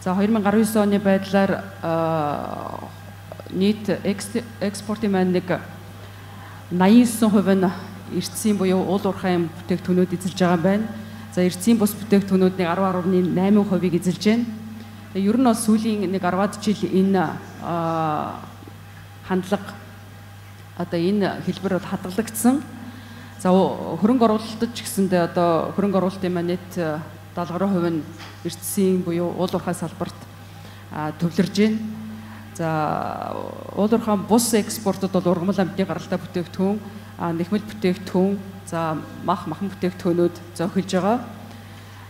За 2019 оны байдлаар нийт экспортын маань нэг 89% нь эрдэсийн буюу уул уурхайн бүтээгдэхүүнүүд эзэлж байгаа байна. За эрдэсийн бус бүтээгдэхүүнүүдийн 10.8%-ийг эзэлж байна. Ер нь бол сүүлийн нэг 10-аад жил энэ хандлага одоо энэ хэлбэр бол хадгалагдсан. За хөрөнгө оруулалтад ч гэсэндээ одоо хөрөнгө оруулалтын маань нийт 70% нь эрдэсийн буюу уул уурхай салбарт төвлөрж байна. За уул уурхайн бус экспортод бол ургамал амьтны гаралтай бүтээгдэхүүн, нэхмэл бүтээгдэхүүн, за махан бүтээгдэхүүнүүд зохилж байгаа.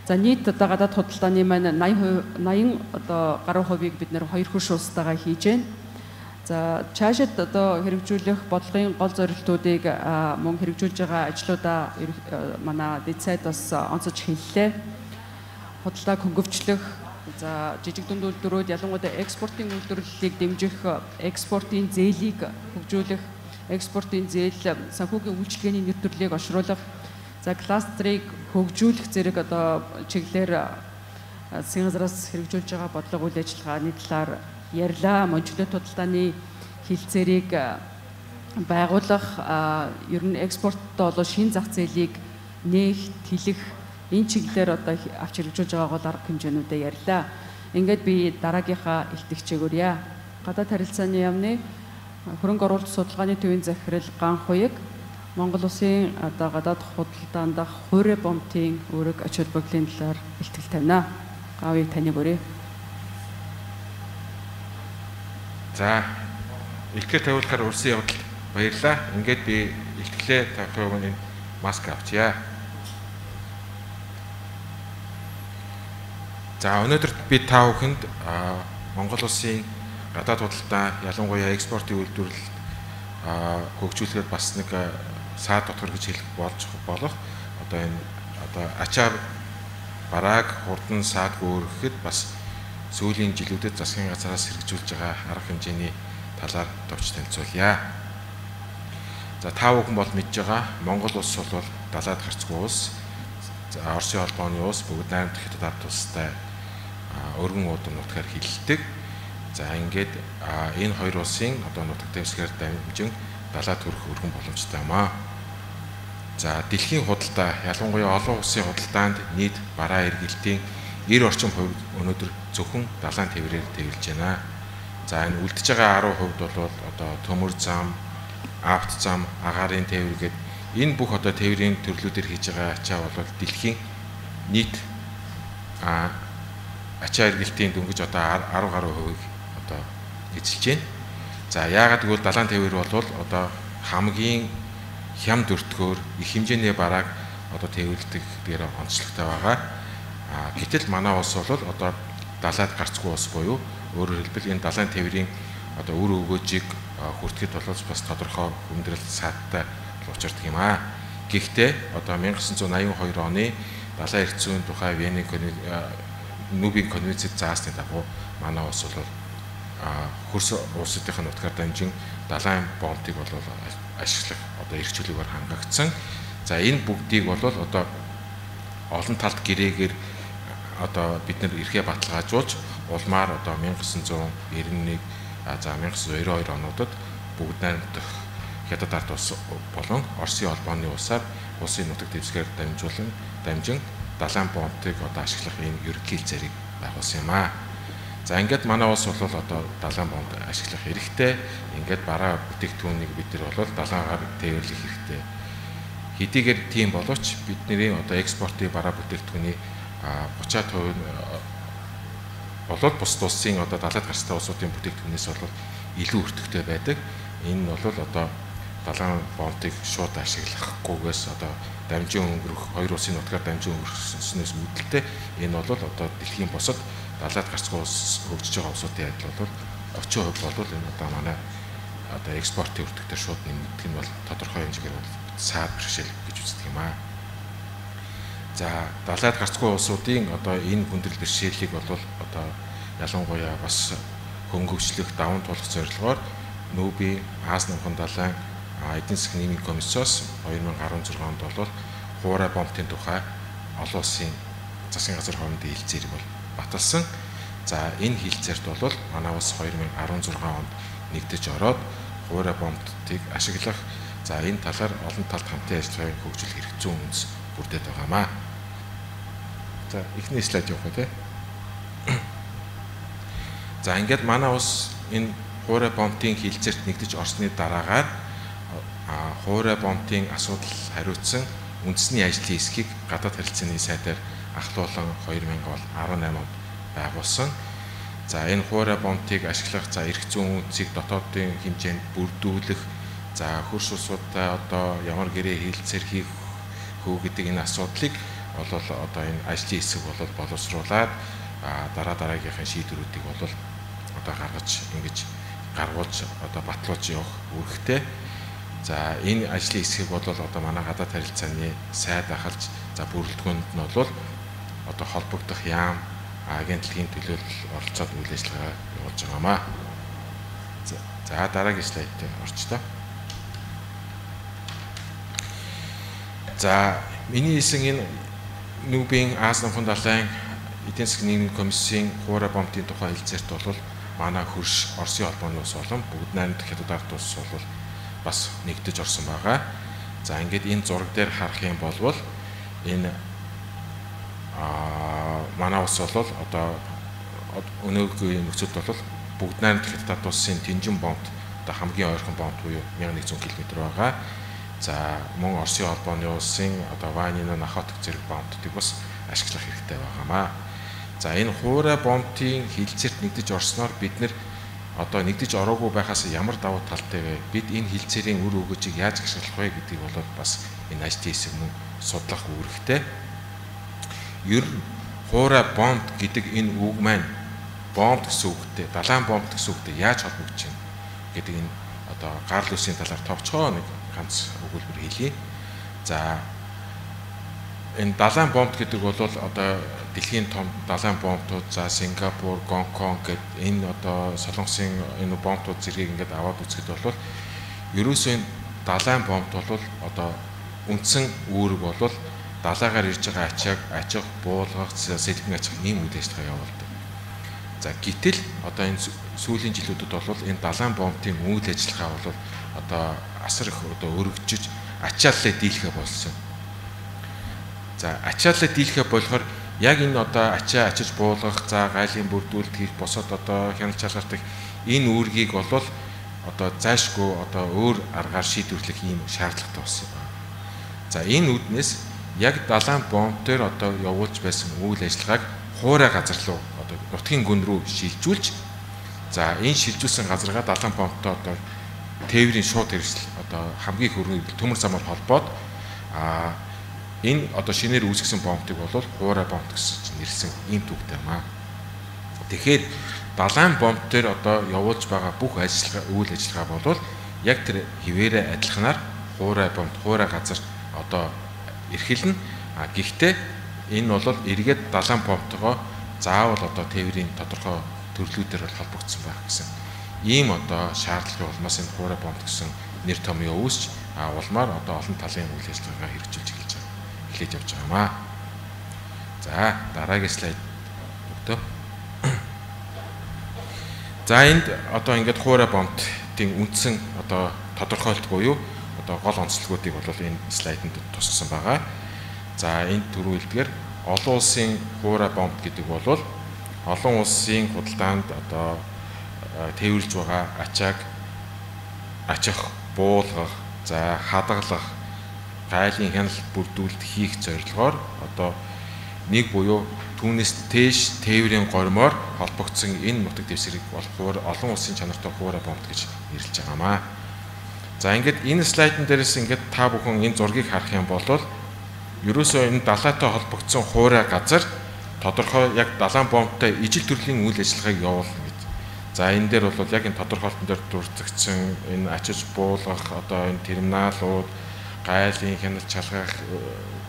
За нийт одоо гадаад худалдааны маань 80 одоо гаруй хувийг бид нэр хоёр хөрш улстайгаа хийж байна. За цаашид одоо хэрэгжүүлэх бодлогын гол зорилтуудыг мөн хэрэгжүүлж байгаа ажлуудаа манай дэд сайд бас онцож хэллээ. Худалдааг хөнгөвчлөх, за жижиг дунд үйлдвэрүүд ялангуяа экспортын үйлдвэрлэлийг дэмжих, экспортын зээлийг хөгжүүлэх, экспортын зээл санхүүгийн үйлчилгээний нэр төрлийг олшруулах, за кластерыг хөгжүүлэх зэрэг одоо чиглэлээр засгийн газраас хэрэгжүүлж байгаа бодлого үйл ажиллагааны талаар ярьлаа. Мончлоод худалдааны хилцээрийг байгуулах, ер нь экспорттой болоо шин зах зээлийг нээх, тэлэх энэ чиглэлээр одоо авч хэрэгжүүлж байгаа гол арга хэмжээнүүдээ ярьлаа. Ингээд би дараагийнхаа илтгэгчээгүүрье. Гадаад харилцааны яамны хөрөнгө оруулалт судалгааны төвийн захирал Ганхуйг Монгол улсын одоо гадаад худалдаанд хуурай бомтын үүрэг ач холбогдлын талаар илтгэл тавина. Гавыг таныг өрье. За илтгэл тавиулахаар урьсан явдал баярлаа. Ингээд би илтгэлээ тавих өмнө маск авчия. За өнөөдөр би та бүхэнд Монгол улсын гадаад худалдаа ялангуяа экспортын үйлдвэрлэлд хөгжүүлэхэд бас нэг саад дотор гэж хэлэх болох одоо энэ одоо ачаар барааг хурдан саад өөрөхэд бас сүүлийн жилүүдэд засгийн газраас хэрэгжүүлж байгаа арга хэмжээний талаар товч танилцуулъя. За та бүхэн бол мэдж байгаа Монгол улс бол далайд гарцгүй улс. Оросын холбооны улс бүгд найрамдах хятад ард улстай өргөн уудан нутгаар хилэлдэг. За ингээд энэ хоёр улсын одоо нутаг дэвсгэр дамжин далайд хүрэх өргөн боломжтой юм аа. За дэлхийн худалдаа ялангуяа олон улсын худалдаанд нийт бараа эргэлтийн 90 орчим хувь өнөөдөр зөвхөн далайн тээврээр тэвэрлж байна. За энэ үлдэж байгаа 10% бол одоо төмөр зам, авт зам, агаарын тээвэр гээд энэ бүх одоо тээврийн төрлүүдээр хийж байгаа ачаа бол дэлхийн нийт ачаа эргэлтийн дөнгөж одоо 10 гаруй хувийг одоо эзэлж байна. За яагаад гэвэл далайн тээвэр бол одоо хамгийн хямд өртгөөр их хэмжээний барааг одоо тээвэрлдэг дээр онцлогтой байгаа. Гэтэл манай улс бол одоо далайд гарцгүй улс буюу өөрөөр хэлбэл энэ далайн тээврийн одоо үр өгөөжийг хүртэхэд бол бас тодорхой хүндрэл сааттай учирдаг юм аа. Гэхдээ одоо 1982 оны далайн эрх зүйн тухай Вений Нүүбийн конвенцэд заасны дагуу манай улс бол хөрс улсуудын нутгаар дамжин далайн бомтыг бол ашиглах одоо эрх чөлөөгөөр хангагдсан. За энэ бүгдийг бол одоо олон талд гэрээгээр одоо бид нэр эрхээ баталгаажуулж улмаар одоо 1991 за 1992 онуудад бүгд найрамдах хятад ард улс болон Оросын холбооны улсаар улсын нутаг дэвсгэр дамжин далайн бомтыг одоо ашиглах энэ ерөнхий хилцээрийг байгуулсан юм аа. За ингээд манай улс бол одоо далайн бомт ашиглах хэрэгтэй. Ингээд бараа бүтээгдэхүүнийг бид нар бол далайгаар тээвэрлэх хэрэгтэй. Хэдийгээр тийм боловч бидний одоо экспортын бараа бүтээгдэхүүний 30% болоод бусад улсын одоо далайд гарцтай улсуудын бүтээгдэхүүнээс бол илүү өртөгтэй байдаг. Энэ нь бол одоо далайн бомтыг шууд ашиглахгүйгээс одоо дамжин өнгөрөх хоёр улсын нутгаар дамжин өнгөрснөөс үүдэлтэй энэ бол одоо дэлхийн бусад далайд гарцгүй улс хөгжиж байгаа улсуудын адил бол 30% бол энэ одоо манай одоо экспортын өртөгтэй шууд нэмэгдэх нь бол тодорхой хэмжээгээр бол саад бэрхшээл гэж үздэг юм аа. За далайд гарцгүй улсуудын одоо энэ хүндрэл бэрхшээлийг бол одоо ялангуяа бас хөнгөвчлөх даван туулах зорилгоор Нүүбийн Аз намхан далайн эдийн засгийн нийгмийн комиссоос 2016 онд бол хуурай бомтын тухай олон улсын засгийн газар хоорондын хилцээрийг бол баталсан. За энэ хилцээрт бол манай улс 2016 онд нэгдэж ороод хуурай бомбтыг ашиглах за энэ талаар олон талт хамтын ажиллагааг хөгжүүлэх хэрэг зүйн үндэс бүрдээд байгаамаа. За эхний слайд явах уу те. За ингээд манай улс энэ хуурай бомбтын хилцээрт нэгдэж орсны дараагаар хуурай бомбтын асуудал хариуцсан үндэсний ажлын хэсгийг гадаад харилцааны сайдаар ахлуулан 2018 онд байгуулсан. За энэ хуурай бомбтыг ашиглах за эрх зүйн үндэсийг дотоодын хэмжээнд бүрдүүлэх за хөрш улсуудтай одоо ямар гэрээ хилцээр хийх хөө гэдэг энэ асуудлыг бол одоо энэ ажлын хэсэг бол боловсруулад дараагийнхын шийдвэрүүдийг бол одоо гаргаж ингэж гаргуулж одоо батлуулж явах үүрэгтэй. За энэ ажлын хэсгийг бол одоо манай гадаад харилцааны сайд ахалж за бүрэлдэхүүнд нь бол одоо холбогдох яам агентлагийн төлөөлөл оролцоод үйл ажиллагаа явуулж байгаамаа. За дараагийн слайдд орчлоо. За миний хэлсэн энэ Нүүбийн Аз намхан далайн эдийн засгийн нийгмийн комиссийн хуурай бомбтын тухай хэлцээрт бол манай хөрш Оросын холбооны улс болон бүгд найрамдах хятад ард улс бол бас нэгдэж орсон байгаа. За ингээд энэ зураг дээр харах юм бол энэ манай улс бол одоо өнөөгийн нөхцөлд бол бүгд найрамдах хятад улсын Тэнжин бомбт одоо хамгийн ойрхон бомб буюу 1100 км байгаа. За мөн Оросын холбооны улсын одоо Ванина Нахоток зэрэг бомбтыг бас ашиглах хэрэгтэй байгаамаа. За энэ хуурай бомбтын хилцээрт нэгдэж орсноор бид нэр одоо нэгдэж ороогүй байхаас ямар давуу талтай вэ? Бид энэ хилцээрийн үр өгөөжийг яаж ашиглах вэ гэдгийг бол бас энэ ажлын хэсэг мөн судлах үүрэгтэй. Ер нь хуурай бомб гэдэг энэ үг маань бомб гэсэн үгтэй, далайн бомб гэсэн үгтэй яаж холбогдож байна гэдэг энэ одоо гарал үсгийн талаар товчхоо нэг ганц өгүүлбэр хэлье. За энэ далайн бомб гэдэг бол одоо дэлхийн том далайн бомбтууд за Сингапур, Гонконг гэдэг энэ одоо Солонгосын энэ бомбтууд зэргийг ингээд аваад үзэхэд бол ерөөсөө энэ далайн бомбт бол одоо үндсэн үүрэг бол далайгаар ирж байгаа ачааг буулгах, сэлбэн ачаах ийм үйл ажиллагаа явуулдаг. За гэтэл одоо энэ сүүлийн жилүүдэд бол энэ далайн бомбтын үйл ажиллагаа бол одоо асар их одоо өргөжж ачааллаа дийлхэ болсон. За ачааллаа дийлхэ болохоор яг энэ одоо ачиж буулгах, за гайлын бүрдүүлэлт хийх, босоод одоо хяналт шалгалтыг энэ үүргийг бол одоо заашгүй одоо өөр аргаар шийдвэрлэх ийм шаардлагатай болсон байна. За энэ үүднээс яг далайн бомб дээр одоо явуулж байсан үйл ажиллагааг хуурай газар руу одоо нутгийн гүн рүү шилжүүлж за энэ шилжүүлсэн газараа далайн бомбтой одоо тээврийн шууд хэрэгсэл одоо хамгийн хөрөнгө төмөр замаар холбоод энэ одоо шинээр үүсгэсэн бомбтыг бол хуурай бомб гэж нэрлсэн ийм төвтэй маа. Тэгэхээр далайн бомб дээр одоо явуулж байгаа бүх ажиллагаа үйл ажиллагаа бол яг тэр хിവэрэ адилханаар хуурай бомб хуурай газар одоо эрхэлнэ. Гэхдээ энэ бол эргээд далайн бомбтойгоо заавал одоо тээврийн тодорхой төрлүүдээр бол холбогдсон байх гэсэн ийм одоо шаардлагын улмаас энэ хуурай бомб гэсэн нэр томьёо үүсч улмаар одоо олон талын үйл ажиллагаа хэрэгжүүлж эхлэж явж байгаамаа. За дараагийн слайд өгдөө. За энд одоо ингээд хуурай бомбтын үндсэн одоо тодорхойлт буюу одоо гол онцлогуудыг бол энэ слайдэнд тусгасан байгаа. За энэ төрүүлдгээр олон улсын хуурай бомб гэдэг бол олон улсын худалдаанд одоо тээвэрлж байгаа ачааг ачих, буулгах, за хадгалах, гайлын хяналт бүрдүүлэлт хийх зорилгоор одоо нэг буюу түүнээс дээш тээврийн гормоор холбогдсон энэ нутаг дэвсгэрийг олон улсын чанартай хуурай бомб гэж нэрлэж байгаамаа. За ингээд энэ слайдн дээрээс ингээд та бүхэн энэ зургийг харах юм бол ерөөсөө энэ далайтай холбогдсон хуурай газар тодорхой яг далайн бомбтой ижил төрлийн үйл ажиллагааг явуулна гэж. За энэ дээр бол яг энэ тодорхойлтон дээр дурдсагсан энэ ачиж буулгах одоо энэ терминалууд, гайлын хяналт шалгах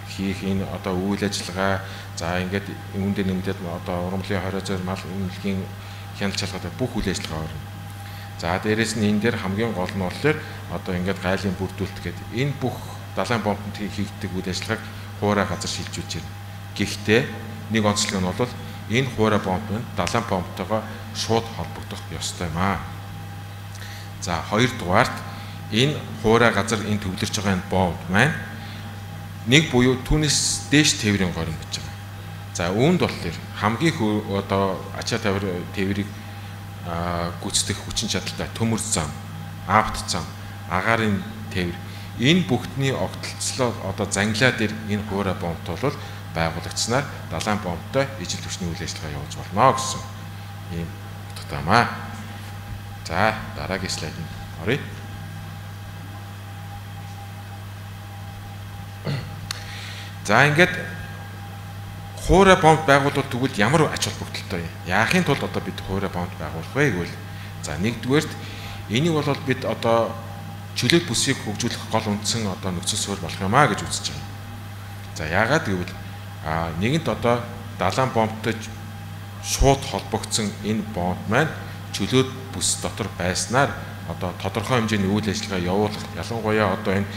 хийх энэ одоо үйл ажиллагаа за ингээд үүндээ нэмдээд одоо ургамлын хорой зөөр мал үнэлгийн хяналт шалгах бүх үйл ажиллагаа орно. За дээрэс нь энэ дээр хамгийн гол нь болохоор одоо ингээд гайлын бүрдүүлэлт гэдэг энэ бүх далайн бомбд хийгддэг үйл ажиллагааг хуурай газар шилжүүлж байна. Гэхдээ нэг онцлог нь бол энэ хуурай помп нь далайн помптойгоо шууд холбогдох ёстой юм аа. За хоёрдугаарт энэ хуурай газар энэ төвлөрж байгаа энэ помп маань нэг буюу түүнээс дээш тээврийн горин гэж байгаа. За үүнд болохоор хамгийн одоо ачаа тээврийг гүйцэтгэх хүчин чадалтай төмөр зам, аавт зам, агаарын тээвэр энэ бүгдний огтлцлоо одоо занглаа дээр энэ хуурай помпт бол байгуулагдсанаар далайн помптой ижил түвшний үйл ажиллагаа явуулж болно гэсэн ийм утгатай юм аа. За дараагийн слайд нь оръё. За ингээд хуурай помп байгуулалт тэгвэл ямар ач холбогдолтой юм? Яахын тулд одоо бид хуурай помп байгуулах вэ гэвэл за нэгдүгээрт энийг бол бид одоо чөлөөт бүсийг хөгжүүлэх гол үндсэн одоо нөхцөл суурь болох юм аа гэж үзэж байгаа. За яагаад гэвэл нэгэнт одоо далайн помптой шууд холбогдсон энэ помп маань чөлөөт бүс дотор байснаар одоо тодорхой хэмжээний үйл ажиллагаа явуулах ялангуяа одоо энэ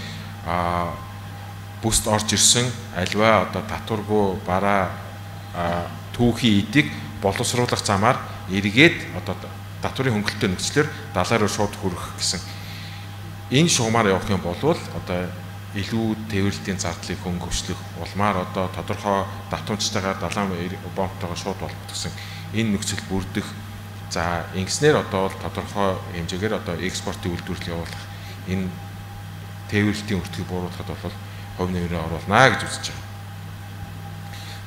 бүст орж ирсэн альва одоо татваргүй бараа түүхийн эдийг боловсруулах замаар эргээд одоо татварын хөнгөлөлтөй нөхцлөөр далай руу шууд хүрэх гэсэн энэ шугамаар явах юм бол одоо илүү тээвэрлэлтийн зардлыг хөнгөвчлөх улмаар одоо тодорхой давтамжтайгаар далайн помптойгоо шууд холбогдсон энэ нөхцөл бүрдэх. За ингэснээр одоо тодорхой хэмжээгээр одоо экспортын үйлдвэрлэл явуулах энэ тээвэрлэлтийн өртгийг бууруулахад бол хувь нэмрээ оруулна гэж үзэж байгаа.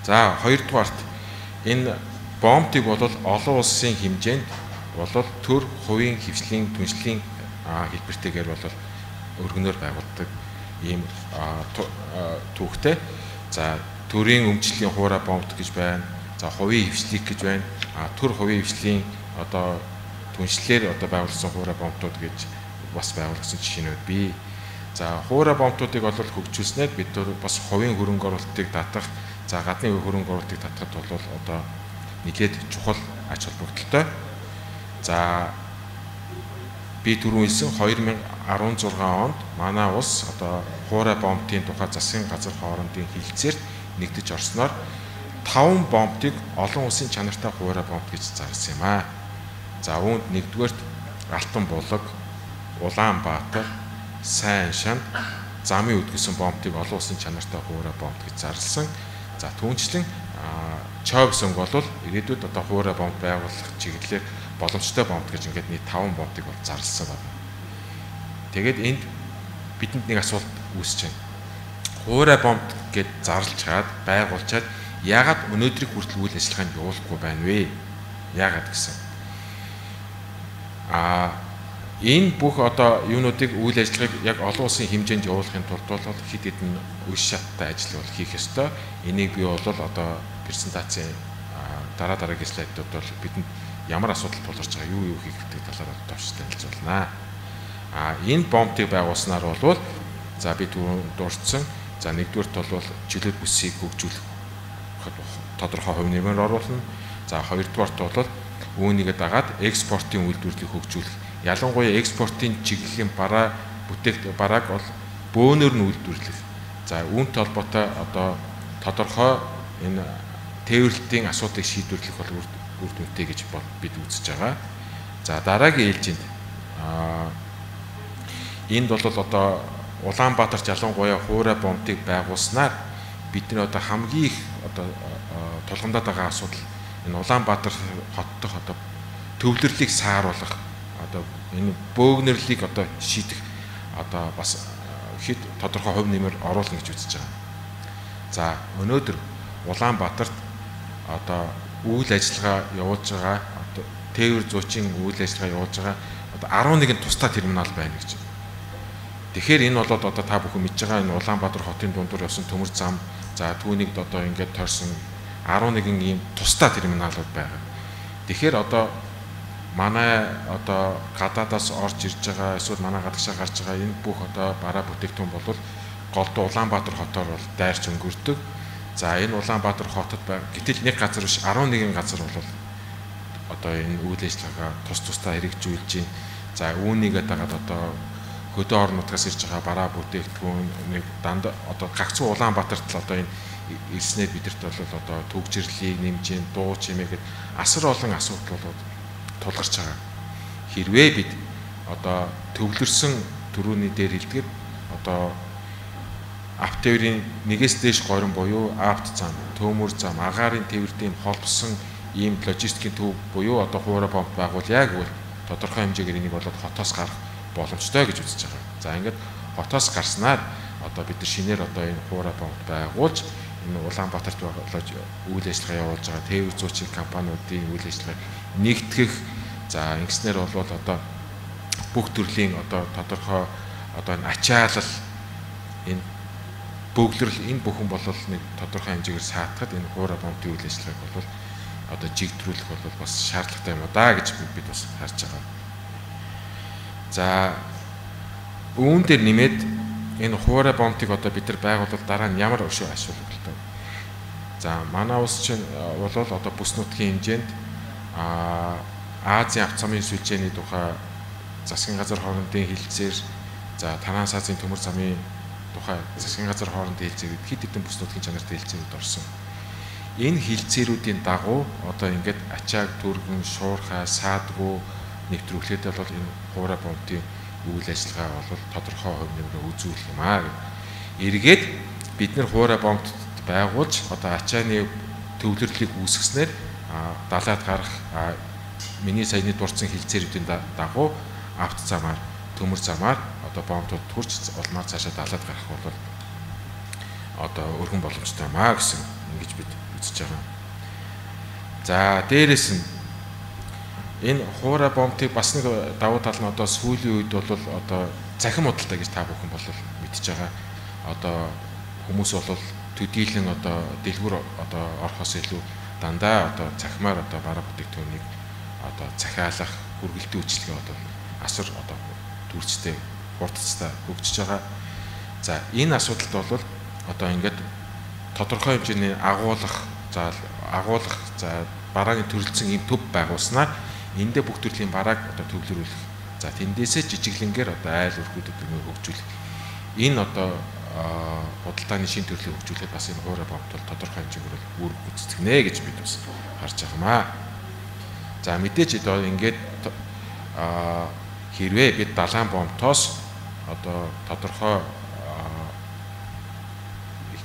За хоёрдугаарт энэ помптыг бол олон улсын хэмжээнд бол төр хувийн хвшлийн түншлэлийн хэлбэртэйгээр бол өргөнөөр байгуулдаг ийм түүхтэй. За төрийн өмчлөлийн хуурай помп гэж байна. За хувийн хвшлийг гэж байна. Төр хувийн хвшлийн одоо түншлэлээр одоо байгуулсан хуурай помптууд гэж бас байгуулсан жишээнүүд бий. За хуурай помптуудыг бол хөгжүүлснээр бид бас хувийн хөрөнгө оруулалтыг татах, за гадны хөрөнгө оруулалтыг татахад бол одоо нэгэд чухал ач холбогдолтой. За би түрүүн хэлсэн 2016 онд манай улс одоо хуурай помптын тухай засгийн газар хоорондын хилцээрт нэгдэж орсноор 5 помптыг олон улсын чанартай хуурай помп гэж зарласан юм аа. За үүнд нэгдүгээрт Алтан булаг, Улаанбаатар, Сайн шанд, замын үдгэсэн помптыг олон улсын чанартай хуурай помп гэж зарласан. За түүнчлэн Чойвс өнгө бол ирээдүйд одоо хуурай помп байгуулах чиглэлээр боломжтой помп гэж ингээд нийт 5 помптыг бол зарласан байна. Тэгээд энд бидэнд нэг асуулт үүсэж байна. Хуурай помп гэд зарлж чаад байгуулчаад яагаад өнөөдрийг хүртэл үйл ажиллагаанд явуулахгүй байна вэ? Яагаад гэсэн? Энэ бүх одоо юунуудыг үйл ажиллагааг яг олон улсын хэмжээнд явуулахын тулд бол хэд хэдэн үе шаттай ажил бол хийх ёстой. Энийг би бол одоо презентацийн дараагийн слайдууд бол бидэнд ямар асуудал тулгарч байгаа юу хийх гэдэг талаар товчтой хэлцүүлнэ. Энэ помптыг байгуулснаар бол за би дурдсан. За нэгдүгээрт бол чөлөөт бүсийг хөгжүүлэх тодорхой хувь нэмээр оруулна. За хоёрдугаарт бол үүнийгээ дагаад экспортын үйлдвэрлэлийг хөгжүүлэх. Ялангуяа экспортын чиглэлийн бараа барааг бол бөөнөр нь үйлдвэрлэх. За үүнтэй холбоотой одоо тодорхой энэ тээвэрлэлтийн асуудлыг шийдвэрлэх бол үр дүнтэй гэж бид үзэж байгаа. За дараагийн ээлжинд энд бол одоо Улаанбаатарт ялангуяа хуурай помптыг байгуулснаар бидний одоо хамгийн их одоо тулгамдаад байгаа асуудал энэ Улаанбаатар хот дох одоо төвлөрлийг сааруулах одоо энэ бөөгнөрлийг одоо шийдэх одоо бас хэд тодорхой хувь нэмэр оруулна гэж үзэж байгаа. За өнөөдөр Улаанбаатарт одоо үйл ажиллагаа явуулж байгаа одоо тээвэр зуучин үйл ажиллагаа явуулж байгаа одоо 11 тусдаа терминал байна гэж. Тэгэхээр энэ бол одоо та бүхэн мэдж байгаа энэ Улаанбаатар хотын дундуур явсан төмөр зам за түүнийг одоо ингээд тойрсон 11 ийм тусдаа терминалууд байгаа. Тэгэхээр одоо манай одоо гадаадаас орж ирж байгаа эсвэл манай гадагшаа гарч байгаа энэ бүх одоо бараа бүтээгдэхүүн бол голдуу Улаанбаатар хотоор бол дайрч өнгөрдөг. За энэ Улаанбаатар хотод гэтэл нэг газар биш 11 газар бол одоо энэ үйл ажиллагаа тусдаа хэрэгжүүлж байна. За үүнийгээ дагаад одоо хөдөө орон нутгаас ирж байгаа бараа бүтээгдэхүүн нэг дандаа одоо гагцхан Улаанбаатарт л одоо энэ ирснээр бидэрт бол одоо төгжрлийг нэмж, дуу чимээ гэд асар олон асуудал бол тулгарч байгаа. Хэрвээ бид одоо төвлөрсөн төрөүний дээр хэлдгээр одоо автоврын нэгээс дээш горин буюу авт зам, төмөр зам, агаарын тээврийн холбосон ийм логистикийн төв буюу одоо хуура помп байгуул яг үл тодорхой хэмжээгээр энийг болоод хотоос гарах боломжтой гэж үзэж байгаа. За ингээд хотоос гарснаар одоо бид нар шинээр одоо энэ хуура помп байгуулж энэ Улаанбаатарт болоод үйл ажиллагаа явуулж байгаа тээвэр зуучин компаниудын үйл ажиллагааг нэгтгэх. За ингэснээр бол одоо бүх төрлийн одоо тодорхой одоо энэ ачаалал энэ бөглөрл энэ бүхэн бол нэг тодорхой хэмжээгээр саатахад энэ хуура помпын үйл ажиллагааг бол одоо жигдрүүлэх бол бас шаардлагатай юм уу да гэж бид бас харж байгаа. За үүн дээр нэмээд энэ хуура помпыг одоо бид нар байгуулвал дараа нь ямар өшөө ашиглалтай. За манай улс чинь бол одоо бүс нутгийн хэмжээнд Азийн авто замын сүлжээний тухай засгийн газар хоорондын хилцээр за Танаа саазын төмөр замын тухай засгийн газар хоорондын хилцээр хэд хэдэн бүс нутгийн чанартай хилцээрүүд орсон. Энэ хилцээрүүдийн дагуу одоо ингээд ачааг түргэн шуурхай саадгүй нэвтрүүлэхэд бол энэ хуура помпын үйл ажиллагаа бол тодорхой хувь нэмрээ үзүүлэх юм аа. Эргээд бид нар хуура помпт байгуулж одоо ачааны төвлөрлийг үүсгэснээр далаад гарах миний саяны дурдсан хилцээрүүдийн дагуу авто замаар төмөр замаар одоо помптууд хурж улмаар цаашаа далаад гарах бол одоо өргөн боломжтой юм аа гэсэн ингэж бид үзэж байгаа. За дээрэс нь энэ хуура помптыг бас нэг давуу тал нь одоо сүүлийн үед бол одоо цахим худалдаа гэж та бүхэн бол мэдж байгаа. Одоо хүмүүс бол төдийлөн одоо дэлгүүр одоо орохоос илүү дандаа одоо цахимаар одоо бараа бүтээгдэхүүнийг одоо захиалах хүргэлтийн үйлчлэгээ одоо асар одоо дүрцтэй хурдцтай хөгжиж байгаа. За энэ асуудалд бол одоо ингээд тодорхой хэмжээний агуулгах за барааны төрөлцсөн ийм төв байгуулснаар эндээ бүх төрлийн барааг одоо төвлөрүүлэх. За тэндээсээ жижиглэнгээр одоо айл өрхүүдэд хөгжүүлэх. Энэ одоо худалдааны шин төрлийг хөгжүүлэхэд бас энэ хуура помпт бол тодорхой хэмжээгээр үр гүйцэтгэнэ гэж бид бас харж байгаамаа. За мэдээж одоо ингээд хэрвээ бид далайн помптоос одоо тодорхой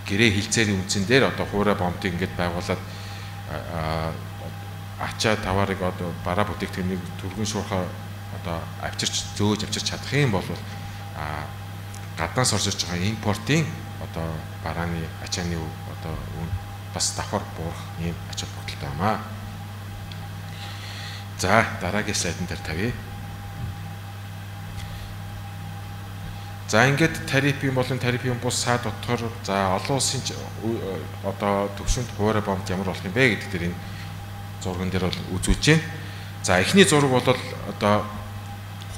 гэрээ хилцээрийн үндсэн дээр одоо хуура помптыг ингээд байгуулад ачаа таваарыг одоо бараа бүтээгдэхүүнийг түргэн шуурхай одоо зөөж авчирч чадах юм бол гаднаас орж ирж байгаа импортын одоо барааны ачааны одоо бас давхар буурах ийм ач холбогдолтой юмаа. За дараагийн слайдн дээр тавья. За ингээд тарифын болон тарифын бус саад дотор за олон улсын одоо төвшөнд хуура помп ямар болох юм бэ гэдэг дээр энэ зурган дээр бол үзүүлж байна. За эхний зураг бол одоо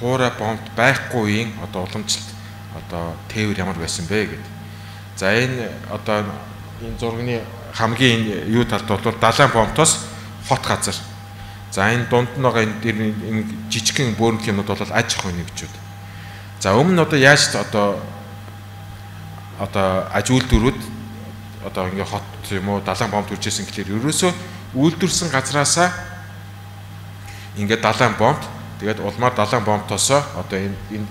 хуура помп байхгүй үеийн одоо уламжлалт одоо тээвэр ямар байсан бэ гэдэг. За энэ одоо энэ зургийн хамгийн юу талд бол далайн помптоос хот газар. За энэ дунд нь байгаа энэ жижигхэн бөөрнхийнүүд бол аж ахуйн нэгжүүд. За өмнө нь одоо яаж одоо аж үйлдвэрүүд одоо ингээ хот юм уу далайн помп төржсэн гэхээр ерөөсөө үйлдвэрсэн газраасаа ингээ далайн помп тэгээд улмаар далайн помптоосоо одоо энэ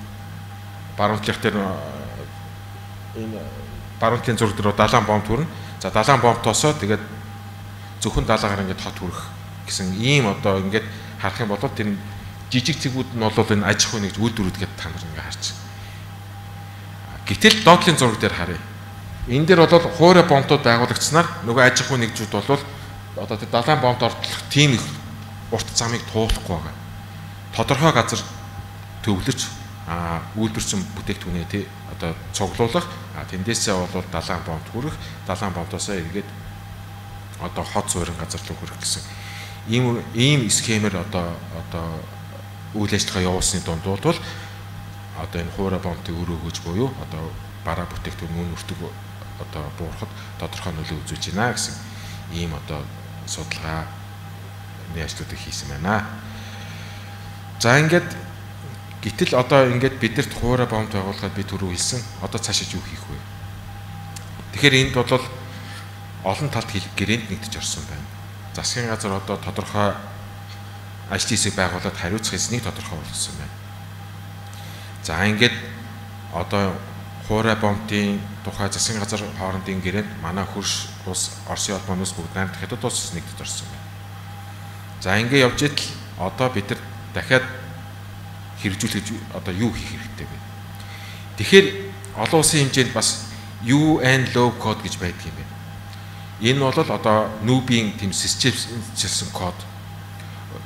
баруун талх дээр энэ баруун талын зураг дээр далайн помп төрнө. За далайн помптоосоо тэгээд зөвхөн далаагаар ингээ хот хүрэх гэсэн ийм одоо ингээд харах юм бол тэр жижиг цэгүүд нь бол энэ аж ахуйн нэгж үйлдвэрүүд гэдээ та нар ингээ харж байна. Гэтэл доотлын зураг дээр харъя. Энэ дээр бол хуура помптууд байгуулагдсанаар нөгөө аж ахуйн нэгжүүд бол одоо тэр далайн помпт ортлох тийм их урт замыг туулахгүй байгаа. Тодорхой газар төвлөрч үйлдвэрсэн бүтээгдэхүүнээ тий одоо цуглуулах тэндээсээ бол далайн помпт хүрэх, далайн помптоосоо эргээд одоо хот суурин газар руу хүрэх гэсэн ийм схемээр одоо үйл ажиллагаа явуулсны дунд бол одоо энэ хуура помптын өрөө хөөж буюу одоо бараа бүтээгдэхүүн мөн өртөг одоо буурахад тодорхой нөлөө үзүүлж байна гэсэн ийм одоо судалгаа ажлуудыг хийсэн байна. За ингээд гэтэл одоо ингээд бидэрт хуура помп байгуулахад би түрүү хэлсэн одоо цаашаа юу хийх вэ? Тэгэхээр энд бол олон талд гэрээнд нэгдэж орсон байна. Засгийн газар одоо тодорхой ажлын хэсэг байгуулад хариуцах эзнийг тодорхой болгосон байна. За ингээд одоо хуурай бомтын тухай засгийн газар хоорондын гэрээнд манай хөрш улс Оросын улбанаас бүгд найрамдах хятад улс нэгдэж орсон байна. За ингээд явж идэл одоо бид нар дахиад хэрэгжүүлэх одоо юу хийх хэрэгтэй вэ? Тэгэхээр олон улсын хэмжээнд бас UN Law Code гэж байдаг юм байна. Энэ бол одоо нүүбийн тэм системчилсэн код.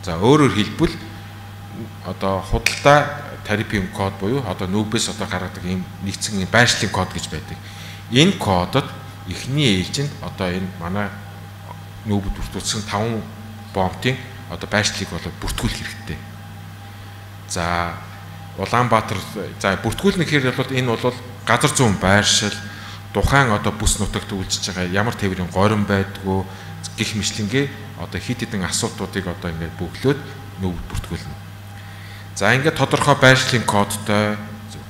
За өөрөөр хэлбэл одоо худалдаа тарифын код буюу одоо нүүбээс одоо гаргадаг ийм нэгдсэн ийм байршлын код гэж байдаг. Энэ кодод эхний ээлжинд одоо энэ манай нүүбд бүртгүүлсэн 5 бомтын одоо байршлыг бол бүртгүүлэх хэрэгтэй. За Улаанбаатар за бүртгүүлнэ гэхээр бол энэ бол газар зүүн байршил тухайн одоо бүс нутагт үйлчилж байгаа ямар тээврийн горин байдгүй гих мэтлэнгээ одоо хит хитэн асуудлуудыг одоо ингээд бүглөөд нүүбд бүртгүүлнэ. За ингээд тодорхой байршлын кодтой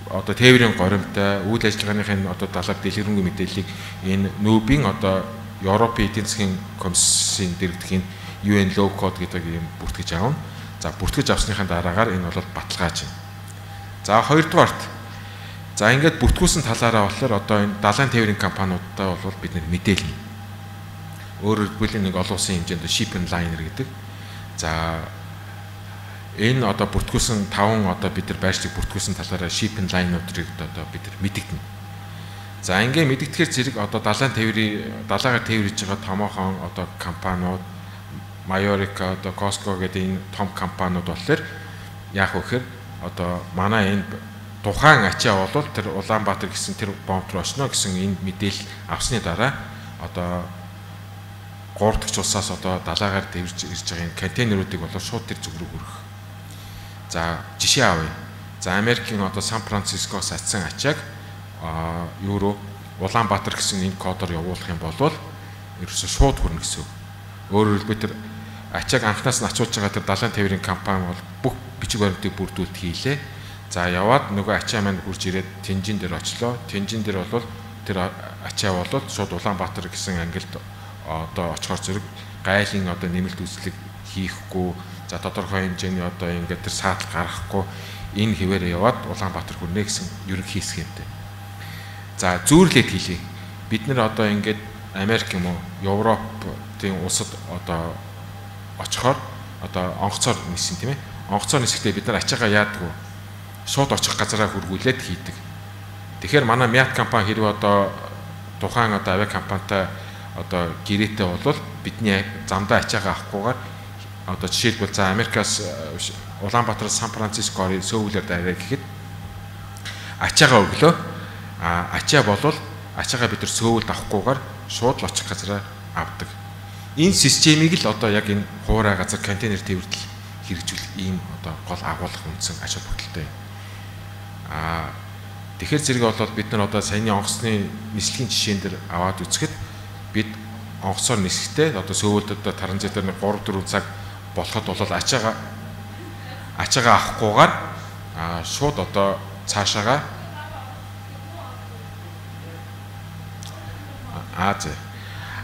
одоо тээврийн горимтой үйл ажиллагааныхын одоо далаад дэлгэрэнгүй мэдээллийг энэ нүүбийн одоо Европын эдийн засгийн комиссийн дэргэдэх энэ UN Law Code гэдэг юм бүртгэж аавна. За бүртгэж авсныхаа дараагаар энэ бол баталгааж байна. За хоёрдугаарт за ингээд бүртгүүлсэн талаараа болохоор одоо энэ далайн тээврийн компаниудтай бол бид нэр мэдээлнэ. Өөрөөр хэлбэл нэг олон улсын хэмжээнд shipping liner гэдэг. За энэ одоо бүртгүүлсэн 5 одоо бид нар байршлыг бүртгүүлсэн талаараа shipping line-уудыг одоо бид нар мэдэгдэнэ. За ингээд мэдэгдэхээр зэрэг одоо далайгаар тээвриж байгаа томоохон одоо компаниуд Majorica одоо Costco гэдэг энэ том компаниуд болохоор яах вэ гэхээр одоо манай энэ тухайн ачаа бол тэр Улаанбаатар гэсэн тэр бомб руу очно гэсэн энэ мэдээлэл авсны дараа одоо 3 дахь улсаас одоо далайгаар дэвж ирж байгаа энэ контейнеруудыг бол шууд тэр зүг рүү хүргэх. За жишээ авъя. За Америкийн одоо Сан Францискоос атсан ачааг евро Улаанбаатар гэсэн энэ кодоор явуулах юм бол ерөөсөө шууд хүрнэ гэсэн үг. Өөрөөр хэлбэл тэр ачааг анхнаас нь ачуулж байгаа тэр далайн тээврийн компани бол бүх бичиг баримтыг бүрдүүлэлт хийлээ. За яваад нөгөө ачаа маань хурж ирээд Тэнжин дээр очлоо. Тэнжин дээр бол тэр ачаа бол шууд Улаанбаатар гэсэн ангилд одоо очихоор зэрэг гайлын одоо нэмэлт үзлэг хийхгүй, за тодорхой хэмжээний одоо ингээд тэр саатал гаргахгүй энэ хэвээрээ яваад Улаанбаатар хүрнэ гэсэн ерөнхий хэсэг юмтай. За зүүрлээд хэлье. Бид нэр одоо ингээд Америк юм уу, Европын улсад одоо очихоор одоо онгоцоор нисэн тийм ээ. Онгоцоор нисэхдээ бид нар ачаагаа яадаггүй шууд очих газараа хургуулээд хийдэг. Тэгэхээр манай Мят компани хэрэг одоо тухайн одоо авиа компанитай одоо гэрээтэй бол бидний замдаа ачаагаа авахгүйгээр одоо жишээлбэл за Америкаас Улаанбаатараас Сан Францискоор сөөвлөөр дайраа гэхэд ачаагаа өглөө ачаа болвол ачаагаа бид нар сөөвлд авахгүйгээр шууд л очих газараа авдаг. Энэ системийг л одоо яг энэ хуурай газар контейнер тээвэрлэл хэрэгжүүлэх ийм одоо гол агуулга үндсэн ач холбогдолтой. Тэгэхээр зэрэг бол бид нар одоо саяны онгоцны нислэгийн жишээн дээр аваад үзэхэд бид онгоцоор нисэхдээ одоо сөөвлөд одоо таранзит дээр 3-4 цаг болоход бол ачаагаа авахгүйгээр шууд одоо цаашаага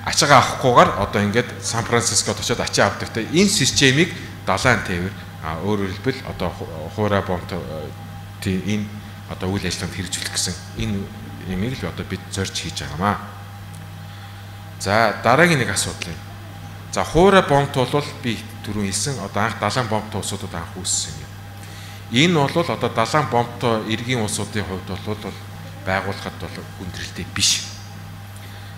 ачаагаа авахгүйгээр одоо ингээд Сан Францискод очиод ачаа авдагтай энэ системийг далайн тээвэр өөрөөр хэлбэл одоо хуурай бомт энэ одоо үйл ажиллагаанд хэрэгжүүлэх гэсэн энэ юмыг л одоо бид зорж хийж байгаамаа. За дараагийн нэг асуудал. За хуурай бомт бол би түрүүн хэлсэн одоо анх далайн бомт улсуудад анх үүссэн юм. Энэ бол одоо далайн бомт эргийн улсуудын хувьд бол байгуулахад бол хүндрэлтэй биш.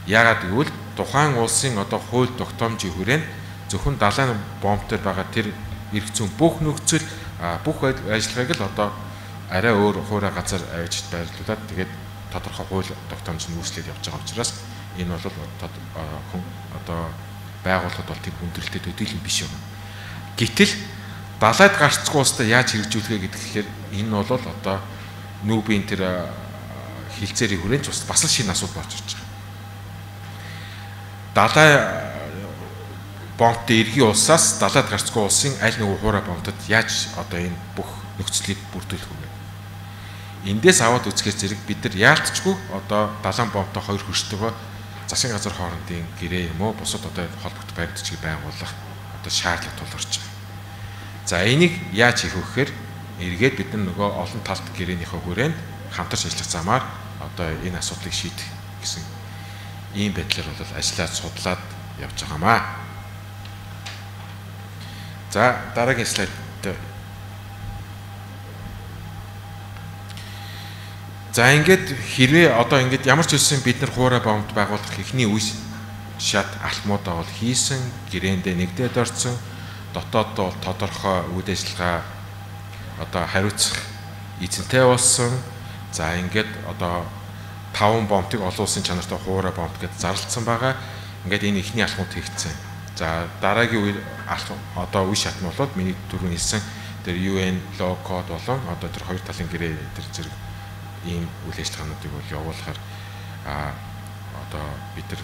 Яагаад гэвэл тухайн улсын одоо хууль тогтоомжийн хүрээнд зөвхөн далайн бомтоор байгаа тэр эрх зүйн бүх нөхцөл бүх ажиллагааг л одоо арай өөр хуурай газар авчид байрлуулад тэгээд тодорхой хууль тогтоомж нь үүслээд явж байгаа учраас энэ бол одоо байгуулахад бол тийм хүндрэлтэй төдийлөн биш юм. Гэтэл далайд гарцгүй улстай яаж хэрэгжүүлэхэ гэхээр энэ бол одоо нүүбийн тэр хилцээрийн хүрээнд бас л шинэ асуудал болж ирж байгаа. Далай бомтын эргийн улсаас далайд гарцгүй улсын аль нэг хуурай бомтод яаж одоо энэ бүх нөхцөлийг бүрдүүлэх вэ? Эндээс аваад үзэхээр зэрэг бид нар яалтчгүй одоо далайн бомтой хоёр хөрштөгөө засгийн газар хоорондын гэрээ юм уу бусад одоо холбогдох байр төчгийг байгуулах одоо шаардлага тулгарч байгаа. За энийг яаж хийх вэ гэхээр эргээд бид нөгөө олон талт гэрээнийхээ хүрээнд хамтарч ажиллах замаар одоо энэ асуудлыг шийдэх гэсэн ийм байдлаар бол ажиллаад судлаад явж байгаамаа. За дараагийн слайд. За ингээд хэрвээ одоо ингээд ямар ч хэлсэн бид нар хуурай боомт байгуулах ихний үе шат алхмуудаа бол хийсэн, гэрээндээ нэгдээд орсон, дотоод бол тодорхой үйл ажиллагаа одоо хариуцах эзэнтэй болсон. За ингээд одоо 5 боомтыг олон улсын чанартай хуурай боомт гэж зарлцсан байгаа. Ингээд энэ ихний алхмууд хийгдсэн. За дараагийн үе одоо үе шат нь бол миний түрүүн хэлсэн тэр UN law code болон одоо тэр хоёр талын гэрээ тэр зэрэг ийм үйл ажиллагаануудыг бол явуулахаар одоо бид нар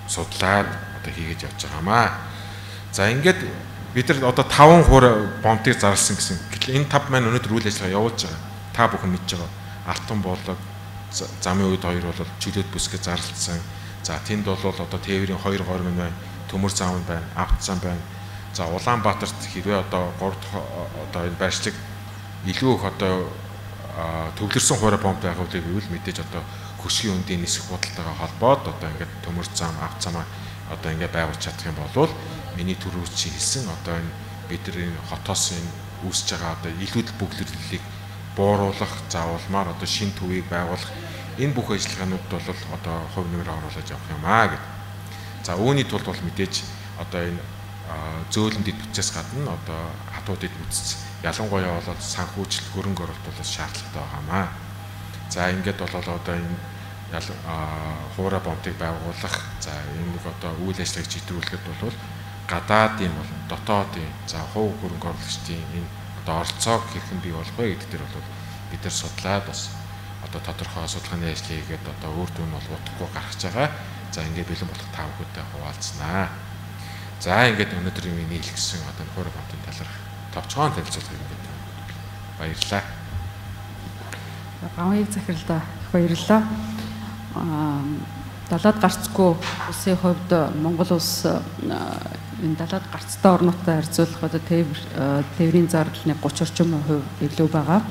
судлаад одоо хийгээд явж байгаамаа. За ингээд бид нар одоо 5 хуурай боомтыг зарласан гэсэн. Энэ 5 маань өнөөдөр үйл ажиллагаа явуулж байгаа. Та бүхэн мэдж байгаа. Алтан боолог замын үед хоёр бол чөлөөт бүсгээ зарлцсан. За тэнд бол одоо тээврийн 2 горим байна, төмөр зам байна, авт зам байна. За Улаанбаатарт хэрвээ одоо 3 дахь одоо энэ байршлаг илүү их одоо төвлөрсөн хуурай боомт байгуулыг гэвэл мэдээж одоо хөшгийн үндийн нисэх худалдаагаа холбоод одоо ингээд төмөр зам, авт замаа одоо ингээд байгуулж чадах юм бол миний түрүүч хэлсэн одоо энэ бидний хотоос энэ үүсэж байгаа одоо илүүдэл бүглэрлэлийг бууруулах, заавалмаар одоо шин төвийг байгуулах энэ бүх ажиллагаанууд бол одоо хувь нэмэр оруулаад явах юмаа гэдэг. За үүний тулд бол мэдээж одоо энэ зөөлөн дэд бүтцээс гадна одоо хатуу дэд бүтц ялангуяа бол санхүүжилт хөрөнгө оруулалт бол шаардлагатай байгаамаа. За ингээд бол одоо энэ хуурай боомтыг байгуулах за энэ одоо үйл ажиллагааг читрүүлэхэд бол гадаадын бол дотоодын за хувь хөрөнгө оруулагчдын энэ одоо оролцоог хэрхэн бий болох вэ гэдэг дээр бол бид нар судлаад бас одоо тодорхой судалгааны ажил хийгээд одоо өөр дүн бол утгагүй гаргаж байгаа. За ингээд бэлэн болох тав хүнтэй хуваалцсанаа. За ингээд өнөөдөр миний хэлсэн одоо хуурай боомтын талаар товчхон танилцуулгыг ингээд баярлалаа. Гавьяа захирлаа их баярлалаа. Далаад гарцгүй улсын хувьд Монгол улс энэ далаад гарцтай орнуудтай харьцуулах одоо тээврийн зардалны 30 орчим хувь илүү байгаа.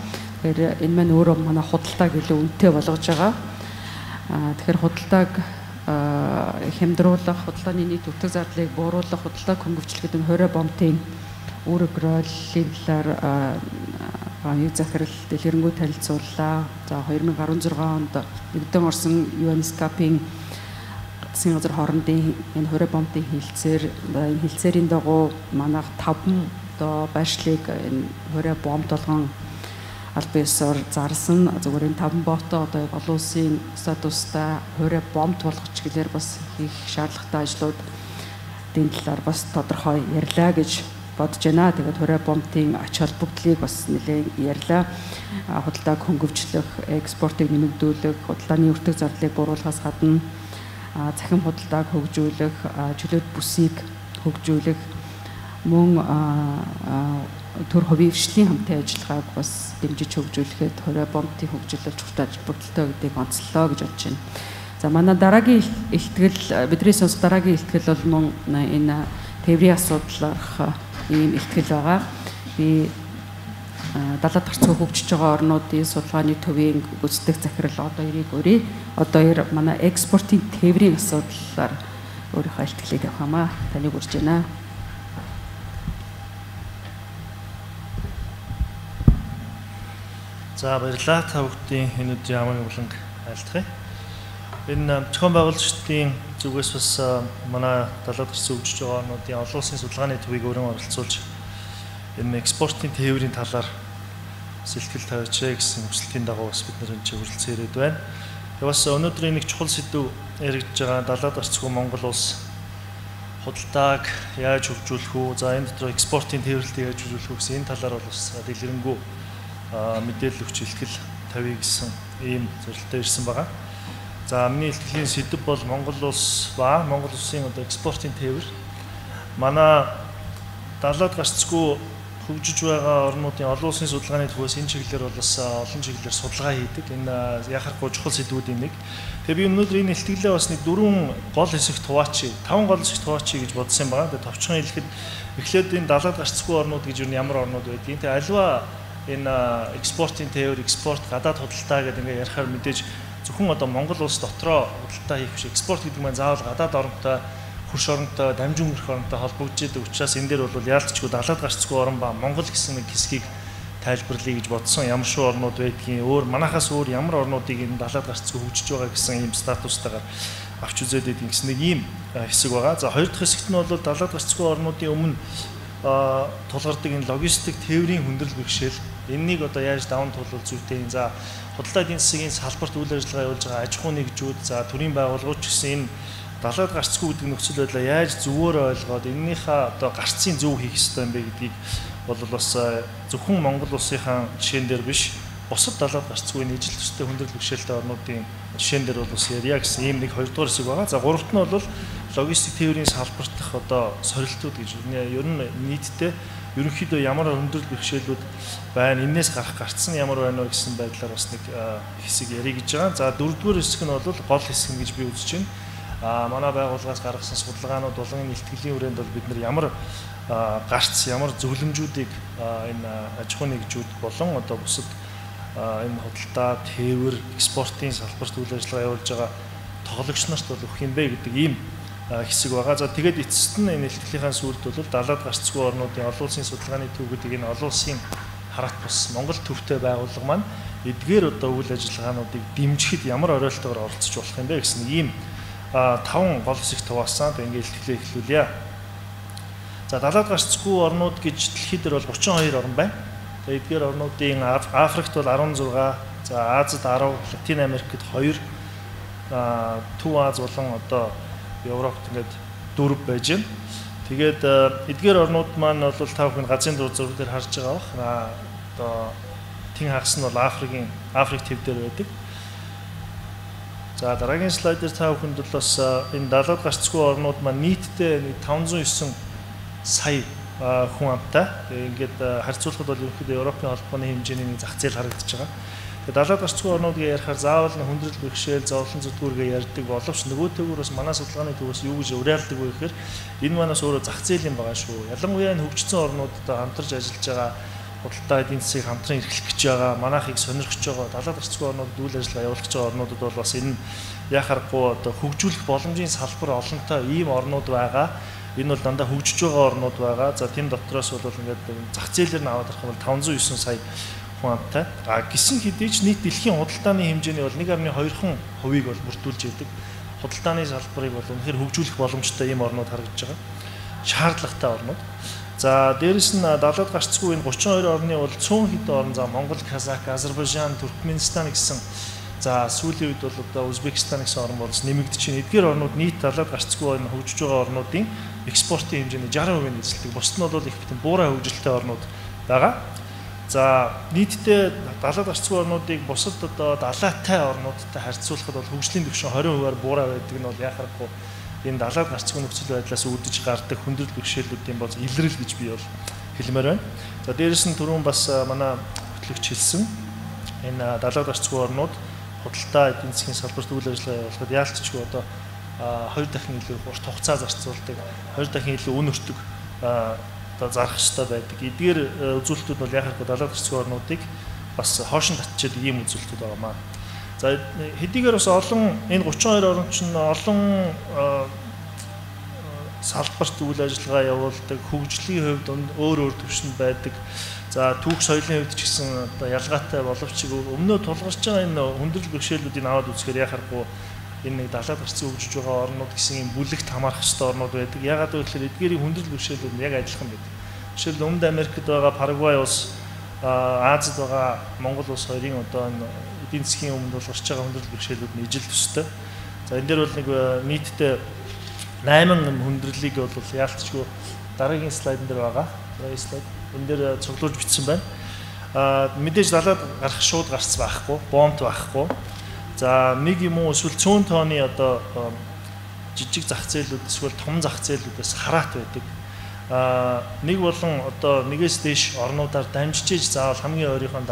Тэгэхээр энэ маань өөрөө манай худалдааг илүү үнэтэй болгож байгаа. Тэгэхээр худалдааг хямдруулах, худалдааны нийт үтэг зардлыг бууруулах, худалдааг хөнгөвчлөх гэдэг хуурай боомтын үүрэг ролын талаар гавьяа захирал дэлгэрэнгүй танилцууллаа. За 2016 онд нэгдэн орсон UNESCO-ийн засгийн газар хоорондын энэ хуурай боомтын хилцээр энэ хилцээрийн дагуу манайх 5 одоо байршлыг энэ хуурай боомт болгон аль биесээр зарласан. Зүгээр энэ 5 боотоо одоо олон улсын статустай хуурай боомт болгоч гэлээр бас хийх шаардлагатай ажлууд энэ талаар бас тодорхой ярьлаа гэж бодож байна. Тэгээд хуурай боомтын ач холбогдлыг бас нэлээд ярьлаа. Худалдааг хөнгөвчлөх, экспортыг нэмэгдүүлэх, худалдааны өртөг зардлыг бууруулахаас гадна цахим худалдааг хөгжүүлэх, чөлөөт бүсийг хөгжүүлэх, мөн төр хувийн хвшлийн хамтын ажиллагааг бас дэмжиж хөгжүүлэхэд хуурай боомтын хөгжүүлэлт чухал бодолтой гэдгийг онцлоо гэж бодож байна. За манай дараагийн ихтгэл бидний сонсох дараагийн ихтгэл бол мөн энэ тээврийн асуудлаарх ийм ихтгэл байгаа. Би далаад гарцгүй хөгжиж байгаа орнуудын судалгааны төвийн гүйцэтгэх захирал одоо эрийг өрий. Одоо манай экспортын тээврийн асуудлаар өөрийнхөө ихтгэлийг авахмаа. Таныг урьж байна. За баярлалаа. Та бүхдийн энэ өдрийн амын уланг айлтгая. Энэ зохион байгуулагчдын зүгээс бас манай далаад гарсан хөгжиж байгаа орнуудын олон улсын судалгааны төвийг өрн оролцуулж энэ экспортын тээврийн талаар сэтгэл тавьж гэсэн хүсэлтийн дагуу бас бид нар энэ чиглэлцээ ирээд байна. Тэгээ бас өнөөдрийн нэг чухал сэдв яригдж байгаа далаад гарцгүй Монгол улс худалдааг яаж хөгжүүлэх үү? За энэ дотор экспортын тээвэрлэлийг яаж хөгжүүлэх үү гэсэн энэ талаар бол бас дэлгэрэнгүй мэдээлэл өгч ихтгэл тавья гэсэн ийм зорилттой ирсэн байгаа. За миний ихтгэлийн сэдэв бол Монгол улс ба Монгол улсын одоо экспортын тээвэр манай далаад гарцгүй хөгжиж байгаа орнуудын олон улсын судалгааны төвөөс энэ чиглэлээр бол бас олон чиглэлээр судалгаа хийдэг. Энэ яхахгүй чухал сэдвүүдийн нэг. Тэгээ би өнөөдөр энэ илтгэлээ бас нэг 4 гол хэсэгт хуваачи, 5 гол хэсэгт хуваачи гэж бодсон юм байна. Тэгээ товчхон хэлэхэд эхлээд энэ далаад гарцгүй орнууд гэж юу ямар орнууд байдгийг. Тэгээ альва энэ экспортын тээвэр, экспорт гадаад худалдаа гэдэг ингээ ярихаар мэдээж зөвхөн одоо Монгол улс дотроо худалдаа хийх биш. Экспорт гэдэг нь заавал гадаад оронтой, хөрш оронтой, дамжин хөрх оронтой холбогдож байгаа учраас энэ дээр бол яалтчгүй далаад гарцгүй орн ба Монгол гэсэн нэг хэсгийг тайлбарлая гэж бодсон. Ямар шүү орнууд байдгийг, өөр манахаас өөр ямар орнуудыг энэ далаад гарцгүй хөгжиж байгаа гэсэн ийм статустайгаар авч үзээд байдаг гэсэн нэг ийм хэсэг байгаа. За хоёр дахь хэсэгт нь бол далаад гарцгүй орнуудын өмнө тулгардаг энэ логистик тээврийн хүндрэл бэрхшээл энэнийг одоо яаж даван туулах зүйтэй юм. За худалдаа эдийн засгийн салбарт үйл ажиллагаа явуулж байгаа аж ахуй нэгжүүд, за төрийн байгууллагууд ч гэсэн энэ далаад гарцгүй гэдэг нөхцөл байдлаа яаж зөвөөр ойлгоод энэнийхээ одоо гарцын зөв хийх ёстой юм бэ гэдгийг бол бас зөвхөн Монгол улсынхаа жишээн дээр биш, бусад далаад гарцгүй нийжил төстэй хүндрэл бэрхшээлтэй орнуудын жишээн дээр бол бас ярья гэсэн ийм нэг хоёрдугаар хэсэг байгаа. За гуравт нь бол логистик тээврийн салбарт дах одоо сорилтууд гэж ер нь нийтдээ ерөнхийдөө ямар хүндрэл бэрхшээлүүд байна, энээс гарах гарц нь ямар байна вэ гэсэн байдлаар бас нэг хэсэг ярих гэж байгаа. За дөрөвдүгээр хэсэг нь бол гол хэсэг гэж би үзэж байна. Манай байгууллагаас гаргасан судалгаанууд болон илтгэлийн хүрээнд бол бид нар ямар гарц, ямар зөвлөмжүүдийг энэ аж ахуй нэгжүүд болон одоо бусад энэ худалдаа, тээвэр, экспортын салбарт үйл ажиллагаа явуулж байгаа тоглогч нарт бол өгөх юм бэ гэдэг ийм хэсэг байгаа. За тэгээд эцэст нь энэ илтгэлийн сүрд бол далаад гарцгүй орнуудын олон улсын судалгааны төв гэдэг энэ олон улсын хараат бус Монгол төвтэй байгууллага маань эдгээр одоо үйл ажиллагаануудыг дэмжихэд ямар оролцоогоор оролцож болох юм бэ гэсэн ийм 5 гол хэсэгт хуваасан. Тэгээд ингээд илтгэлээ эхлүүлье. За далаад гарцгүй орнууд гэж дэлхийд дээр бол 32 орн байна. Тэгээд эдгээр орнуудын Африкт бол 16, за Азид 10, Латин Америкт 2, Төв Аз болон одоо Европт ингээд 4 байж байна. Тэгээд эдгээр орнууд маань бол та бүхэн газрын зураг дээр харж байгаа бах. Одоо тэн хагас нь бол Африк төв дээр байдаг. За дараагийн слайд дээр та бүхэнд бол бас энэ далаад гарцгүй орнууд маань нийтдээ 509 сая хүн амтай. Ингээд харьцуулахад бол ерөнхийдөө Европын холбооны хэмжээний нэг зах зээл харагдаж байгаа. Тэгээд далаад гарцгүй орнуудыг ярихаар заавал хүндрэл бэрхшээл, зовлон зүтгүүргээ ярьдаг боловч нөгөө төвөр бас манай судалгааны төвөөс юу гэж уриалдаг вэ гэхээр энэ манаас өөрөө зах зээл юм байгаа шүү. Ялангуяа энэ хөгжсөн орнуудад хамтарч ажиллаж байгаа худалдаа эдийн засгийг хамтран эрхлэх гэж байгаа, манайхыг сонирхож байгаа, далаад гарцгүй орнуудад үйл ажиллагаа явуулах гэж байгаа орнуудад бол бас энэ яхахгүй одоо хөгжүүлэх боломжийн салбар олонтой ийм орнууд байгаа. Энэ бол дандаа хөгжиж байгаа орнууд байгаа. За тийм дотроос бол ингээд зах зээлээр нь аваад харах бол 509 сая хүн амтай. Гисэн хэдий ч нийт дэлхийн худалдааны хэмжээний бол 1.2% бол бүрдүүлж яадаг. Худалдааны салбарыг бол үнэхээр хөгжүүлэх боломжтой ийм орнууд харагдаж байгаа. Шаардлагатай орнууд. За дээрэс нь далаад гарцгүй энэ 32 орны бол цөөн хэдэн орн, за Монгол, Казак, Азербайджан, Туркменстан гэсэн, за сүүлийн үед бол одоо Узбекистан гэсэн орн болж нэмэгдэж байна. Эдгээр орнууд нийт далаад гарцгүй энэ хөгжиж байгаа орнуудын экспортын хэмжээний 60% эзэлдэг. Бусд нь бол их битэн буурай хөгжилтэй орнууд байгаа. За нийтдээ далаад гарцгүй орнуудыг бусад одоо далайтай орнуудтай харьцуулахад бол хөгжлийн түвшин 20%-аар буурай байдаг нь бол яхахгүй энэ далаад гарцгүй нөхцөл байдлаас үүдэж гардаг хүндрэл бэрхшээлүүдийн бол илрэл гэж би бол хэлмээр байна. За дээрэс нь түрүүн бас манай хөтлөгч хэлсэн энэ далаад гарцгүй орнууд худалдаа эдийн засгийн салбарт үйл ажиллагаа явуулахад яалтчгүй одоо 2 дахин илүү урт хугацаа зарцуулдаг, 2 дахин илүү үн өртөг одоо зарах хэрэгтэй байдаг. Эдгээр үзүүлэлтүүд бол яхахгүй далаад гарцгүй орнуудыг бас хоошин татчиад ийм үзүүлэлтүүд байгаа маа. За хэдийгээр бас олон энэ 32 орн чинь олон салбарт үйл ажиллагаа явуулдаг, хөгжлийн хувьд өөр төвшөнд байдаг. За түүх соёлын хувьд ч гэсэн одоо ялгаатай боловч өмнөө тулгарч байгаа энэ хүндрэл бэрхшээлүүдийг аваад үзэхээр яхахгүй энэ нэг далаад гарцсан хөгжиж байгаа орнууд гэсэн юм бүлэгт хамаарах ёстой орнууд байдаг. Ягаад гэвэл эдгээрийн хүндрэл бэрхшээлүүд нь яг адилхан байдаг. Жишээлбэл Өмнөд Америкт байгаа Парагвай улс, Азид байгаа Монгол улс хоёрын одоо энэ эдийн засгийн өмнө тулгарч байгаа хүндрэл бэрхшээлүүд нь ижил төстэй. За энэ дээр бол нэг нийтдээ 8 хүндрэлийг бол яалтчгүй дараагийн слайдн дээр байгаа. Дараагийн слайд. Энэ дээр цуглуулж бичсэн байна. Мэдээж далаад гарах шууд гарц байхгүй, бомбт байхгүй. За нэг юм уу эсвэл цөөн тооны одоо жижиг зах зээлүүд эсвэл том зах зээлүүдээс хараат байдаг. нэг болон одоо нэгээс дээш орнуудаар дамжиж иж заавал хамгийн өөрийнхөө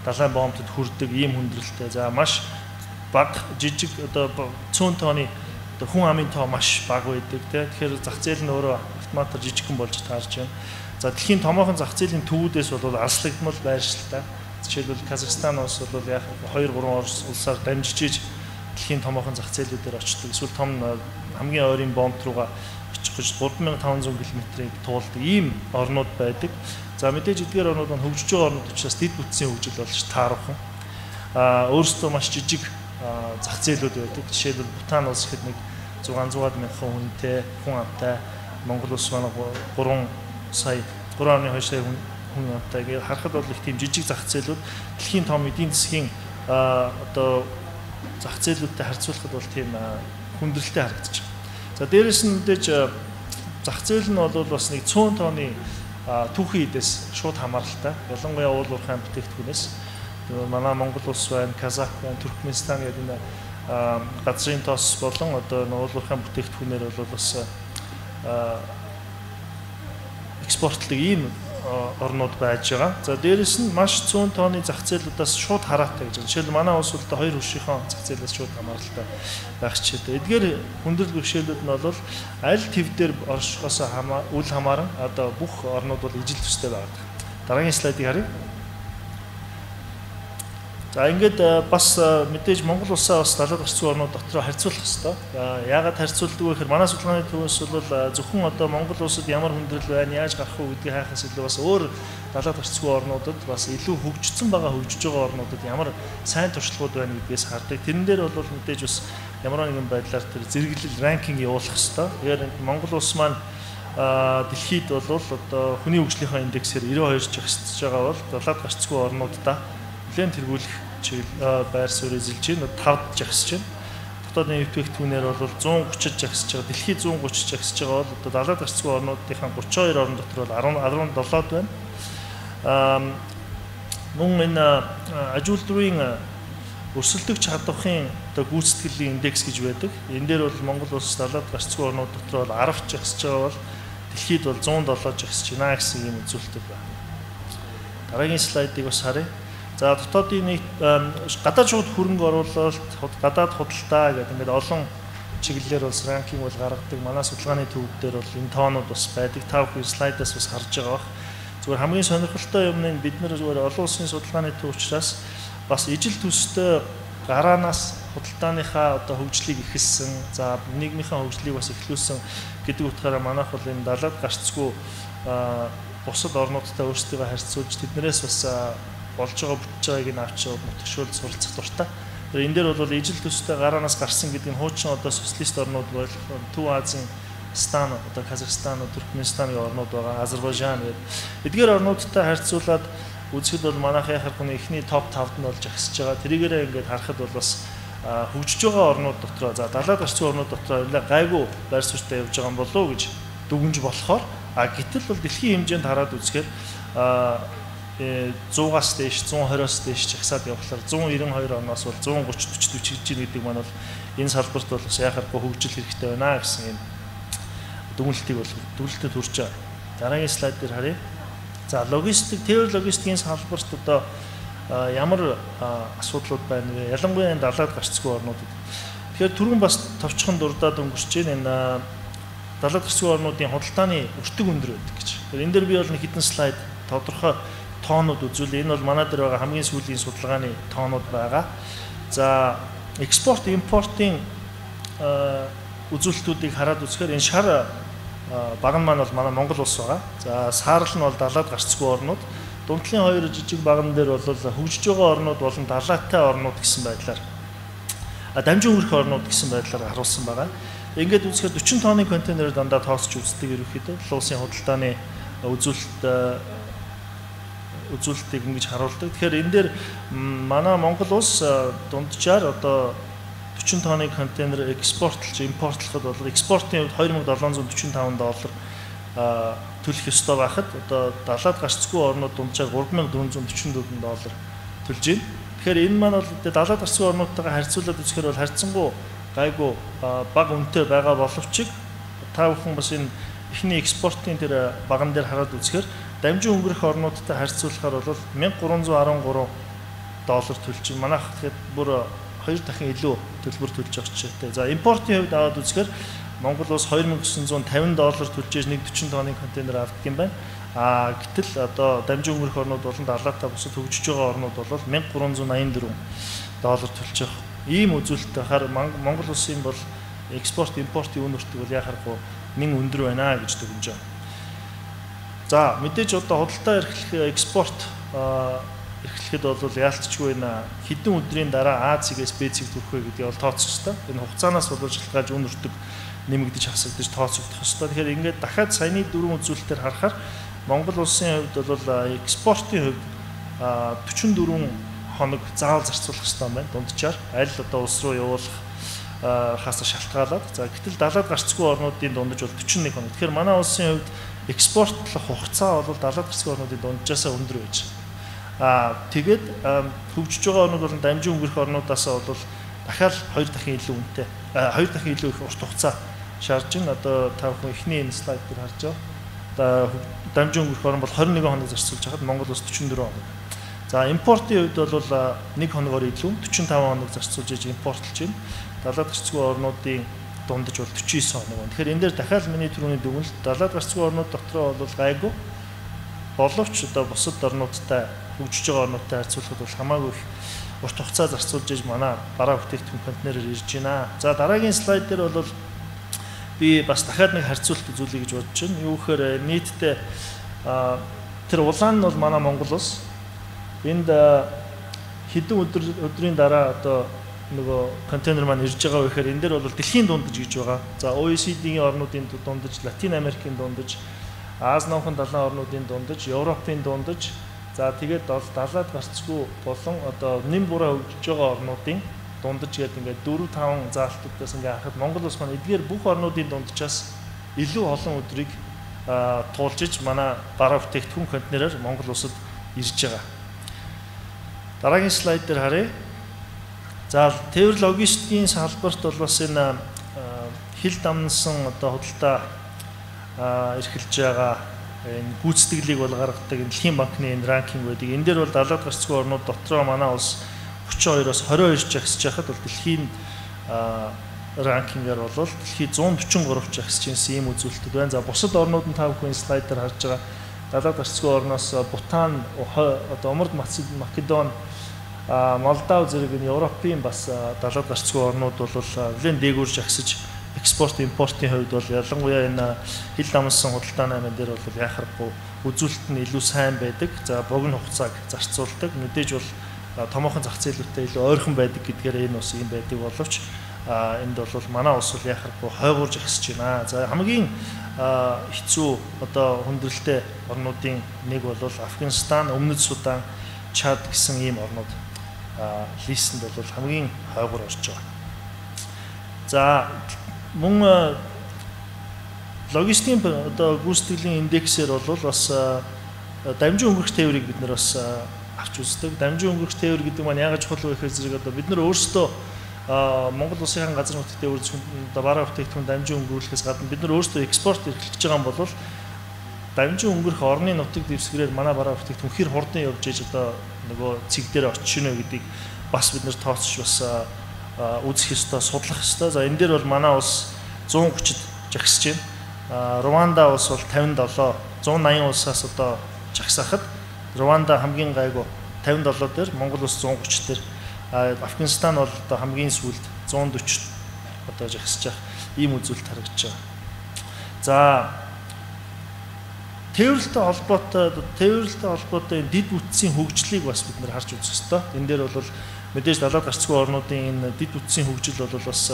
далайн бомбтод хүрдэг ийм хүндрэлтэй. За маш бага жижиг одоо 100 тонны одоо хүн амын тоо маш бага байдаг тий. Тэгэхээр зах зээл нь өөрөө автоматар жижигхэн болж таарч байна. За дэлхийн томоохон зах зээлийн төвүүдээс бол алслагдмал байршилтай. Жишээлбэл Казахстан улс бол яг 2-3 улсаар дамжиж иж дэлхийн томоохон зах зээлүүдээр очдог. Эсвэл том хамгийн ойрын бомб руугаа очих гэж 3500 км-ийг туулдаг ийм орнууд байдаг. За мэдээж эдгээр орнууд нь хөгжиж байгаа орнууд учраас дэд бүтцийн хөгжил болж таархан. Өөрсдөө маш жижиг зах зээлүүд байдаг. Жишээлбэл Бутан улс гэхэд нэг 600-аад мянган хүнтэй, хүн амтай, Монгол улс манай 3 сая 3.2 сая хүн амтай гэж харахад бол их тийм жижиг зах зээлүүд дэлхийн том эдийн засгийн одоо зах зээлүүдтэй харьцуулахад бол тийм хүндрэлтэй харагдаж байна. За дээрэс нь мэдээж зах зээл нь бол бас нэг 100 тонны түүхийн эдээс шууд хамааралтай. Ялангуяа уул уурхайн бүтээгдэхүүнээс манай Монгол улс байна, Казах байна, Туркменстан гэдэг энэ газрын тоос болон одоо уул уурхайн бүтээгдэхүүнээр бол бас экспортлог ийм орнууд байж байгаа. За дээрэс нь маш 100 тонны зах зээлүүдээс шууд хараатай гэж байна. Жишээлбэл манай улс бол 2 хөршийнхөө зах зээлээс шууд хамааралтай байх чийдэ. Эдгээр хүндрэл бэрхшээлүүд нь бол аль төв дээр оршихоос үл хамааран одоо бүх орнууд бол ижил төстэй байдаг. Дараагийн слайдыг харъя. За ингээд бас мэдээж Монгол улсаа бас далаад гарцгүй орнууд дотроо харьцуулах хэрэгтэй. Яагаад харьцуулдаг вэ гэхээр манай судалгааны төвөөс бол зөвхөн одоо Монгол улсад ямар хүндрэл байна, яаж гарах вэ гэдгийг хайхаас илүү бас өөр далаад гарцгүй орнуудад бас илүү хөгжсөн байгаа хөгжиж байгаа орнуудад ямар сайн туршлагууд байна гэдгээс хардаг. Тэрэн дээр бол мэдээж бас ямар нэгэн байдлаар тэр зэрэглэл ранкинг явуулах хэрэгтэй. Тэгэхээр Монгол улс маань дэлхийд бол одоо хүний хөгжлийнхөө индексээр 92 жагсаж байгаа бол далаад гарцгүй орнуудаа нэлээд тэргүүлэх байр суурь эзэлж байна. 5 жагсаж байна. Дотоодын бүтээгдэхүүнээр бол 130 жагсаж байгаа. Дэлхийд 130 жагсаж байгаа бол одоо далаад гарцгүй орнуудынхаа 32 орн дотор бол 17-д байна. Мөн энэ аж үйлдвэрийн өрсөлдөгч чадварын одоо гүйцэтгэлийн индекс гэж байдаг. Энэ дээр бол Монгол улс далаад гарцгүй орнууд дотор бол 10 жагсаж байгаа бол дэлхийд бол 107 жагсаж байна гэсэн юм үзүүлэлт байна. Дараагийн слайдыг бас харъя. За дотоодын нийт гадаад шууд хөрөнгө оруулалт, гадаад худалдаа гэдэг ингээд олон чиглэлээр бас ранкинг бол гаргадаг. Манай судалгааны төвдөр бол энэ тоонууд бас байдаг. Та бүхэн слайдаас бас харж байгаа бах. Зүгээр хамгийн сонирхолтой юм нь бид нэр зүгээр олон улсын судалгааны төв учраас бас ижил төстэй гараанаас худалдааныхаа одоо хөгжлийг ихэлсэн, за нийгмийнхаа хөгжлийг бас эхлүүлсэн гэдэг утгаараа манайх бол энэ далаад гарцгүй бусад орнуудтай өөрсдөө харьцуулж тэднэрээс бас болж байгаа бүтэж байгааг нь авч мөтгшөөл суралцах дуртай. Тэгэхээр энэ дээр бол ижил төстэй гараанаас гарсан гэдэг нь хуучин одоо социалист орнууд бол Төв Азийн Стан, одоо Казахстан, Туркменстан гэх орнууд байгаа, Азербайджан гэдэг. Эдгээр орнуудтай харьцуулаад үзэхэд бол манайх яхах хүний эхний топ 5-д нь болж агсаж байгаа. Тэрийгээрээ ингээд харахад бол бас хөгжиж байгаа орнууд дотроо за далаад гарцгүй орнууд дотроо гайгүй байр суурьтай явж байгаа юм болов уу гэж дүгнж болохоор гэтэл бол дэлхийн хэмжээнд хараад үзэхээр 100-аас дээш 120-аас дээш жагсаад явхлаар 192 оноос бол 130 40 гэж гэдэг маань бол энэ салбарт бол бас яхахгүй хөгжил хэрэгтэй байна гэсэн юм дүгнэлтийг бол дүгнэлтэд хүрч байгаа. Дараагийн слайд дээр харъя. За логистик, тээвэр логистикийн салбарт одоо ямар асуудлууд байна вэ? Ялангуяа энэ далаад гарцгүй орнуудад. Тэгэхээр түрүүн бас товчхон дурдаад өнгөрч байна энэ далаад гарцгүй орнуудын худалдааны өртөг өндөр байдаг гэж. Энэ дээр би бол нэг хэдэн слайд тодорхой тоонууд үзүүлээ. Энэ бол манай дээр байгаа хамгийн сүүлийн судалгааны тоонууд байгаа. За экспорт, импортын үзүүлэлтүүдийг хараад үзэхээр энэ шар баг нь маань бол манай Монгол улс байгаа. За саарл нь бол далаад гарцгүй орнууд. Дундлагын хоёр жижиг баган дээр бол хөгжиж байгаа орнууд болон далаатай орнууд гэсэн байдлаар дамжин хөрөх орнууд гэсэн байдлаар харуулсан байгаа. Ингээд үзэхээр 40 тонны контейнерээр дандаа тооцож үздэг ерөнхийдөө улсын худалдааны үзүүлэлтийг ингэж харуулдаг. Тэгэхээр энэ дээр манай Монгол улс дунджаар одоо 40 тонны контейнер экспортлж, импортлоход бол экспортын хувьд $2745 төлөх ёстой байхад одоо далаад гарцгүй орнууд дунджаар $3444 төлж байна. Тэгэхээр энэ маань бол далаад гарцгүй орнуудтайгаа харьцуулаад үзэхээр бол харьцангуй гайгүй бага үнэтэй байгаа боловч та бүхэн бас энэ эхний экспортын тэр баган дээр хараад үзэхээр дамжин өнгөрөх орнуудтай харьцуулахаар бол $1313 төлж байна. Манайх тэгэхэд бүр 2 дахин илүү төлбөр төлж байгаа ч гэжтэй. За импортын хувьд аваад үзэхээр Монгол улс $2950 төлж ээж 140 тонны контейнер авдаг юм байна. Гэтэл одоо дамжин өнгөрөх орнууд болон далаатай бусад хөгжиж байгаа орнууд бол $1384 төлж байгаа. Ийм үзүүлэлтээр хар Монгол улсын бол экспорт импортын үн нөртөг бол яхахгүй нэн өндөр байна гэж дүгнэж байна. За мэдээж одоо худалдаа эрхлэх экспорт эрхлэхэд бол яалтчгүй нэ хэдэн өдрийн дараа Азигээс Б-ийг төрөх вэ гэдгийг бол тооцох хэрэгтэй. Энэ хугацаанаас боловч шалтгаалж үн нөртөг нэмэгдэж хасагдаж тооцогдох хэрэгтэй. Тэгэхээр ингээд дахиад саяны дөрвөн үзүүлэлтээр харахаар Монгол улсын хувьд бол экспортын хувьд 44 хоног заавал зарцуулах хэрэгтэй байна. Дунджаар аль одоо улс руу явуулах хасаа шалтгаалаад. За гэтэл далаад гарцгүй орнуудын дундаж бол 41 хоног. Тэгэхээр манай улсын хувьд экспортлох хугацаа бол далаад гарцгүй орнуудын дунджаасаа өндөр байж байна. Тэгээд хөгжиж байгаа орнууд болон дамжин өнгөрөх орнуудаас бол дахиад 2 дахин илүү үнэтэй 2 дахин илүү их урт хугацаа шаардж байна. Одоо та бүхэн эхний энэ слайд дээр харж байгаа. Одоо дамжин өнгөрөх орн бол 21 хоног зарцуулж байхад Монгол улс 44 хоног. За импортын хувьд бол 1 хоногоор илүү 45 хоног зарцуулж иж импортлж байна. Далаад гарцгүй орнуудын дундаж бол 49 хоног байна. Тэгэхээр энэ дээр дахиад миний түрүүний дүгнэлт далаад гарцгүй орнууд дотроо бол гайгүй боловч одоо бусад орнуудтай хөгжиж байгаа орнуудтай харьцуулахад бол хамаагүй их урт хугацаа зарцуулж иж манай бараа бүтээгдэхүүн контейнерээр ирж байна. За дараагийн слайд дээр бол би бас дахиад нэг харьцуулт үзүүлье гэж бодож байна. Юу гэхээр нийтдээ тэр улаан нь бол манай Монгол улс. Энд хэдэн өдрийн дараа одоо нөгөө контейнер маань ирж байгаа вэ гэхээр энэ дээр бол дэлхийн дундаж гэж байгаа. За OECD-ийн орнуудын дундаж, Латин Америкийн дундаж, Ази номхон далайн орнуудын дундаж, Европын дундаж, за тэгээд далаад гарцгүй болон одоо нэм буруу хөгжиж байгаа орнуудын дундаж гэдэг ингээд 4-5 заалтуудаас ингээд харахад Монгол улс маань эдгээр бүх орнуудын дунджаас илүү олон өдрийг туулж иж манай бараа бүтээгдэхүүн контейнерээр Монгол улсад ирж байгаа. Дараагийн слайд дээр харъя. За тээвэр логистикийн салбарт бол бас энэ хил дамнсан одоо худалдаа эрхэлж байгаа энэ гүйцэтгэлийг бол гаргадаг дэлхийн банкны энэ ранкинг байдаг. Энэ дээр бол далаад гарцгүй орнууд дотроо манай улс 32-оос 22 жагсаж байхад бол дэлхийн ранкингээр бол дэлхийн 143 жагсаж байсан ийм үзүүлэлтүүд байна. За бусад орнууд нь та бүхэн слайдаар харж байгаа. Далаад гарцгүй орноос Бутан, одоо Умард Македон, Молдав зэрэг энэ Европын бас далаад гарцгүй орнууд бол нэлээд дээгүүр жагсаж экспорт импортын хувьд бол ялангуяа энэ хил дамсан худалдааны аймаг дээр бол яхахгүй үзүүлэлт нь илүү сайн байдаг. За богино хугацааг зарцуулдаг. Мэдээж бол томоохон зах зээлүүдтэй илүү ойрхон байдаг гэдгээр энэ бас юм байдаг боловч энд бол манай улс бол яхахгүй хойгуурж агсж байна. За хамгийн хэцүү одоо хүндрэлтэй орнуудын нэг бол Афганистан, Өмнөд Судан, Чад гэсэн ийм орнууд листэнд бол хамгийн хойгуур орж байгаа. За мөн логистикийн одоо гүйцэтгэлийн индексээр бол бас дамжин өнгөрөх тээврийг бид нар бас авч үздэг. Дамжин өнгөрөх тээвэр гэдэг маань яагаад чухал вэ гэхээр зэрэг одоо бид нар өөрсдөө Монгол улсын газар нутгийн тээвэр одоо бараа бүтээгдэхүүн дамжин өнгөрүүлэхээс гадна бид нар өөрсдөө экспорт эрхлэж байгаа юм бол дамжин өнгөрөх орны нутаг дэвсгэрээр манай бараа бүтээгдэхүүн хэр хурдан явж иж одоо нөгөө цэг дээр очиж гинэ гэдгийг бас бид нар тооцож бас үзэх ёстой, судлах ёстой. За энэ дээр бол манай улс 130-д жагсаж байна. Руанда улс бол 57, 180 улсаас одоо жагсаахад Руанда хамгийн гайгүй 57 дээр, Монгол улс 130 дээр, Афганистан бол одоо хамгийн сүүлд 140 одоо жагсаж байгаа. Ийм үзүүлэлт харагдаж байгаа. За тээвэрлэлтэй холбоотой дид бүтцийн хөгжлийг бас бид нар харж үзэх ёстой. Энэ дээр бол мэдээж далаад гарцгүй орнуудын энэ дид бүтцийн хөгжил бол бас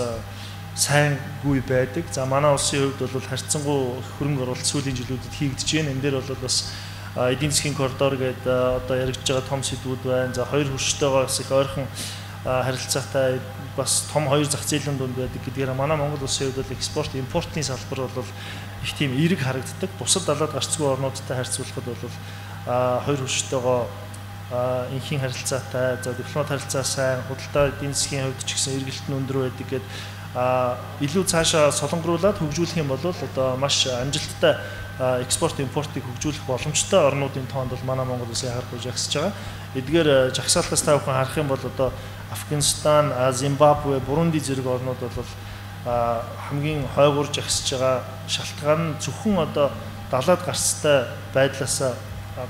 сайнгүй байдаг. За манай улсын хувьд бол харьцангуй хөрөнгө оруулалт сүүлийн жилүүдэд хийгдэж байна. Энэ дээр бол бас эдийн засгийн коридор гэдэг одоо яригдж байгаа том сэдвүүд байна. За хоёр хөрштэйгээс их ойрхон харилцаатай бас том хоёр зах зээлийн дунд байдаг гэдгээр манай Монгол улсын хувьд бол экспорт импортын салбар бол их тийм эерэг харагддаг. Бусад далаад гарцгүй орнуудтай харьцуулахад бол хоёр хөрштэйгоо энхийн харилцаатай, за дипломат харилцаа сайн, худалдаа эдийн засгийн хувьд ч гэсэн эргэлт нь өндөр байдаг гэдэг илүү цаашаа солонгоруулаад хөгжүүлэх юм бол одоо маш амжилттай экспорт импортыг хөгжүүлэх боломжтой орнуудын тоонд бол манай Монгол улс яхахгүй жагсаж байгаа. Эдгээр жагсаалтаас та бүхэн харах юм бол одоо Афганистан, Зимбабве, Бурунди зэрэг орнууд бол хамгийн хойгуур жагсаж байгаа шалтгаан нь зөвхөн одоо далаад гарцтай байдлаас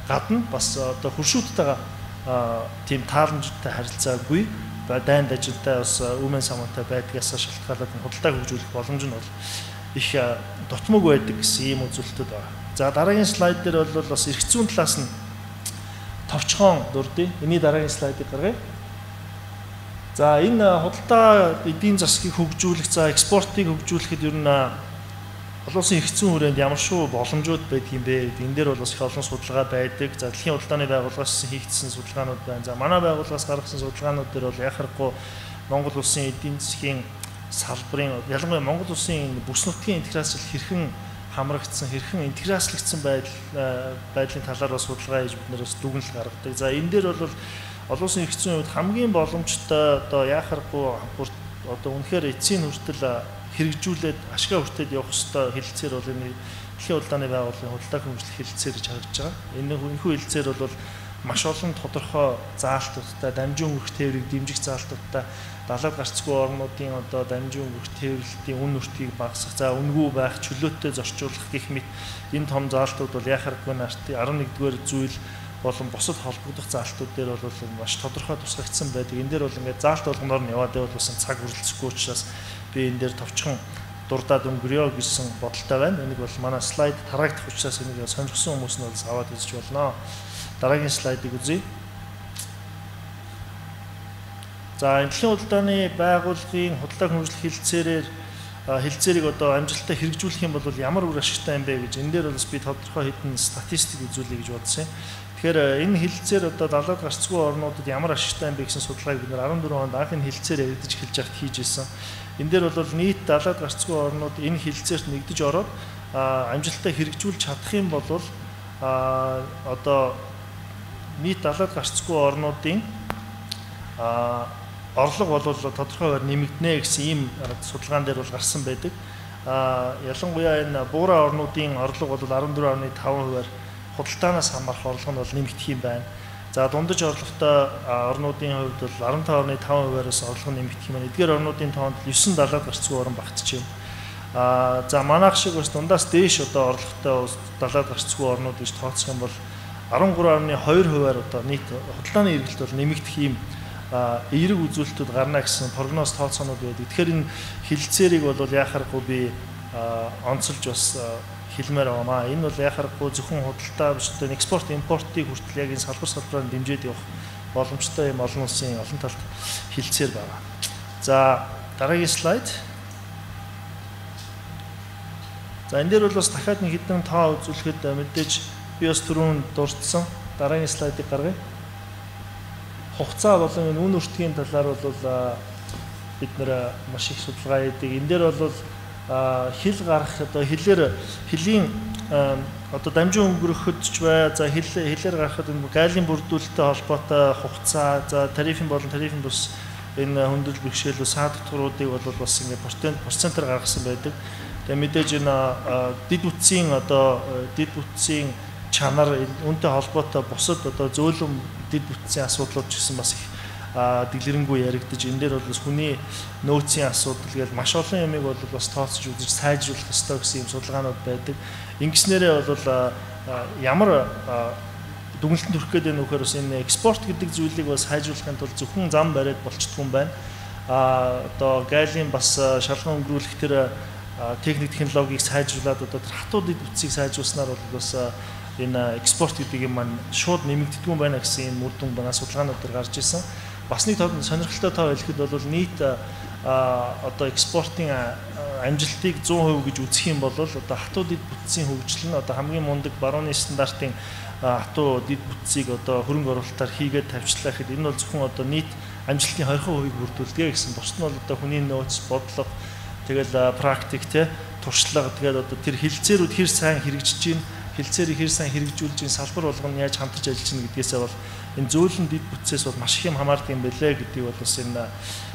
гадна бас одоо хуршуудтайгаа тийм тааламжтай харилцаагүй дайнд ажилтай бас үмэн самуутай байдгаас шалтгаалаад худалдааг хөгжүүлэх боломж нь бол их дутмаг байдаг гэсэн ийм үзүүлэлтүүд байна. За дараагийн слайд дээр бол бас эрх зүйн талаас нь товчхон дурдъя. Эний дараагийн слайдыг гаргая. За энэ худалдаа эдийн засгийг хөгжүүлэх, за экспортыг хөгжүүлэхэд ер нь олон улсын эрх зүйн хүрээнд ямар шүү боломжууд байдаг юм бэ? Энэ дээр бол бас их олон судалгаа байдаг. За дэлхийн худалдааны байгууллагаас хийгдсэн судалгаанууд байна. За манай байгууллагаас гаргасан судалгаанууд дээр бол яхахгүй Монгол улсын эдийн засгийн салбарын ялангуяа Монгол улсын бүс нутгийн интеграцил хэрхэн хамрагдсан, хэрхэн интеграцлагдсан байдлын талаар бас судалгаа хийж бид нэр бас дүгнэлт гаргадаг. За энэ дээр бол олон улсын эрх зүйн хувьд хамгийн боломжтой одоо яхахгүй одоо үнэхээр эцсийн хүртэл хэрэгжүүлээд ашгаа хүртээд явах ёстой хэлэлцээр бол энэ дэлхийн худалдааны байгууллагын худалдаа хөгжлөх хэлэлцээр гэж харагдж байгаа. Энэхүү хэлэлцээр бол маш олон тодорхой заалтуудтай, дамжин өнгөрөх тээврийг дэмжих заалтуудтай, далаад гарцгүй орнуудын одоо дамжин өнгөрөх тээвэрлэлтийн үн нөртгийг багасгах, за үнгүй байх, чөлөөтэй зорчуулах гэх мэт энэ том заалтууд бол яхахгүй нартын 11-р зүйл болон бусад холбогдох заалтууд дээр бол маш тодорхой тусгагдсан байдаг. Энэ дээр бол ингээд заалт болгоноор нь яваад байвал бас цаг үргэлжлэхгүй учраас би энэ дээр товчхон дурдаад өнгөрөө гэсэн бодолтой байна. Энийг бол манай слайд тараагдах учраас энийг сонирхсан хүмүүс нь бас аваад үзэж болно. Дараагийн слайдыг үзье. За энэ дэлхийн худалдааны байгууллагын худалдаа хөгжлөх хэлэлцээрийг одоо амжилттай хэрэгжүүлэх юм бол ямар үр ашигтай юм бэ гэж энэ дээр бас би тодорхой хэдэн статистик үзүүлэе гэж бодсон юм. Тэгэхээр энэ хэлэлцээр одоо далаад гарцгүй орнуудад ямар ашигтай юм бэ гэсэн судалгааг бид нэр 14 онд анх энэ хэлэлцээр яригдж эхэлж байхад хийж ирсэн. Энэ дээр бол нийт далаад гарцгүй орнууд энэ хэлэлцээрт нэгдэж ороод амжилттай хэрэгжүүлж чадах юм бол одоо нийт далаад гарцгүй орнуудын орлого бол тодорхойгоор нэмэгдэнэ гэсэн ийм судалгаан дээр бол гарсан байдаг. Ялангуяа энэ буурай орнуудын орлого бол 14.5%-аар худалдаанаас хамаарх орлого нь бол нэмэгдэх юм байна. За дундаж орлоготой орнуудын хувьд бол 15.5%-аас орлого нэмэгдэх юм байна. Эдгээр орнуудын тоонд 9 далаад гарцгүй орн багтж байна. За манайх шиг бас дундаас дээш одоо орлоготой далаад гарцгүй орнууд гэж тооцох юм бол 13.2%-аар одоо нийт худалдааны эргэлт бол нэмэгдэх юм эерэг үзүүлэлтүүд гарна гэсэн прогноз тооцоонууд байдаг. Тэгэхээр энэ хэлэлцээрийг бол яхахгүй би онцолж бас хэлмээр байна. Энэ бол яхахгүй зөвхөн худалдаа биш одоо экспорт импортыг хүртэл яг энэ салбараар дэмжиж явах боломжтой юм олон улсын олон талт хэлэлцээр байна. За дараагийн слайд. За энэ дээр бол бас дахиад нэг хэдэн тоо үзүүлэхэд мэдээж би бас түрүүн дурдсан. Дараагийн слайдыг гаргая. Хугацаа болон үн өртгийн талаар бол бид нэр маш их судалгаа хийдэг. Энэ дээр бол хил гарах одоо хилийн одоо дамжин өнгөрөхөд ч бай, за хилээр гарахад энэ гайлын бүрдүүлэлттэй холбоотой хугацаа, за тарифын болон тарифын бус энэ хөндлөл бэрхшээл саадтгуудыг бол бас ингээд процентаар гаргасан байдаг. Тэгээ мэдээж энэ дид бүтцийн дид бүтцийн чанар үнэтэй холбоотой бусад одоо зөөлөн дид бүтцийн асуудлууд ч гэсэн бас их дэглэрэнгүй яригдаж энэ дээр бол хүний нөөцийн асуудал гээд маш олон юмыг бол бас тооцож үзэж сайжруулах ёстой гэсэн юм судалгаанууд байдаг. Ингэснээрээ бол ямар дүгнэлтэнд хүрэх гээд нөхөр бас энэ экспорт гэдэг зүйлийг бас сайжруулахын тулд зөвхөн зам бариад болчихдгүй юм байна. Одоо гайлын бас шалган өнгөрүүлэх тэр техник технологиг сайжруулад одоо тэр хатуу дид бүтцийг сайжруулснаар бол бас энэ экспорт гэдэг юм маань шууд нэмэгддэг юм байна гэсэн энэ үр дүн байна судалгаанууд дээр гарч ирсэн. Бас нэг сонирхолтой тоо хэлэхэд бол нийт одоо экспортын амжилтыг 100% гэж үзэх юм бол одоо хатуу дид бүтцийн хөгжил нь одоо хамгийн мундаг барууны стандартын хатуу дид бүтцийг одоо хөрөнгө оруулалтаар хийгээд тавьчлаа гэхэд энэ бол зөвхөн одоо нийт амжилтын 20%-ийг бүрдүүлдэг гэсэн. Бусд нь бол одоо хүний нөөц, бодлого, тэгэл практик туршлага тэгээд одоо тэр хэлэлцээрүүд хэр сайн хэрэгжиж чинь, хэлэлцээрийг хэр сайн хэрэгжүүлж чинь, салбар болгоно яаж хамтарч ажиллаж чинь гэдгээсээ бол энэ зөөлөн дид бүтцээс бол маш их юм хамаардаг юм байлээ гэдгийг бол бас энэ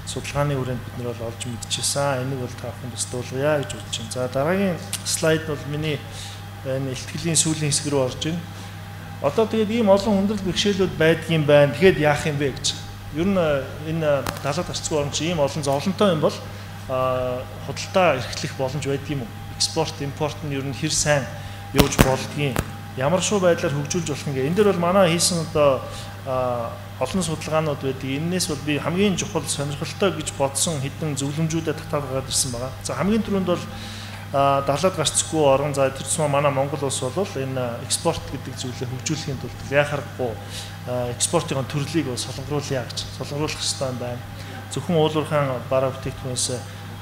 судалгааны хүрээнд бид нар бол олж мэдчихсэн. Энийг бол та бүхэнд бас дуулгая гэж бодож байна. За дараагийн слайд бол миний энэ ихтгэлийн сүүлийн хэсэг рүү орж байна. Одоо тэгээд ийм олон хүндрэл бэрхшээлүүд байдгийн байна. Тэгэхэд яах юм бэ гэж. Ер нь энэ далаад гарцгүй орн чи ийм олон зовлонтой юм бол худалдаа эрхлэх боломж байдгийм үү? Экспорт, импорт нь ер нь хэр сайн явж болдгийг ямар шоу байдлаар хөгжүүлж болох юм гээ. Энэ дээр бол манай хийсэн одоо олон судалгаанууд байдаг. Энээс бол би хамгийн чухал сонирхолтой гэж бодсон хэдэн зөвлөмжүүдэд татаад ирсэн байгаа. За хамгийн түрүүнд бол далаад гарцгүй орон за тэр тусмаа манай Монгол улс бол энэ экспорт гэдэг зүйлийг хөгжүүлэхийн тулд яхахгүй экспортын төрлийг солонгоруулъя гэж солонгоруулах хэрэгтэй байна. Зөвхөн уулуурхайн бараа бүтээгдэхүүнээс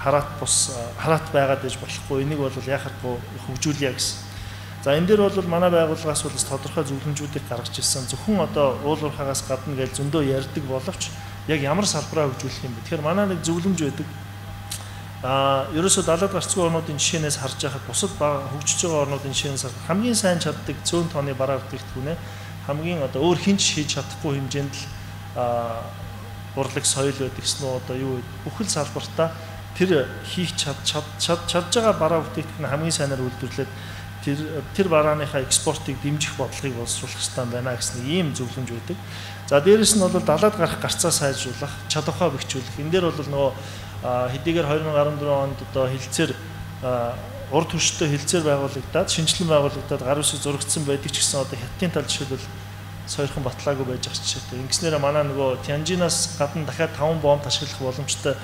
хараат байгаад иж болохгүй. Энийг бол яхахгүй хөгжүүлъя гэсэн. За энэ дээр бол манай байгууллагаас бол тодорхой зөвлөмжүүдийг гаргаж ирсэн. Зөвхөн одоо уулуурхаагаас гадна гэж зөндөө ярьдаг боловч яг ямар салбараа хөгжүүлэх юм бэ? Тэгэхээр манай нэг зөвлөмж байдаг. Ерөөсөө далаад гарцгүй орнуудын жишээнээс харж байхад бусад хөгжиж байгаа орнуудын жишээнээс хамгийн сайн чаддаг цөөн тооны бараа бүтээгдэхүүнээ хамгийн одоо өөр хинч хийж чадахгүй хэмжээнд л урлаг соёл байдаг гэсэн үү одоо юу бүхэл салбартаа тэр хийх чадж байгаа бараа бүтээгдэхүүн хамгийн сайнаар үйлдвэрлээд тэр барааныхаа экспортыг дэмжих бодлогыг боловсруулах хэрэгтэй байна гэсэн ийм зөвлөмж байдаг. За дээрэс нь бол далаад гарах гарцаа сайжруулах, чадвараа бэхжүүлэх. Энэ дээр бол нөгөө хэдийгээр 2014 онд одоо хилцээр урд түвшинтэй хилцээр байгуулагдаад шинжилэн байгуулагдаад гар үсэг зурагдсан байдаг ч гэсэн одоо хятадын тал жишээлбэл сойрхон батлаагүй байж байгаа жишээтэй. Ингэснээр манай нөгөө Тянжинаас гадна дахиад 5 бомб ашиглах боломжтой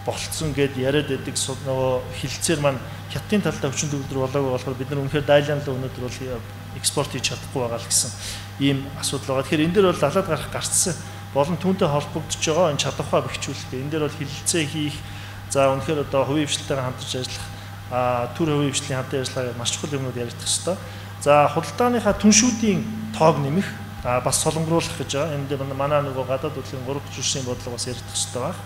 болцсон гэд яриад байдаг нөгөө хилцээр маань хятадын талдаа хүчин төвлөр болоогүй болохоор бид нар үнэхээр Дайланд руу өнөөдөр бол экспорт хийж чадахгүй байгаа л гэсэн ийм асуудал байгаа. Тэгэхээр энэ дээр бол далаад гарах гарцсан болон түүнтэй холбогдож байгаа энэ чадвараа бэхжүүлэх. Энэ дээр бол хилцээ хийх, за үнэхээр одоо хувийн хвшлэлтэйгээ хамтарч ажиллах, төр хувийн хвшлийн хамтын ажиллагаа гэж маш чухал юмнууд яригдах хэрэгтэй. За худалдааныхаа түншүүдийн тоог нэмэх, бас солонгоруулах гэж байгаа. Энэ дээр манай нөгөө гадаад хөдөлгөөний 3 жүжигчдийн бодлого бас яригдах хэрэгтэй байна.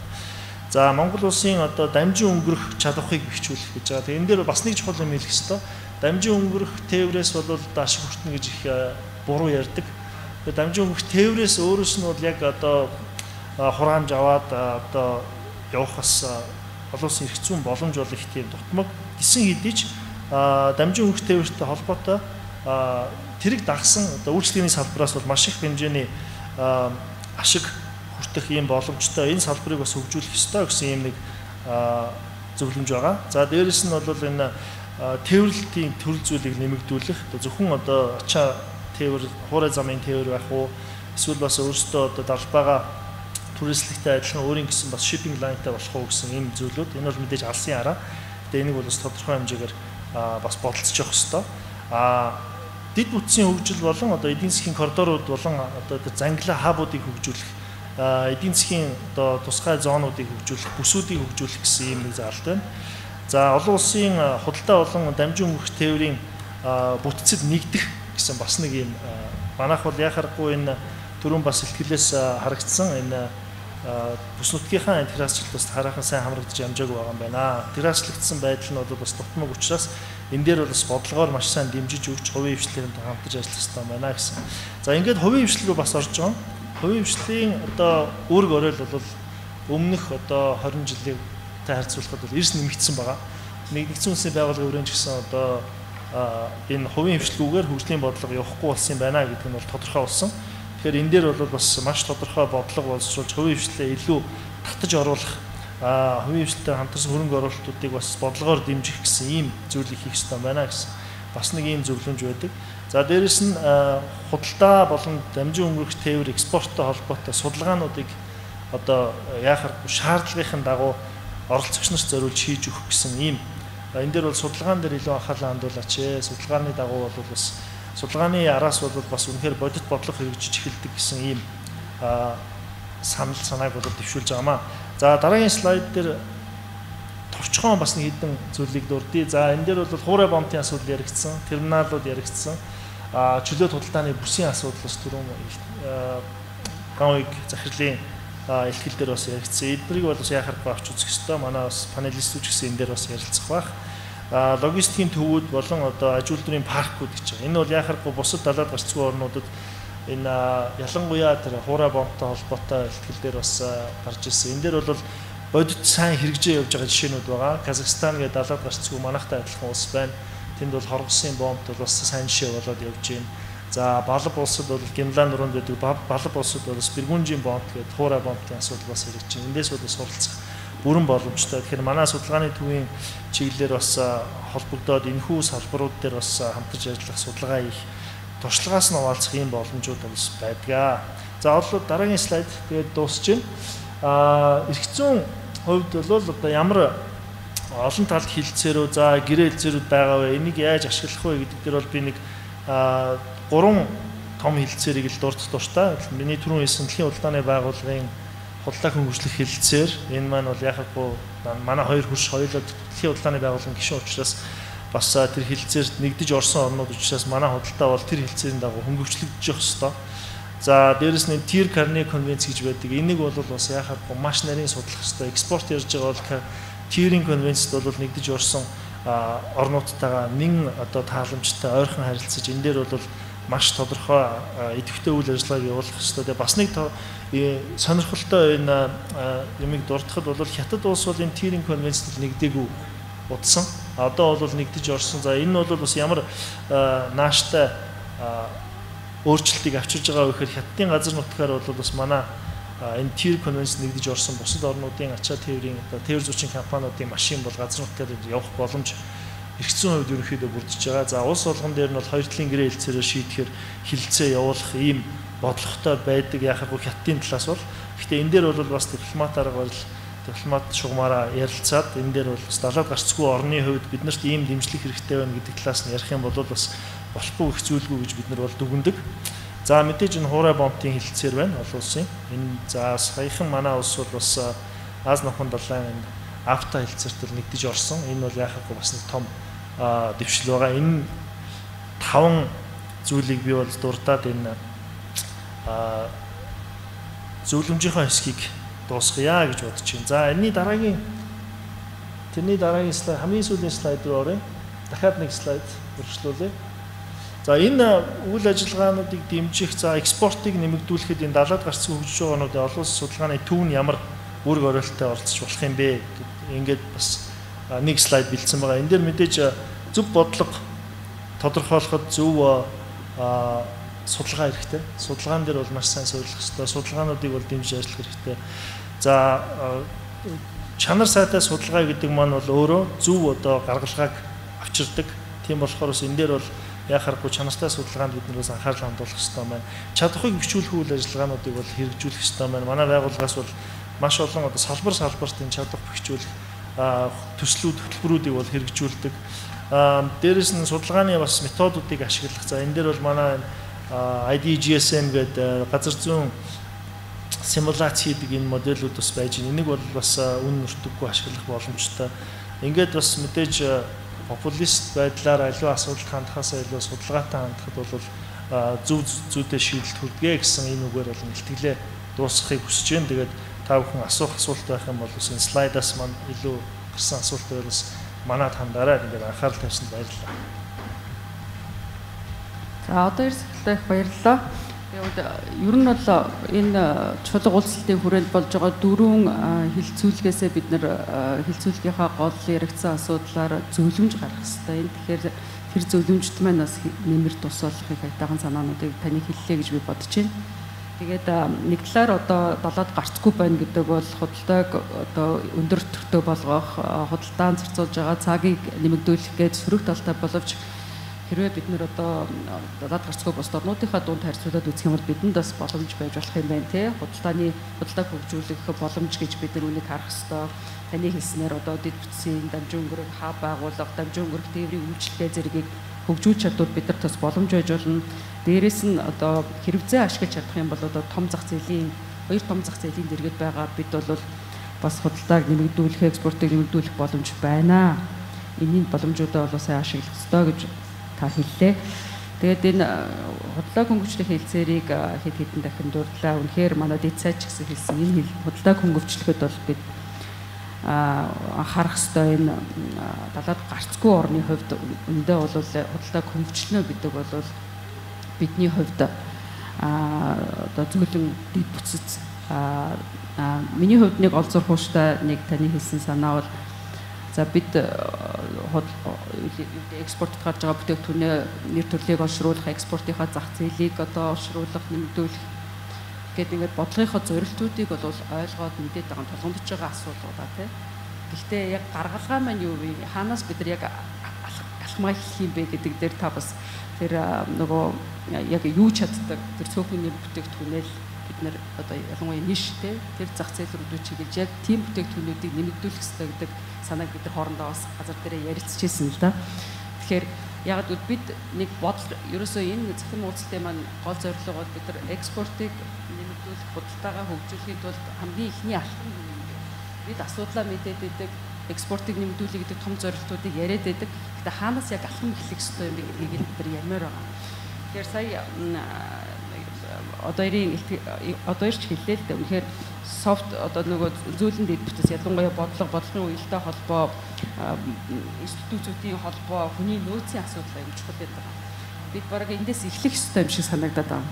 За Монгол улсын одоо дамжин өнгөрөх чадварыг бэхжүүлэх гэж байгаа. Тэгээ энэ дээр бас нэг чухал юм хэлэх хэрэгтэй. Дамжин өнгөрөх тээврээс бол ашиг хүртэнэ гэж их буруу ярьдаг. Тэгээ дамжин өнгөрөх тээврээс өөрөөс нь бол яг одоо хураамж аваад одоо явах бас олон улсын эрх зүйн боломж бол их тийм дутмаг гисэн хэдий ч дамжин өнгөрөх тээвэртэй холбоотой тэрэг дагсан одоо үйлчлэгийн салбараас бол маш их хэмжээний ашиг хүртэх ийм боломжтой энэ салбарыг бас хөгжүүлэх ёстой гэсэн ийм нэг зөвлөмж байгаа. За дээрэс нь бол энэ тээвэрлэлтийн төрөл зүйлийг нэмэгдүүлэх зөвхөн одоо ачаа тээвэр, хуурай замын тээвэр байх уу эсвэл бас өөрсдөө одоо далбаага түрээслэгтэй адилхан өөрийн гэсэн бас shipping line-тай болох уу гэсэн ийм зүйлүүд энэ бол мэдээж алсын араа. Гэтэ энийг бол бас тодорхой хэмжээгээр бас бодолцож явах хэрэгтэй. Дэд бүтцийн хөгжил болон одоо эдийн засгийн коридорууд болон одоо зангилаа хабуудыг хөгжүүлэх, эдийн засгийн одоо тусгай зоонуудыг хөгжүүлэх, бүсүүдийг хөгжүүлэх гэсэн ийм нэг зарлт байна. За олон улсын худалдаа болон дамжин өнгөрөх тээврийн бүтцэд нэгдэх гэсэн бас нэг ийм манайх бол яхахгүй энэ түрүүн бас ихтгэлээс харагдсан энэ бүс нутгийнхаа интеграцчлалтаас хараахан сайн хамрагдаж амжаагүй байгаа юм байна. Интеграцлагдсан байдал нь бол бас дутмаг учраас энэ дээр бол бас бодлогоор маш сайн дэмжиж өгч хувийн хвшлэлтэй хамтарч ажиллах хэрэгтэй байна гэсэн. За ингээд хувийн хвшлэл рүү бас орж байгаа. Хувийн хвшлийн одоо үүрэг оройл бол өмнөх одоо 20 жилийн тэй харьцуулахад бол эрс нэмэгдсэн байгаа. Нэгдсэн үндэсний байгууллагын хүрээнд ч гэсэн одоо энэ хувийн хвшлгүүгээр хөгжлийн бодлого явахгүй болсон юм байна гэдэг нь бол тодорхой болсон. Тэгэхээр энэ дээр бол бас маш тодорхой бодлого боловсруулж хувийн хвшлээ илүү татаж оруулах, хувийн хвшлтэй хамтарсан хөрөнгө оруулалтуудыг бас бодлогоор дэмжих гэсэн ийм зүйлийг хийх ёстой байна гэсэн бас нэг ийм зөвлөмж байдаг. За дээрэс нь худалдаа болон дамжин өнгөрөх тээвэр экспорттой холбоотой судалгаануудыг одоо яахаар шаардлагын дагуу оролцогч нарт зориулж хийж өгөх гэсэн ийм энэ дээр бол судалгаан дээр илүү анхаарлаа хандуулаач. Судалгааны дагуу бол бас судалгааны араас бол бас үнэхээр бодит бодлого хэрэгжиж эхэлдэг гэсэн ийм санал санааг бол дэвшүүлж байгаамаа. За дараагийн слайд дээр товчхон бас нэг хэдэн зүйлийг дурдъя. За энэ дээр бол хуурай бомтын асуудал яригдсан, терминалууд яригдсан, чөлөөт худалдааны бүсийн асуудал бас түрүүн гаавыг захирлын илтгэл дээр бас яригдсан. Эднийг бол бас яхахгүй авч үзэх ёстой. Манай бас панелистүүд ч гэсэн энэ дээр бас ярилцах байх. Логистикийн төвүүд болон одоо аж үйлдвэрийн паркууд гэж байгаа. Энэ бол яхахгүй бусад далаад гарцгүй орнуудад энэ ялангуяа тэр хуурай бомттой холбоотой илтгэл дээр бас гарч ирсэн. Энэ дээр бол бодит сайн хэрэгжээ явж байгаа жишээнүүд байгаа. Казахстан гэдэг далаад гарцгүй манайхтай адилхан улс байна. Тэнд бол хоргосын бомбд бол бас сайн жишээ болоод явж байна. За Балб улсад бол Гимлан нуруунд байдаг Балб улсад бол Бэргүнжийн бомб гэдэг хуурай бомбын асуудал бас хэрэгжиж байна. Эндээс бол суралцах бүрэн боломжтой. Тэгэхээр манай судалгааны төвийн чиглэлээр бас холбогдоод энэхүү салбарууд дээр бас хамтарч ажиллах судалгаа хийх туршлагаас нь хуваалцах ийм боломжууд бас байдаг. За одоо дараагийн слайд тэгээд дуусч байна. Эрх зүйн хувьд бол одоо ямар олон талт хилцээрөө за гэрээ хилцээрүүд байгаа вэ? Энийг яаж ашиглах вэ гэдэг дээр бол би нэг 3 том хилцээрийг л дурдах дуртай. Миний түрүүн хэлсэн дэлхийн удалдааны байгууллагын худлаа хөнгөлөх хилцээр энэ маань бол яхахгүй манай хоёр хурш хоёулаа дэлхийн удалдааны байгууллагын гишүүн учраас бас тэр хилцээрд нэгдэж орсон орнууд учраас манай худалдаа бол тэр хилцээрийн дагуу хөнгөвчлөгдөж явах ёстой. За дээрэс нь Тир Карне конвенц гэж байдаг. Энийг бол бас яхахгүй маш нарийн судлах ёстой. Экспорт ярьж байгаа бол Тирийн конвенцэд бол нэгдэж орсон орнуудтайгаа нэн одоо тааламжтай ойрхон харилцаж энэ дээр бол маш тодорхой идэвхтэй үйл ажиллагааг явуулах ёстой. Тэгээ бас нэг сонирхолтой энэ юмыг дурдахад бол Хятад улс бол энэ Тирийн конвенцэд нэгдээгүй утсан. Одоо бол нэгдэж орсон. За энэ бол бас ямар нааштай өөрчлөлтийг авчирж байгаа вэ гэхээр Хятадын газар нутгаар бол бас манай энэ Тир конвенцэд нэгдэж орсон бусад орнуудын ачаа тээврийн одоо тээвэр зүйчийн компаниудын машин бол газар нутгаар явах боломж эрх зүйн хувьд ерөнхийдөө бүрдэж байгаа. За улс болгон дээр нь бол хоёр талын гэрээ хэлцээрээ шийдэхээр хилцээ явуулах ийм бодлоготой байдаг яхахгүй Хятадын талаас бол. Гэхдээ энэ дээр бол бас дипломат арга барил дипломат шугамаараа ярилцаад энэ дээр бол бас далаад гарцгүй орны хувьд биднэрт ийм дэмжлэг хэрэгтэй байна гэдэг талаас нь ярих юм бол бас болохгүй их зүйлгүй гэж бид нар бол дүгнэдэг. За мэдээж энэ хуурай бомбын хилцээр байна олон улсын. Энэ за саяхан манай улс бол бас Аз нохон далайн энэ АФТА хилцээрт нэгдэж орсон. Энэ бол яхахгүй бас нэг том дэвшил байгаа. Энэ 5 зүйлийг би бол дурдаад энэ зөвлөмжийнхөө хэсгийг дуусгая гэж бодож байна. За тэрний дараагийн слайд хамгийн сүүлийн слайд руу оръё. Дахиад нэг слайд үргэлжлүүлье. За энэ үйл ажиллагаануудыг дэмжих, за экспортыг нэмэгдүүлэхэд энэ далаад гарцсан хөгжиж байгаануудын олон улсын судалгааны төв нь ямар үүрэг оройлттой оролцож болох юм бэ? Ингээд бас нэг слайд бэлдсэн байгаа. Энэ дээр мэдээж зөв бодлого тодорхойлоход зөв судалгаа хэрэгтэй. Судалгаан дээр бол маш сайн суурилах хэрэгтэй. Судалгаануудыг бол дэмжиж ажиллах хэрэгтэй. За чанар сайтай судалгаа гэдэг маань бол өөрөө зөв одоо гаргалгааг авчирдаг. Тийм болохоор энэ дээр бол яхахгүй чанартай судалгаанд бид нэрээс анхаарал хандуулах хэрэгтэй байна. Чадахыг хөгжүүлэх үйл ажиллагаануудыг бол хэрэгжүүлэх хэрэгтэй байна. Манай байгууллагаас бол маш олон одоо салбарт энэ чадах хөгжүүлэх төслүүд хөтөлбөрүүдийг бол хэрэгжүүлдэг. Дээрээс нь судалгааны бас методуудыг ашиглах. За энэ дээр бол манай IDGSM гэдэг газар зүйн симуляц хийдэг энэ модулууд бас байж байна. Энийг бол бас үн нуртаггүй ашиглах боломжтой. Ингээд бас мэдээж популист байдлаар аливаа асуудалд хандхаас илүү судалгаатай хандхад бол зөв зүйтэй шийдэлт хүрдэгэ гэсэн энэ үгээр бол илтгэлээ дуусгахыг хүсэж байна. Тэгээд та бүхэн асуулт байх юм бол энэ слайдаас маань илүү гарсан асуулт байвал манад хандаарай. Ингээд анхаарал тавьсанд баярлалаа. За одоо эрсдэлтэй их баярлалаа. Ер нь бол энэ чулга уулзалтын хүрээнд болж байгаа 4 хилцүүлгээсээ бид нар хилцүүлгийнхаа гол яригдсан асуудлаар зөвлөмж гаргах хэрэгтэй. Тэгэхээр тэр зөвлөмжт маань бас нэмэр тус болохыг хайтахан санаануудыг таны хэллээ гэж би бодож байна. Тэгээд нэг талаар одоо далаад гарцгүй байна гэдэг бол худалдааг одоо өндөр төртөө болгох, худалдаанд зарцуулж байгаа цагийг нэмэгдүүлэх гэж сөрөг талтай боловч хэрвээ бид нэр одоо далаад гарцгүй бус орнуудынхаа дунд харьцуулаад үзэх юм бол бидэнд бас боломж байж болох юм байна тий. Худалдааг хөгжүүлэх боломж гэж бид нар үнийг харах ёстой. Таны хэлснээр одоо дэд бүтцийн дамжин өнгөрөх хаб байгуулах, дамжин өнгөрөх тээврийн үйлчлэгээ зэргийг хөгжүүлж чадвал бид нар бас боломж байж болно. Дээрээс нь одоо хэрэгцээ ашиглаж чадах юм бол одоо том зах зээлийн хоёр том зах зээлийн дэргэд байгаа бид бол бас худалдааг нэмэгдүүлэх, экспортыг нэмэгдүүлэх боломж байна. Энийн боломжуудаа бол сайн ашиглах ёстой гэж та хэллээ. Тэгээд энэ худалдааг хөнгөвчлөх хэлцээрийг хэд хэдэн дахин дурдлаа. Үнэхээр манай дэд сайч гэсэн хэлсэн энэ худалдааг хөнгөвчлөхөд бол бид анхаарах ёстой энэ далаад гарцгүй орны хувьд өндөө бол худалдааг хөнгөвчлөнө гэдэг бол бидний хувьд одоо зөвлөн дэд бүтцэд Миний хувьд нэг олзур хууштай нэг таны хэлсэн санаа бол за бид экспортод гарч байгаа бүтээгдэхүүнээ нэр төрлийг олшруулах, экспортынхаа зах зээлийг одоо олшруулах, нэмэгдүүлэх гэдэг ингээд бодлогынхоо зорилтуудыг бол ойлгоод мэдээд байгаа тулгамдж байгаа асуудлуудаа тийм. Гэхдээ яг гаргалгаа маань юу вэ? Хаанаас бид нар яг алхмаа хэлэх юм бэ гэдэг дээр та бас тэр нөгөө яг юу чаддаг тэр цөөхний бүтээгдэхүүнээ бид нар одоо ялангуяа ништэй тэр зах зээл рүү чиглэж яг тийм бүтээгдэхүүнүүдийг нэмэгдүүлэх хэрэгтэй гэдэг санааг бид нар хоорондоо бас газар дээр ярилцчихсэн л да. Тэгэхээр яг бид нэг бодол ерөөсөө энэ захын уулзалтын маань гол зорилго бол бид нар экспортыг нэмэгдүүлэх худалдаагаа хөгжүүлэхийн тулд хамгийн ихний алхам юу юм бэ? Бид асуудлаа мэдээд байдаг, экспортыг нэмэгдүүлэх гэдэг том зорилтуудыг яриад байдаг. Гэхдээ хаанаас яг алхам эхлэх ёстой юм бэ гэдгийг бид нар ярмаар байгаа. Тэгэхээр сая одоо ирж хэллээ л дээ. Үнэхээр софт одоо нөгөө зөөлөн дэд бүтээс ялангуяа бодлогын уялдаа холбоо, институтуудын холбоо, хүний нөөцийн асуудал аюул чухал байдаг. Бид бараг эндээс эхлэх ёстой юм шиг санагдаад байна.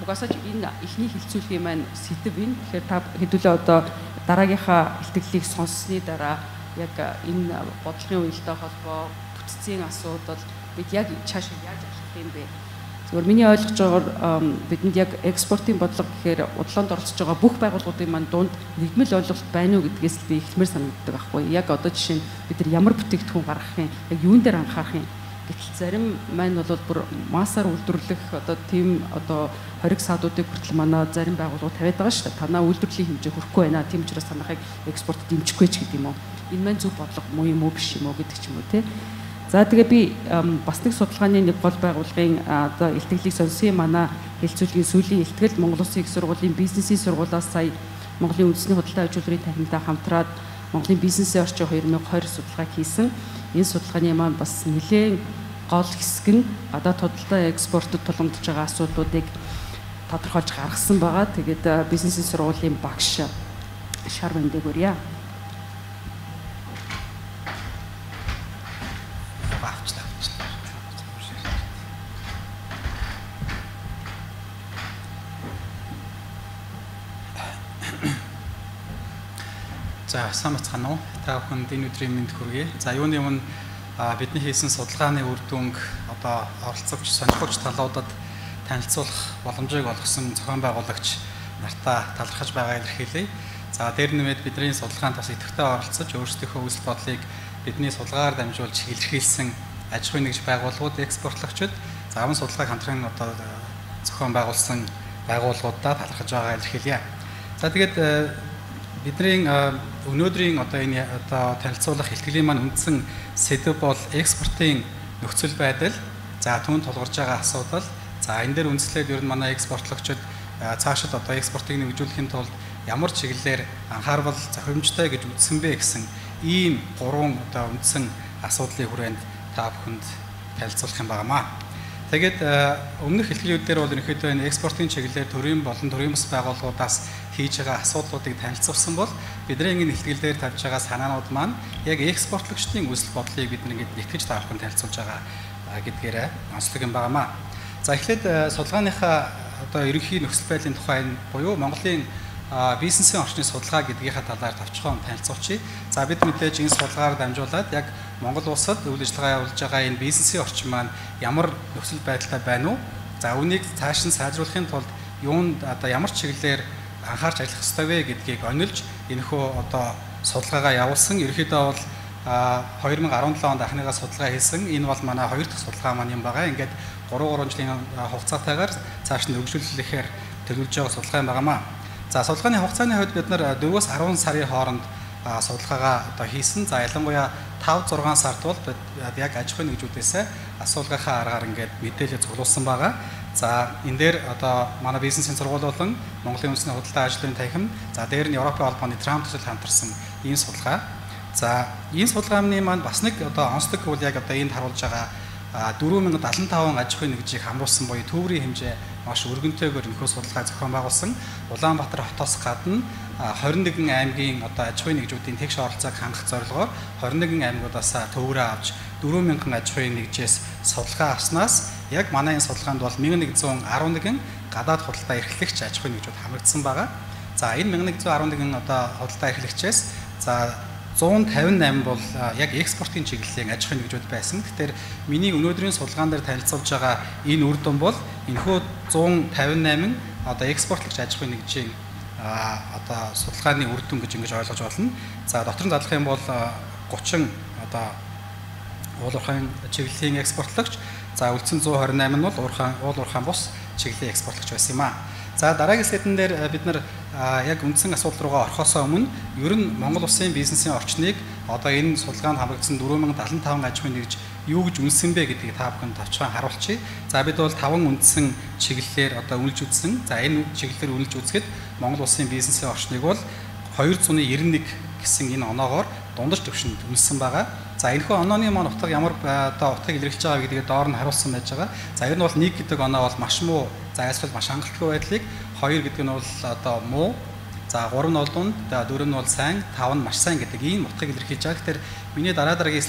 Угаасаа энэ ихний хилцүүлгийн маань сэдв энэ. Тэгэхээр та хэдүүлээ одоо дараагийнхаа илтгэлийг сонссны дараа яг энэ бодлогын уялдаа холбоо, бүтцийн асуудал бид яг цаашаа яаж алхах юм бэ? Зөвхөн миний ойлгож байгаагаар бидэнд яг экспортын бодлого гэхээр удлаанд оролцож байгаа бүх байгууллагуудын маань дунд нэгмэл ойлголт байна уу гэдгээс л би ихмээр санагддаг байхгүй. Яг одоо жишээ нь бид нар ямар бүтээгдэхүүн гаргах юм, яг юун дээр анхаарах юм. Гэтэл зарим маань бол бүр массаар үйлдвэрлэх одоо тийм одоо хориг саадуудыг хүртэл манай зарим байгууллагууд тавиад байгаа шүү дээ. Танаа үйлдвэрлэлийн хэмжээ хүрэхгүй байна. Тийм учраас танахыг экспорт дэмжихгүй ч гэдэг юм уу. Энэ маань зөв бодлого муу юм уу биш юм уу гэдэг ч юм уу тий. За тэгээ би бас нэг судалгааны нэг гол байгууллагын одоо илтгэлийг сонсон манай хэлцүүлгийн сүүлийн илтгэл Монгол Улсын их сургуулийн бизнесийн сургуулиас сая Монголын үндэсний худалдаа ажуулгын танхимтай хамтраад Монголын бизнесийн орчин 2020 судалгааг хийсэн. Энэ судалгааны маань бас нэлээд гол хэсэг нь гадаад худалдаа экспортод тулгамдж байгаа асуудлуудыг тодорхойлж гаргасан байгаа. Тэгээд бизнесийн сургуулийн багш Шар Бандэгүрья. За сайн бацгаана уу? Та бүхэнд энэ өдрийн мэнд хүргэе. За юуны өмнө бидний хийсэн судалгааны үр дүнг одоо оролцогч, сонирхогч талуудад танилцуулах боломжийг олгосон зохион байгуулагч нартаа талархаж байгааг илэрхийлье. За дээр нэмээд бидний судалгаанд бас идэвхтэй оролцож өөрсдийнхөө үзэл бодлыг бидний судалгаагаар дамжуулж илэрхийлсэн аж ахуйн нэгж байгууллагууд, экспортлогчид, заван судалгааг хамтран одоо зохион байгуулсан байгууллагуудаа талархаж байгааг илэрхийлье. За тэгээд бидний өнөөдрийн одоо энэ одоо танилцуулах илтгэлийн маань үндсэн сэдэв бол экспортын нөхцөл байдал, за түүнд тулгарч байгаа асуудал, за энэ дээр үндэслээд ер нь манай экспортлогчид цаашид одоо экспортыг нэмэгдүүлэхийн тулд ямар чиглэлээр анхаарал зохиомжтой гэж үзсэн бэ гэсэн ийм гурван одоо үндсэн асуудлын хүрээнд та бүхэнд танилцуулах юм байнамаа. Тэгээд өмнөх илтгэлийн дээр бол ерөнхийдөө энэ экспортын чиглэлээр төрийн болон төрийн бус байгууллагуудаас хийж байгаа асуудлуудыг танилцуулсан бол бидний энэ илтгэлээр тавьж байгаа санаанууд маань яг экспортлогчдын үзэл бодлыг бид нэгэд итгэж та бүхэнд танилцуулж байгаа гэдгээрээ онцлог юм байнамаа. За эхлээд судалгааныхаа одоо ерөнхий нөхцөл байдлын тухай буюу Монголын бизнесийн орчны судалгаа гэдгийнхаа талаар товчхон танилцуулъя. За бид мэдээж энэ судалгаагаар дамжуулаад яг Монгол улсад үйл ажиллагаа явуулж байгаа энэ бизнесийн орчин маань ямар нөхцөл байдалтай байна уу? За үүнийг цааш нь сайжруулахын тулд юунд одоо ямар чиглэлээр анхаарч ажиллах ёстой вэ гэдгийг онилж энэхүү одоо судалгаагаа явуулсан. Ерөнхийдөө бол 2017 онд анхныхаа судалгаа хийсэн. Энэ бол манай хоёр дахь судалгаа маань юм байгаа. Ингээд 3 жилийн хугацаатайгаар цааш нь хөгжүүлэхээр төлөвлөж байгаа судалгаа юм байнамаа. За судалгааны хугацааны хувьд бид нар 4-өөс 10 сарын хооронд судалгаагаа одоо хийсэн. За ялангуяа 5-6 сард бол бид яг аж ахуйн нэгжүүдээс асуулгынхаа аргаар ингээд мэдээлэл цуглуулсан байгаа. За энэ дээр одоо манай бизнесийн сургууль болон Монголын үндэсний худалдаа ажлын танхим, за дээр нь Европын холбооны Трамп төсөл хамтарсан ийм судалгаа. За энэ судалгааны маань бас нэг одоо онцлог бол яг одоо энд харуулж байгаа 4075 аж ахуйн нэгжийг хамруулсан буюу төврийн хэмжээ маш өргөнтэйгээр нөхөө судалгаа зохион байгуулсан. Улаанбаатар хотоос гадна 21 аймгийн одоо аж ахуйн нэгжүүдийн тэгш оролцоог хангах зорилгоор 21 аймагуудаас төврөө авч 4000 аж ахуйн нэгжээс судалгаа авснаас яг манай энэ судалгаанд бол 1111 гадаад худалдаа эрхлэгч аж ахуйн нэгжүүд хамрагдсан байгаа. За энэ 1111 одоо худалдаа эрхлэгчээс за 158 бол яг экспортын чиглэлийн аж ахуйн нэгжүүд байсан. Тэгэхээр миний өнөөдрийн судалгаан дээр танилцуулж байгаа энэ үр дүн бол энэхүү 158 одоо экспортлагч аж ахуйн нэгжийн одоо судалгааны үр дүн гэж ингэж ойлгож болно. За дотор нь задлах юм бол 30 одоо уулуурхайн чиглэлийн экспортлагч, за үлдсэн 128 нь бол уулуурхайн бус чиглэлийн экспортлагч байсан юм аа. За дараагийн слайдн дээр бид нар яг үндсэн асуудал руугаа орохоос өмнө ер нь Монгол улсын бизнесийн орчныг одоо энэ судалгаанд хамрагдсан 4075 аж ахуйн нэгж юу гэж үнэлсэн бэ гэдгийг та бүхэнд товчхон харуулъя. За бид бол 5 үндсэн чиглэлээр одоо үнэлж үзсэн. За энэ чиглэлээр үнэлж үзэхэд Монгол улсын бизнесийн орчныг бол 291 гэсэн энэ оноогоор дундаж түвшинд үнэлсэн байгаа. За энэхүү онооны маань утга ямар одоо утгыг илэрхийлж байгаа гэдгийг доор нь харуулсан байж байгаа. За ер нь бол 1 гэдэг оноо бол маш муу, за эсвэл маш хангалттай байдлыг, 2 гэдэг нь бол одоо муу, за 3 нь бол дунд, 4 нь бол сайн, 5 нь маш сайн гэдэг ийм утгыг илэрхийлж байгаа. Тэгэхээр миний дараагийн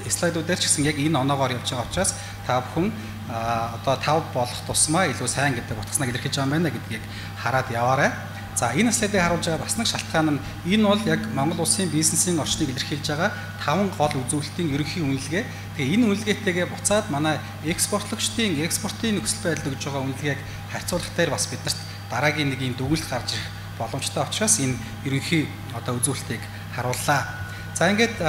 слайдуудаар ч гэсэн яг энэ оноогоор явж байгаа учраас та бүхэн одоо 5 болох тусмаа илүү сайн гэдэг утгаснаа илэрхийлж байгаа юм байна гэдгийг хараад яваарай. За энэ слайдыг харуулж байгаа бас нэг шалтгаан нь энэ бол яг Монгол улсын бизнесийн орчныг илэрхийлж байгаа 5 гол үзүүлэлтийн ерөнхий үнэлгээ. Тэгээ энэ үнэлгээтэйгээ буцаад манай экспортлагчдын экспортын нөхцөл байдал гэж байгаа үнэлгээг харьцуулах дээр бас биднэрт дараагийн нэг юм дүгнэлт гарч ирэх боломжтой учраас энэ ерөнхий одоо үзүүлэлтийг харууллаа. За ингээд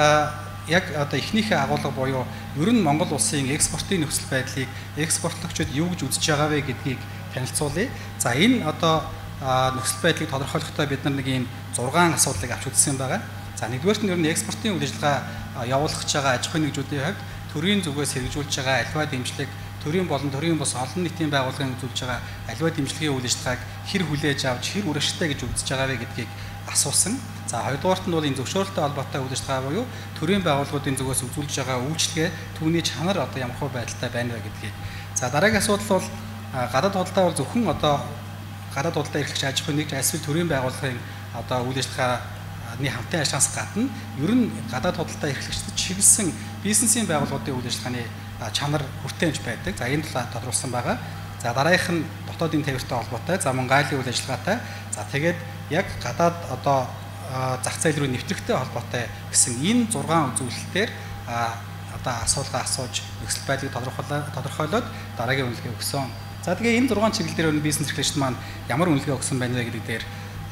яг одоо эхнийхээ агуулга буюу ер нь Монгол улсын экспортын нөхцөл байдлыг экспортлагчид юу гэж үзэж байгаа вэ гэдгийг танилцуулъя. За энэ одоо нөхцөл байдлыг тодорхойлохдоо бид нар нэг ийм 6 асуудлыг авч үзсэн байгаа. За нэгдүгээрт нь ер нь экспортын үйл ажиллагаа явуулах гэж байгаа аж ахуйн нэгжүүдийн хувьд төрийн зүгээс хэрэгжүүлж байгаа аливаа дэмжлэг, төрийн болон төрийн бус олон нийтийн байгууллагын үзүүлж байгаа аливаа дэмжлэгийн үйл ажиллагааг хэр хүлээж авч хэр үргэлжтэй гэж үзэж байгаа вэ гэдгийг асуусан. За хоёрдугаарт нь бол энэ зөвшөөрөлтэй холбоотой үйл ажиллагаа буюу төрийн байгууллагуудын зүгээс үзүүлж байгаа үйлчлэгээ түүний чанар одоо ямар хөө байдалтай байна вэ гэдгийг. За дараагийн асуудал бол гадаад худалдаа бол зөвхөн одоо гадаад худалдаа эрхлэгч аж ахуйн нэгж эсвэл төрийн байгууллагын одоо үйл ажиллагааны хамтын ажиллагаанаас гадна ер нь гадаад худалдаа эрхлэгчдэд чиглэсэн бизнесийн байгууллагуудын үйл ажиллагааны чанар хүртээмж байдаг. За энэ талаар тодорхойлсон байгаа. За дараагийнх нь дотоодын тээвэртэй холбоотой, за мөн гайлын үйл ажиллагаатай. За тэгээд яг гадаад одоо зах зээл рүү нэвтрэгтэй холбоотой гэсэн энэ 6 үзүүлэлтээр одоо асуулга асууж нөхцөл байдлыг тодорхойлоод дараагийн үнэлгээ өгсөн. За тэгээ энэ 6 чиглэл дээр бизнес эрхлэгчид маань ямар үнэлгээ өгсөн байна вэ гэдэг дээр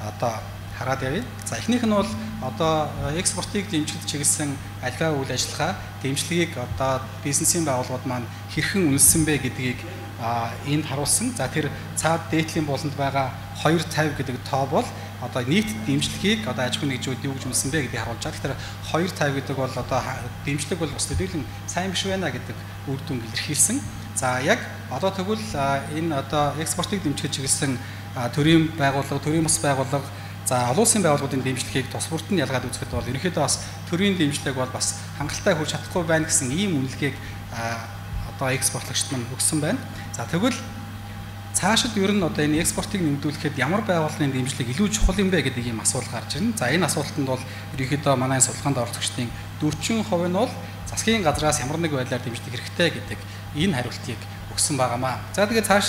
одоо хараад явъя. За эхнийх нь бол одоо экспортыг дэмжих чиглэсэн аливаа үйл ажиллагаа дэмжлэгийг одоо бизнесийн байгууллагууд маань хэрхэн үнэлсэн бэ гэдгийг энд харуулсан. За тэр цаад дээдлийн болонд байгаа 250 гэдэг тоо бол одоо нийт дэмжлэгийг одоо аж ахуйн нэгжүүд юу гэж үнэлсэн бэ гэдгийг харуулж байгаа. Тэгэхээр 250 гэдэг бол одоо дэмжлэг бол бас төдийлөн сайн биш байна гэдэг үр дүн илэрхийлсэн. За яг одоо тэгвэл энэ одоо экспортыг дэмжих чиглэсэн төрийн байгууллага, төрийн бус байгууллага, за олон улсын байгууллагуудын дэмжлэгийг тус бүрт нь ялгаад үзэхэд бол ерөнхийдөө бас төрийн дэмжлэг бол бас хангалттай хүрч чадахгүй байна гэсэн ийм үнэлгээг одоо экспортлагчид маань өгсөн байна. За тэгвэл цаашид ер нь одоо энэ экспортыг нэмэгдүүлэхэд ямар байгууллагын дэмжлэг илүү чухал юм бэ гэдэг ийм асуулт гарч ирнэ. За энэ асуултанд бол ерөнхийдөө манай судалгаанд оролцогчдын 40% нь бол засгийн газраас ямар нэг байдлаар дэмжлэг хэрэгтэй гэдэг энэ хариултыг өгсөн байгаамаа. За тэгээд цааш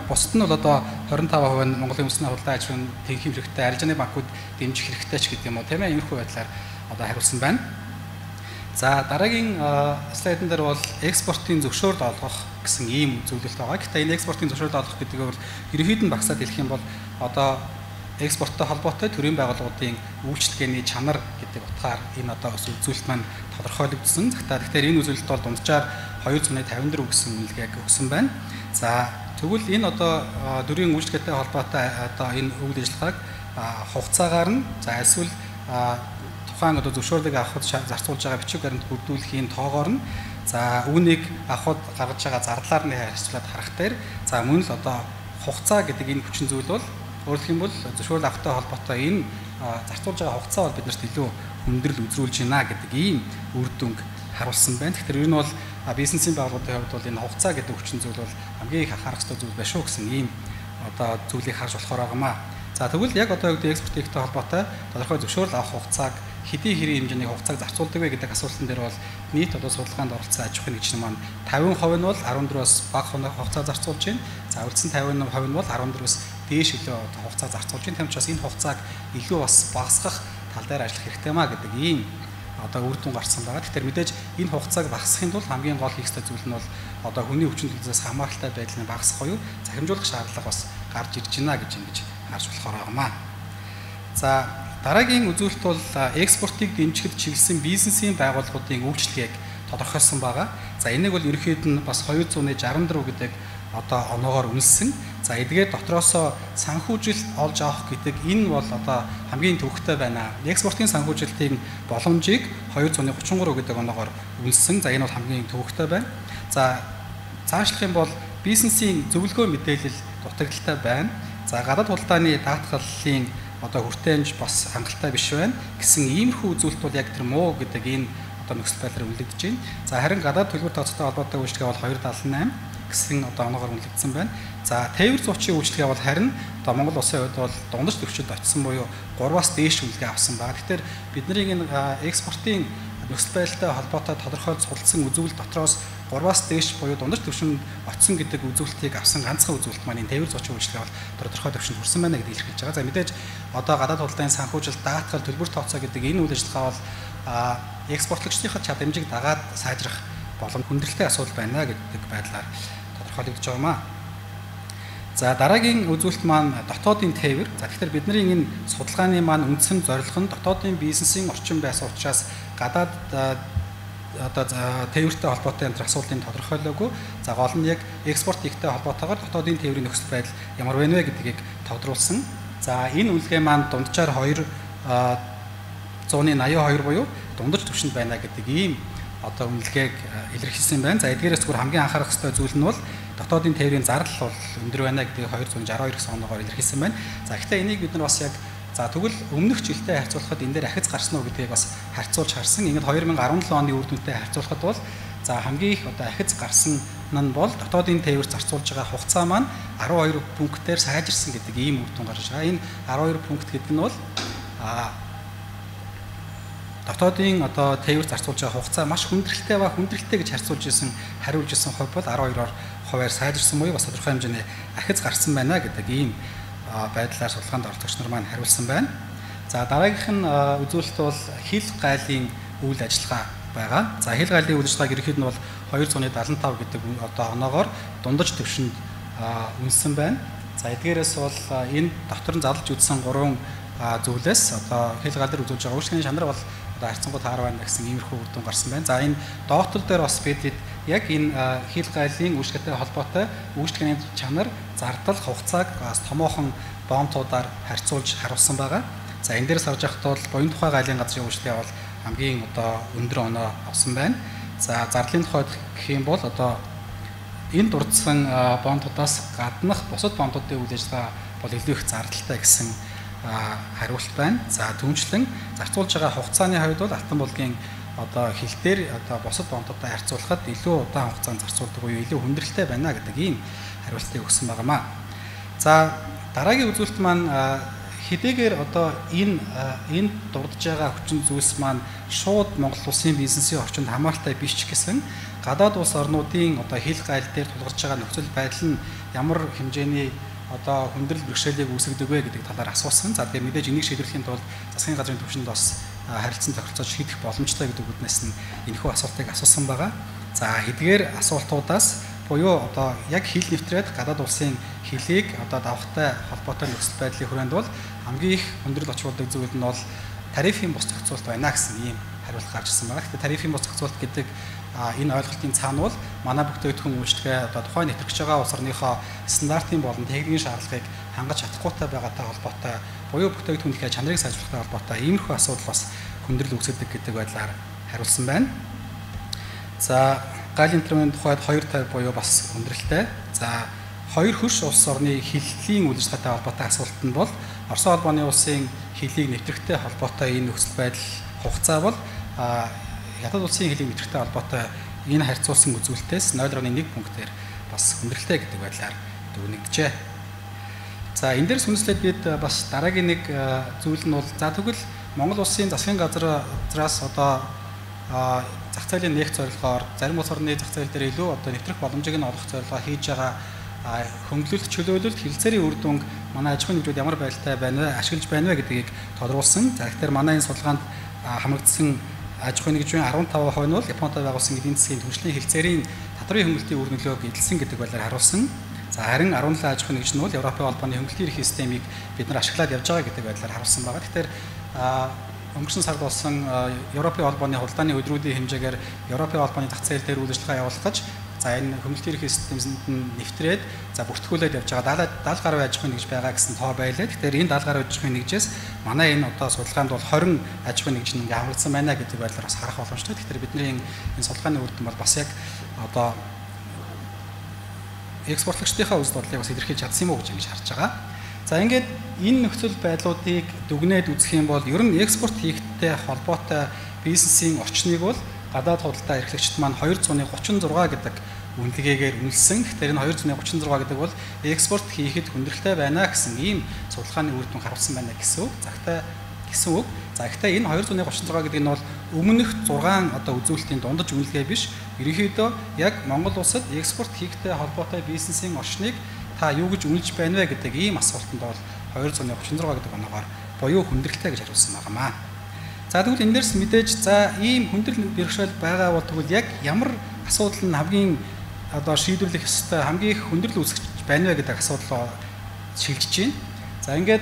бусад нь бол одоо 25% нь Монголын үндэсний худалдаа аж ахуйн тэнхим хэрэгтэй, арилжааны банкуд дэмжих хэрэгтэй ч гэдэг юм уу, тийм ээ, иймэрхүү байдлаар одоо хариулсан байна. За дараагийн слайдн дээр бол экспортын зөвшөөрөл олгох гэсэн ийм зүйлэлт байгаа. Гэхдээ энэ экспортын зөвшөөрөл олгох гэдэг нь ерөнхийд нь багсаад хэлэх юм бол одоо экспорттой холбоотой төрийн байгууллагуудын үйлчлэгээний чанар гэдэг утгаар энэ одоо үзүүлэлт маань тодорхойлогдсон. Тэгэхээр энэ үзүүлэлт бол дунджаар 254 гэсэн үнэлгээг өгсөн байна. За тэгвэл энэ одоо төрийн үйлчлэгтэй холбоотой одоо энэ үйл ажиллагааг хугацаагаар нь за эсвэл тухайн одоо зөвшөөрлийг авахд зарцуулж байгаа бичиг баримт бүрдүүлэхийн тоогоор нь за үүнийг авахд гаргаж байгаа зардлаар нь харьцуулаад харах дээр за мөн л одоо хугацаа гэдэг энэ хүчин зүйл бол өөрөлдөх юм бол зөвшөөрөл авахтай холбоотой энэ зарцуулж байгаа хугацаа бол биднэрт илүү хүндрэл үзрүүлж байна гэдэг ийм үр дүнг харуулсан байна. Тэгэхээр ер нь бол бизнесийн байгууллагын хувьд бол энэ хугацаа гэдэг хүчин зүйл бол хамгийн их анхаарах ёстой зүйл байна шүү гэсэн ийм одоо зүйлийг харж болохоор байгаамаа. За тэгвэл яг одоо юу гэдэг экспорттой холбоотой тодорхой зөвшөөрөл авах хугацааг хэдийн хэрэг хэмжээний хугацааг зарцуулдаг вэ гэдэг асуултан дээр бол нийт одоо судалгаанд оролцсон аж ахуйн нэгжийн маань 50% нь бол 14-өөс бага хугацаа зарцуулж байна. За үлдсэн 50% нь бол 14-өөс дээш илүү хугацаа зарцуулж байна. Тийм учраас энэ хугацааг илүү бас багасгах тал дээр ажиллах хэрэгтэй маа гэдэг ийм одоо үр дүн гарсан байгаа. Тэгэхээр мэдээж энэ хугацааг багасгахын тулд хамгийн гол хийх ёстой зүйл нь бол одоо хүний өвчин төлөвлөсөөс хамааралтай байдлыг багасгах буюу захимжуулах шаардлага бас гарч ирж байна гэж ингэж харж болохоор байгаамаа. За дараагийн үзүүлэлт бол экспортыг дэмжихэд чиглэсэн бизнесийн байгууллагуудын үйлчлэгийг тодорхойлсон байгаа. За энийг бол ерөнхийд нь бас 264 гэдэг одоо оноогоор үнэлсэн. За эдгээр дотроосоо санхүүжилт олж авах гэдэг энэ бол одоо хамгийн төвөгтэй байна. Экспортын санхүүжилтийн боломжийг 233 гэдэг оноогоор үнэлсэн. За энэ бол хамгийн төвөгтэй байна. За цаашлах юм бол бизнесийн зөвлөгөө мэдээлэл дутагдaltaй байна. За гадаад худалдааны даатгаллын одоо хүртээмж бас хангалттай биш байна гэсэн иймэрхүү үзүүлэлт бол яг тэр муу гэдэг энэ одоо нөхцөл байдлаар үнэлэгдэж байна. За харин гадаад төлбөр тооцоотой холбоотой үйлчлэгээ бол 278 гэсэн одоо оноогоор үнэлэгдсэн байна. За тээвэр зуучийн үйлчлэгээ бол харин одоо Монгол улсын хувьд бол дундаж төвчөд очсон буюу 3-аас дээш үлгээ авсан байна. Тэгэхээр бидний энэ экспортын нөхцөл байдалтай холбоотой тодорхой судалсан үзүүлэлт дотроос 3-аас дээш буюу дундаж төвшөнд очсон гэдэг үзүүлэлтийг авсан ганцхан үзүүлэлт маань энэ тээвэр зуучийн үйлчлэгээ бол тодорхой төвшөнд хүрсэн байна гэдгийг илэрхийлж байгаа. За мэдээж одоо гадаад худалдааны санхүүжилт, даатгал, төлбөр тооцоо гэдэг энэ үйл ажиллагаа бол экспортлагчдын чадамжийг дагаад сайжрах боломж хүндрэлтэй асуудал байна гэдэг байдлаар тодорхойлогдож байгаамаа. За дараагийн үзүүлэлт маань дотоодын тээвэр. За тэгэхээр бидний энэ судалгааны маань үндсэн зорилго нь дотоодын бизнесийн орчин байсан учраас гадаад одоо тээвэртэй холбоотой энэ асуудлыг тодорхойлоогүй. За гол нь яг экспорт хийхтэй холбоотойгоор дотоодын тээврийн нөхцөл байдал ямар байна вэ гэдгийг тодруулсан. За энэ үлгээ маань дунджаар 282 буюу дундаж түвшинд байна гэдэг ийм одоо үнэлгээг илэрхийлсэн байна. За эдгээрээс зүгээр хамгийн анхаарах ёстой зүйл нь бол дотоодын тээврийн зардал бол өндөр байна гэдгийг 262 гэсэн оноогоор илэрхийлсэн байна. За гэхдээ энийг бид нар бас яг за тэгвэл өмнөх жилтэй харьцуулахад энэ дээр ахиц гарсан уу гэдгийг бас харьцуулж харсан. Ингээд 2017 оны үр дүнтэй харьцуулахад бол за хамгийн их одоо ахиц гарсан нь бол дотоодын тээвэр зарцуулж байгаа хугацаа маань 12 пунктээр сайжирсан гэдэг ийм үр дүн гарч байгаа. Энэ 12 пункт гэдэг нь бол дотоодын одоо тээвэр зарцуулж байгаа хугацаа маш хүндрэлтэй ба хүндрэлтэй гэж харьцуулж исэн хариулж исэн хувь бол 12% сайжирсан буюу бас тодорхой хэмжээний ахиц гарсан байна гэдэг ийм байдлаар судалгаанд оролцогч нар маань хариулсан байна. За дараагийнх нь үзүүлэлт бол хил гайлын үйл ажиллагаа байгаа. За хил гайлын үйл ажиллагааг ерөнхийд нь бол 275 гэдэг одоо оноогоор дундаж төвшөнд үнэлсэн байна. За эдгээрээс бол энэ дотор нь зарлж үзсэн 3 зүйлээс одоо хил гайл дээр үзүүлж байгаа үйлчлэгийн шанар бол одоо харьцангуй таар байна гэсэн иймэрхүү үр дүн гарсан байна. За энэ доктор дээр бас бид яг энэ хил гайлын үйлчлэгтэй холбоотой үйлчлэгийн чанар зардал хугацааг томоохон боомтуудаар харьцуулж харуулсан байгаа. За энэ дээрс харж байхад бол буян тухай гайлын газрын үйлчлэгээ бол хамгийн одоо өндөр оноо авсан байна. За зардлын тухайд гэх юм бол одоо энэ дурдсан боомтуудаас гаднах бусад боомтуудын үйл ажиллагаа бол илүү их зардалтай гэсэн хариулт байна. За түүнчлэн зарцуулж байгаа хугацааны хувьд бол Алтан булгийн одоо хил дээр одоо бусад боомтуудтай харьцуулахад илүү удаан хугацаанд зарцуулдаг буюу илүү хүндрэлтэй байна гэдэг ийм хариултыг өгсөн байнамаа. За дараагийн үзүүлэлт маань хэдийгээр одоо энэ дурдж байгаа хүчин зүйлс маань шууд Монгол улсын бизнесийн орчинд хамааралтай биш ч гэсэн гадаад улс орнуудын одоо хил гайл дээр тулгарч байгаа нөхцөл байдал нь ямар хэмжээний одоо хүндрэл бэрхшээлийг үүсгэдэг вэ гэдэг талаар асуусан. За тэгээд мэдээж энийг шийдвэрлэхийн тулд засгийн газрын түвшинд бас харилцан тохиролцож шийдэх боломжтой гэдэг үгнээс нь энэхүү асуултыг асуусан байгаа. За эдгээр асуултуудаас буюу одоо яг хил нэвтрээд гадаад улсын хилийг одоо давхтай холбоотой нөхцөл байдлын хүрээнд бол хамгийн их хүндрэл очруулдаг зүйл нь бол тарифын бус зохицуулт байна гэсэн ийм хариулт гарч ирсэн байна. Гэхдээ тарифын бус зохицуулт гэдэг энэ ойлголтын цаана бол манай бүтээгдэхүүн үйлчлэгээ одоо тухайн нэвтрэж байгаа улс орныхоо стандартын болон техникийн шаардлагыг хангаж чадахгүйтэй байгаатай холбоотой буюу бүтээгдэхүүнийхээ чанарыг сайжруулахтай холбоотой иймэрхүү асуудал бас хүндрэл үүсгэдэг гэдэг байдлаар хариулсан байна. За гайлын тэрмийн тухайд 250 буюу бас хүндрэлтэй. За хоёр хөрш улс орны хиллийн үйл ажиллагаатай холбоотой асуулт нь бол Орос улбаны улсын хилийг нэвтрэхтэй холбоотой энэ нөхцөл байдал хугацаа бол ядад улсын хилийг нэвтрэхтэй холбоотой энэ харьцуулсан үзүүлэлтээс 0.1 пунктээр бас хүндрэлтэй гэдэг байдлаар дүгнэгджээ. За энэ дээрс үндэслээд бид бас дараагийн нэг зүйл нь бол за тэгвэл Монгол улсын засгийн газраас одоо зах зээлийн нээх зорилгоор зарим улс орны зах зээл дээр илүү одоо нэвтрэх боломжийг нь олох зорилгоор хийж байгаа хөнгөлөлт чөлөөлөлт хилцээрийн үр дүнг манай аж ахуйн нэгжүүд ямар байдалтай байна вэ, ашиглаж байна вэ гэдгийг тодруулсан. За тэгэхээр манай энэ судалгаанд хамрагдсан аж ахуйн нэгжийн 15% нь бол Японтой байгуулсан эдийн засгийн түвшлийн хилцээрийн татврын хөнгөлөлтийн үр нөлөөг эзэлсэн гэдэг байдлаар харуулсан. За харин 17 аж ахуйн нэгж нь бол Европын холбооны хөнгөлөлтийн эрх системийг бид нар ашиглаад явж байгаа гэдэг байдлаар харуулсан байгаа. Тэгэхээр өнгөрсөн сард болсон Европын холбооны худалдааны өдрүүдийн хэмжээгээр Европын холбооны зах зээл дээр үйл ажиллагаа явуулах гэж за энэ хөнгөлөлтийн эрх системд нэвтрээд за бүртгүүлээд явж байгаа 70 гаруй аж ахуйн нэгж байгаа гэсэн тоо байлаа. Тэгэхээр энэ 70 гаруй аж ахуйн нэгжээс манай энэ одоо судалгаанд бол 20 аж ахуйн нэгж ингээ хамрагдсан байна гэдэг байдлаар бас харах боломжтой. Тэгэхээр бидний энэ судалгааны үр дүн бол бас яг одоо экспортлагчдынхаа үзэл бодлыг бас илэрхийлж чадсан юм уу гэж ингэж харж байгаа. За ингээд энэ нөхцөл байдлуудыг дүгнээд үзэх юм бол ер нь экспорт хийхтэй холбоотой бизнесийн орчныг бол гадаад худалдаа эрхлэгчид маань 236 гэдэг үнэлгээгээр үнэлсэн. Тэгэхээр энэ 236 гэдэг бол экспорт хийхэд хүндрэлтэй байна гэсэн ийм судалгааны үр дүн харуулсан байна гэсэн үг. За гэхдээ энэ 236 гэдэг нь бол өмнөх 6 одоо үзүүлэлтийн дундаж үнэлгээ биш. Ерөнхийдөө яг Монгол улсад экспорт хийхтэй холбоотой бизнесийн орчныг та юу гэж үнэлж байна вэ гэдэг ийм асуултанд бол 236 гэдэг оноогоор буюу хүндрэлтэй гэж хариулсан байнамаа. За тэгвэл энэ дээрс мэдээж за ийм хүндрэл бэрхшээл байгаа бол тэгвэл яг ямар асуудал нь хамгийн одоо шийдвэрлэх ёстой хамгийн их хүндрэл үүсгэж байна вэ гэдэг асуудал шилжиж байна. За ингээд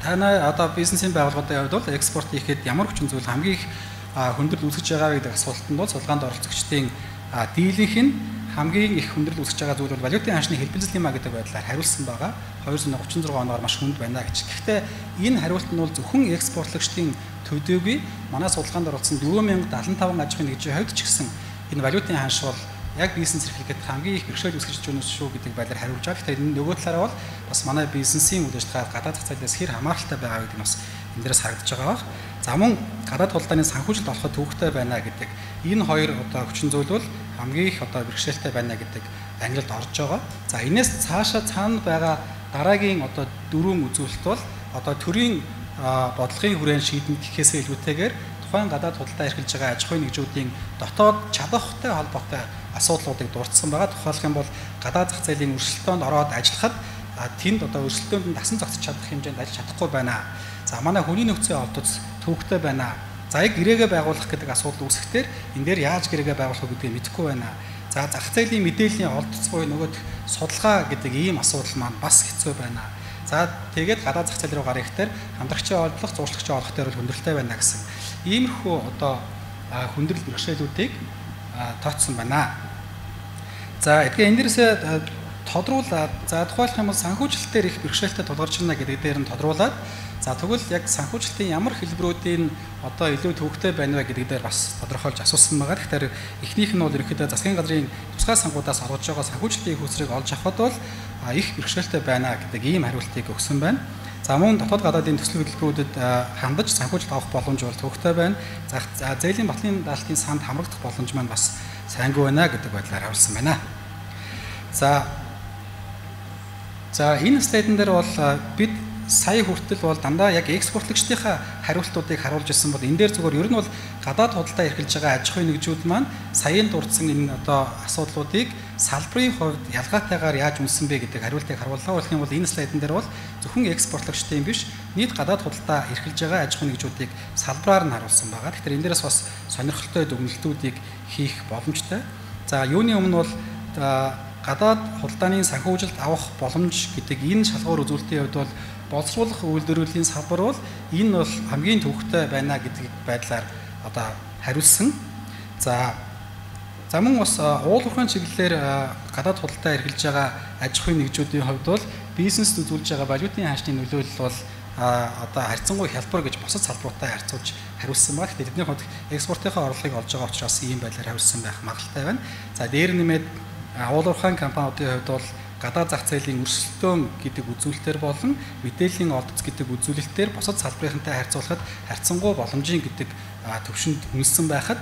танай одоо бизнесийн байгууллагуудын хувьд бол экспорт хийхэд ямар хүчин зүйл хамгийн их хүндрэл үүсгэж байгаа гэдэг асуултанд бол судалгаанд оролцогчдын дийлэнх нь хамгийн их хүндрэл үүсгэж байгаа зүйл бол валютын ханшны хэлбэлзэл юм а гэдэг байдлаар хариулсан байгаа. 236 оноор маш хүнд байна гэж. Гэхдээ энэ хариулт нь бол зөвхөн экспортлагчдын төдийгүй манай судалгаанд оролцсон 4075 аж ахуйн нэгжийн хувьд ч гэсэн энэ валютын ханш бол яг бизнес эрхлэхэд хамгийн их бэрхшээл үүсгэж байгаа шүү гэдэг байдлаар хариулж байгаа. Тэгэхээр энэ нөгөө талаараа бол бас манай бизнесийн үйл ажиллагаа гадаад зах зээлээс хэр хамааралтай байгаа гэдэг нь бас энэ дээрээс харагдаж байгаа баг. За мөн гадаад худалдааны санхүүжилт олоход төвөгтэй байна гэдэг энэ хоёр одоо хүчин зүйл бол хамгийн их одоо бэрхшээлтэй байна гэдэг ангилалд орж байгаа. За энэс цаашаа цаана байгаа дараагийн одоо дөрвөн үзүүлэлт бол одоо төрийн бодлогын хүрээнд шийдэн гэхээсээ илүүтэйгээр тухайн гадаад худалдаа эрхэлж байгаа аж ахуйн нэгжүүдийн дотоод чадвартай холбоотой асуудлуудыг дурдсан байгаа. Тухайлх юм бол гадаад зах зээлийн өрсөлдөөнд ороод ажиллахад тэнд одоо өрсөлдөөнд нь дасан зогсож чадах хэмжээнд ажиллаж чадахгүй байна. За манай хүний нөхцийн олдоц төвөгтэй байна. За яг гэрээгээ байгуулах гэдэг асуудал үүсэхдээ энэ дээр яаж гэрээгээ байгуулах вэ гэдгийг мэдэхгүй байна. За зах зээлийн мэдээллийн олдоц буюу нөгөөд судалгаа гэдэг ийм асуудал маань бас хэцүү байна. За тэгээд гадаад зах зээл рүү гарах ихтэй хамтрагчийн олдлох, зуршлагчийн олох дээр хүндрэлтэй байна гэсэн иймэрхүү одоо хүндрэл бэрхшээлүүдийг тооцсон байна. За тэгэхээр энэ дээрээс тодруулаад за тухайлх юм бол санхүүжилтээр их бэрхшээлтэй тулгарч байна гэдэг дээр нь тодруулаад за тэгвэл яг санхүүжилтийн ямар хэлбэрүүдийн одоо илүү төвөгтэй байна вэ гэдэг дээр бас тодорхойлж асуусан байгаа. Тэгэхээр эхнийх нь бол ерөнхийдөө засгийн газрын тусгай сонгуудаас олгож байгаа санхүүжилтийн хөөсрийг олж авахд бол их бэрхшээлтэй байна гэдэг ийм хариултыг өгсөн байна. За мөн дотоод гадаадын төсөл хөтөлбөрүүдэд хандаж санхүүжилт авах боломж бол төвөгтэй байна. За зээлийн батлын даалтын санд хамрагдах боломж маань бас сайнгүй байна гэдэг байдлаар харуулсан байна. За энэ слайдн дээр бол бид сая хүртэл бол дандаа яг экспортлагчдынхаа хариултуудыг харуулж ирсэн бол энэ дээр зүгээр ер нь бол гадаад худалдаа эрхэлж байгаа аж ахуйн нэгжүүд маань саяын дурдсан энэ одоо асуудлуудыг салбарын хувьд ялгаатайгаар яаж үнэлсэн бэ гэдэг хариултыг харууллаа. Болох юм бол энэ слайдн дээр бол зөвхөн экспортлагчдын биш нийт гадаад худалдаа эрхэлж байгаа аж ахуйн нэгжүүдийг салбараар нь харуулсан байгаа. Тэгэхээр энэ дээрээс бас сонирхолтой дүгнэлтүүдийг хийх боломжтой. За юуны өмнө бол гадаад худалдааны санхүүжилт авах боломж гэдэг энэ шалгуур үзүүлэлтийн хувьд бол боловсруулах үйлдвэрлэлийн салбар бол энэ бол хамгийн төвөгтэй байна гэдэг байдлаар одоо хариулсан. За мөн бас уул уурхайн чиглэлээр гадаад худалдаа эрхэлж байгаа аж ахуйн нэгжүүдийн хувьд бол бизнест үзүүлж байгаа валютын ханшны нөлөөлөл бол одоо харьцангуй хялбар гэж бусад салбаруудтай харьцуулж хариулсан байна. Гэхдээ тэдний хувьд экспортынхаа орлогыг олж байгаа учраас ийм байдлаар хариулсан байх магадлалтай байна. За дээр нэмээд уул уурхайн компаниудын хувьд бол гадаад зах зээлийн өрсөлдөөн гэдэг үзүүлэлтээр болон мэдээллийн олдоц гэдэг үзүүлэлтээр бусад салбарынхантай харьцуулахад харьцангуй боломжийн гэдэг төвшөнд үнэлсэн байхад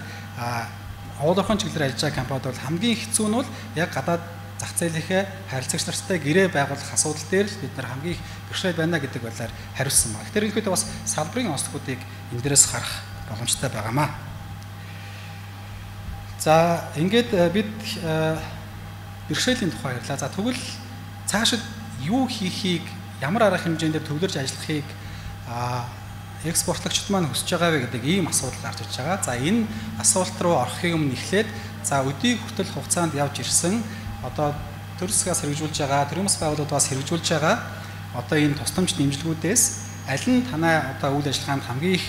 уул уурхайн чиглэлээр ажиллаж байгаа компаниуд бол хамгийн хэцүү нь бол яг гадаад зах зээлийнхээ харилцагч нартай гэрээ байгуулах асуудал дээр л бид нар хамгийн их бэрхшээл байна гэдэг байдлаар хариулсан байна. Тэгэхээр ерөнхийдөө бас салбарын онцлогуудыг энэ дээрээс харах боломжтой байгаамаа. За ингээд бид бэрхшээлийн тухай ярьлаа. За тэгвэл цаашид юу хийхийг, ямар арга хэмжээндээр төвлөрж ажиллахыг экспортлагчид маань хүсэж байгаа вэ гэдэг ийм асуудал гарч ирж байгаа. За энэ асуулт руу орохын өмнө эхлээд за өдийг хүртэл хугацаанд явж ирсэн одоо төр засгаас хэрэгжүүлж байгаа, төрийн бас байгууллагаас хэрэгжүүлж байгаа одоо энэ тусламж дэмжлэгүүдээс аль нь танай одоо үйл ажиллагаанд хамгийн их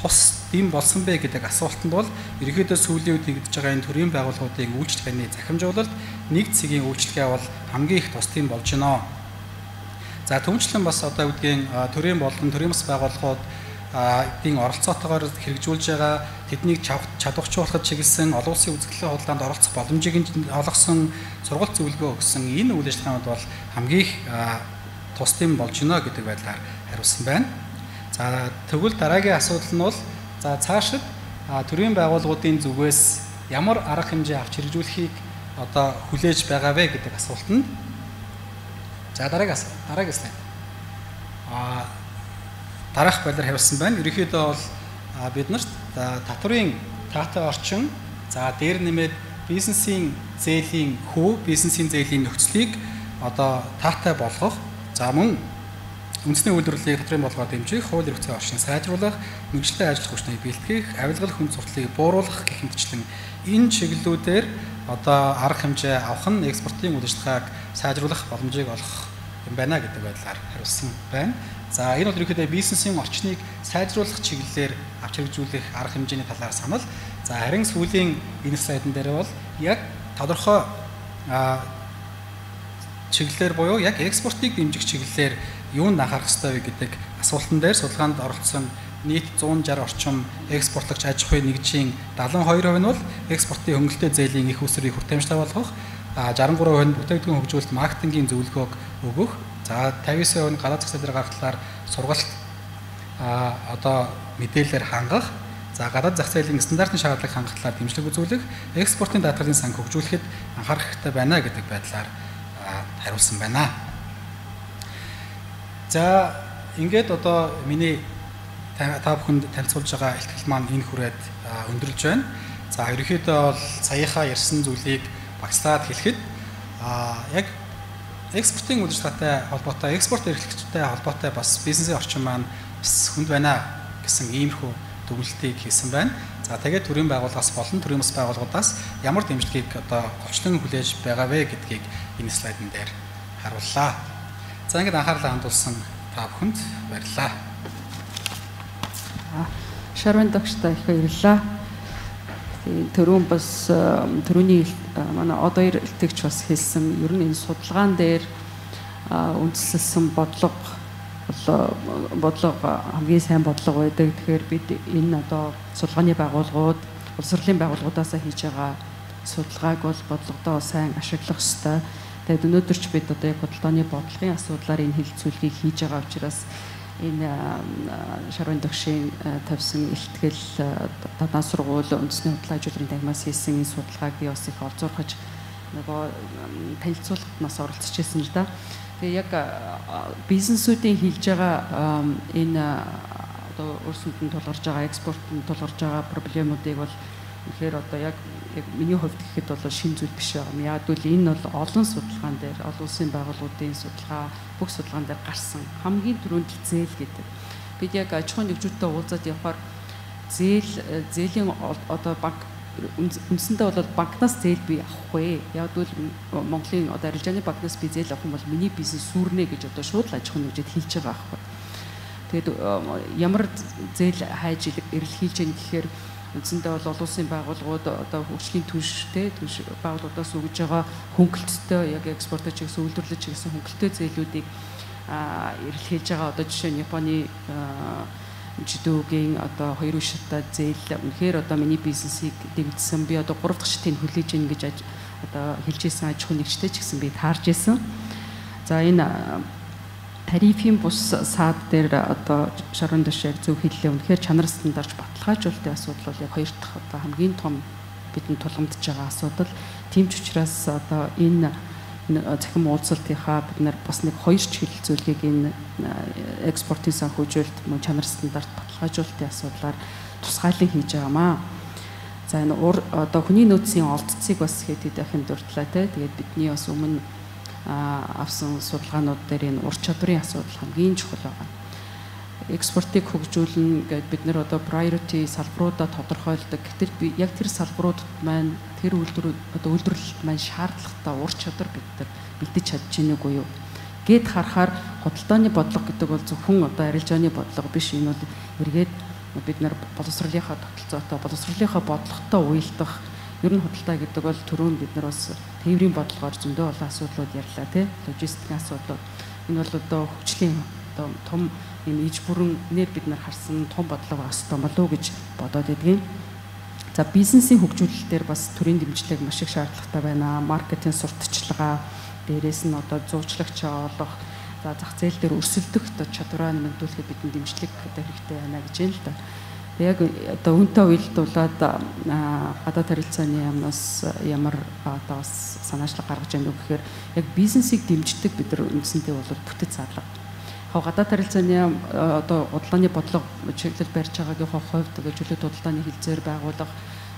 тус дэм болсон бэ гэдэг асуултанд бол ерөнхийдөө сүүлийн үед хийгдэж байгаа энэ төрийн байгууллагуудын үйлчлэгээний захимжуулалт нэг цэгийн үйлчлэгээ бол хамгийн их тус дэм болж байна. За түүнчлэн бас одоо үүдгийн төрийн болон төрийн бас байгууллагууд эдийн оролцоотойгоор хэрэгжүүлж байгаа тэднийг чадварчуулахад чиглэсэн олон улсын үзэгдлийн худалдаанд оролцох боломжийг олгосон сургалт зөвлөгөө өгсөн энэ үйл ажиллагаанууд бол хамгийн их тус дэм болж байна гэдэг байдлаар хариулсан байна. За тэгвэл дараагийн асуудал нь бол за цаашид төрийн байгууллагуудын зүгээс ямар арга хэмжээ авч хэрэгжүүлэхийг одоо хүлээж байгаа вэ гэдэг асуулт нь. За дараагийн слайд. Дараах байдлаар хариулсан байна. Ерөнхийдөө бол бид нарт татврын таатай орчин, за дээр нэмээд бизнесийн зээлийн бизнесийн зээлийн нөхцөлийг одоо таатай болгох, за мөн үндэсний үйлдвэрлэлийг татрын болгоод дэмжих, хууль эрх зүйн орчныг сайжруулах, мэргэжлийн ажил хүчнийг бэлтгэх, авилгал хүнд сурталчилгааг бууруулах гэх мэтчлэн энэ чиглэлүүдээр одоо арга хэмжээ авах нь экспортын үйл ажиллагааг сайжруулах боломжийг олгох юм байна гэдэг байдлаар хариулсан байна. За энэ бол ерөнхийдөө бизнесийн орчныг сайжруулах чиглэлээр авч хэрэгжүүлэх арга хэмжээний талаар санал. За харин сүүлийн энэ слайдн дээр бол яг тодорхой чиглэлээр буюу яг экспортыг дэмжих чиглэлээр юунд анхаарах ёстой вэ гэдэг асуултан дээр судалгаанд оролцсон нийт 160 орчим экспортлагч аж ахуйн нэгжийн 72% нь бол экспортын хөнгөлөлтөө зээлийн их усрыг хүртээмжтэй болгох, 63% нь бүтээгдэхүүн хөгжүүлэлт маркетингийн зөвлөгөөг өгөх, за 59% нь гадаад зах зээл дээр гарах талаар сургалт одоо мэдээлэлээр хангах, за гадаад зах зээлийн стандартын шаардлагыг хангах талаар дэмжлэг үзүүлэх, экспортын даатгалын сан хөгжүүлэхэд анхаарах хэрэгтэй байна гэдэг байдлаар хариулсан байна. За ингээд одоо миний та бүхэнд танилцуулж байгаа ихтгэл маань энэ хүрээд өндөрлж байна. За ерөнхийдөө бол саяхаа ярьсан зүйлийг багслаад хэлэхэд яг экспортын үйл ажиллагаатай холбоотой, экспорт эрхлэгчтэй холбоотой бас бизнесийн орчин маань бас хүнд байна гэсэн иймэрхүү төвлөлтийг хийсэн байна. За тэгээд төрийн байгууллагаас болон төрийн бас байгууллагуудаас ямар дэмжлэгийг одоо голчлон хүлээж байгаа вэ гэдгийг энэ слайдн дээр харууллаа. За ингээд анхаарлаа хандуулсан та бүхэнд баярлалаа. Шарван дагчтай их баярлалаа. Төрийн бас төрөний манай одоо илтгэгч бас хэлсэн ер нь энэ судалгаан дээр үндэслэлсэн бодлого хамгийн сайн бодлого байдаг. Тэгэхээр бид энэ одоо судалгааны байгууллагууд, улс хурлын байгууллагуудаас хийж байгаа судалгааг бол бодлогодоо сайн ашиглах ёстой. Тэгээд өнөөдөр ч бид одоо яг бодлооны бодлогын асуудлаар энэ хэлэлцүүлгийг хийж байгаа учраас энэ Шарван дагшийн тавьсан ихтгэл татан сургууль үндэсний худлаа ажуулгын тагмаас хийсэн энэ судалгааг би бас их олзуурхаж нөгөө танилцуулгад нас оролцож байсан л да. Тэгээ яг бизнесүүдийн хийж байгаа энэ одоо өрсөлдөнд тулгарч байгаа, экспортод тулгарч байгаа проблемуудыг бол тэгэхээр одоо яг миний хувьд гэхэд бол шин зүйл биш байгаа. Яг үл энэ бол олон судалгаан дээр, олон улсын байгууллагуудын судалгаа, бүх судалгаан дээр гарсан хамгийн түрүүнд зээл гэдэг. Бид яг аж ахуйн нэгжүүдтэй уулзаад явахаар зээлийн одоо банк үндсэндээ бол банкнаас зээл би авахгүй. Яг үл Монголын одоо арилжааны банкнаас би зээл авах юм бол миний бизнес сүрнэ гэж одоо шууд аж ахуйн нэгжид хэлж байгаа байхгүй. Тэгээд ямар зээл хайж эрэлхийлж яах гэхээр үндсэндээ бол олон улсын байгууллагууд одоо хөгжлийн түвштэй байгууллагуудаас өгж байгаа хөнгөлөлттэй яг экспортч гэсэн үйлдвэрлэж гэсэн хөнгөлөлттэй зээлүүдийг эрэлхийлж байгаа. Одоо жишээ нь Японы жидүүгийн одоо 2 шаттай зээл үнэхээр одоо миний бизнесийг дэмжсэн. Би одоо 3 дахь шатыг хүлээж ийн гэж одоо хэлж исэн аж ахуйн нэгжтэй ч гэсэн би таарж исэн. За энэ тарифын бус саад дээр одоо Шарван дагш зөв хэллээ. Үнэхээр чанар стандарт баталгаажуулалтын асуудал бол яг 2 дахь одоо хамгийн том бидэнд тулгамдж байгаа асуудал. Тийм ч учраас одоо энэ захин уулзалтынхаа бид нар бас нэг хоёр чиглэл зүйлийг энэ экспортын санхүүжилт, мөн чанар стандарт баталгаажуулалтын асуудлаар тусгайлан хийж байгаамаа. За энэ одоо хүний нөөцийн олдцыг бас хэд дахин дурдлаа те. Тэгээд бидний бас өмнө авсан судалгаанууд дээр энэ ур чадварын асуудал хамгийн чухал байгаа. Экспортыг хөгжүүлнэ гэд бид нар одоо priority салбаруудаа тодорхойлдог. Гэтэл би яг тэр салбаруудад маань тэр үйлдвэрлэлд маань шаардлагатай ур чадвар бид нар бэлдэж чадж байна уу юу гэд харахаар худалдааны бодлого гэдэг бол зөвхөн одоо арилжааны бодлого биш. Энэ бол эргээд бид нар боловсролынхаа тогтолцоотой, боловсролынхаа бодлоготой уялдах. Ер нь худалдаа гэдэг бол түрүүн бид нар бас тээврийн бодлогоор зөндөө олон асуудлууд ярьлаа тий. Логистикийн асуудлууд. Энэ бол одоо хөгжлийн одоо том энэ иж бүрэнээр бид нар харсан том бодлого бас том болов уу гэж бодоод байдгийн. За бизнесийн хөгжүүлэлтээр бас төрийн дэмжлэг маш их шаардлагатай байна. Маркетинг сурталчилгаа, дээрээс нь одоо зуучлагч олох, за зах зээл дээр өрсөлдөх чадвараа нэмэгдүүлэхэд бидний дэмжлэг хэрэгтэй байна гэж байна л да. Яг одоо үнэтэй уялдуулаад гадаад харилцааны яамнаас ямар одоо бас санаачлаг гаргаж байна уу гэхээр яг бизнесийг дэмждэг бид нар үндсэндээ бол бүтэц задлага. Гадаад харилцааны одоо бодлооны бодлого чиглэл барьж байгаагийн хувьд одоо чөлөөт бодлооны хилцээр байгуулах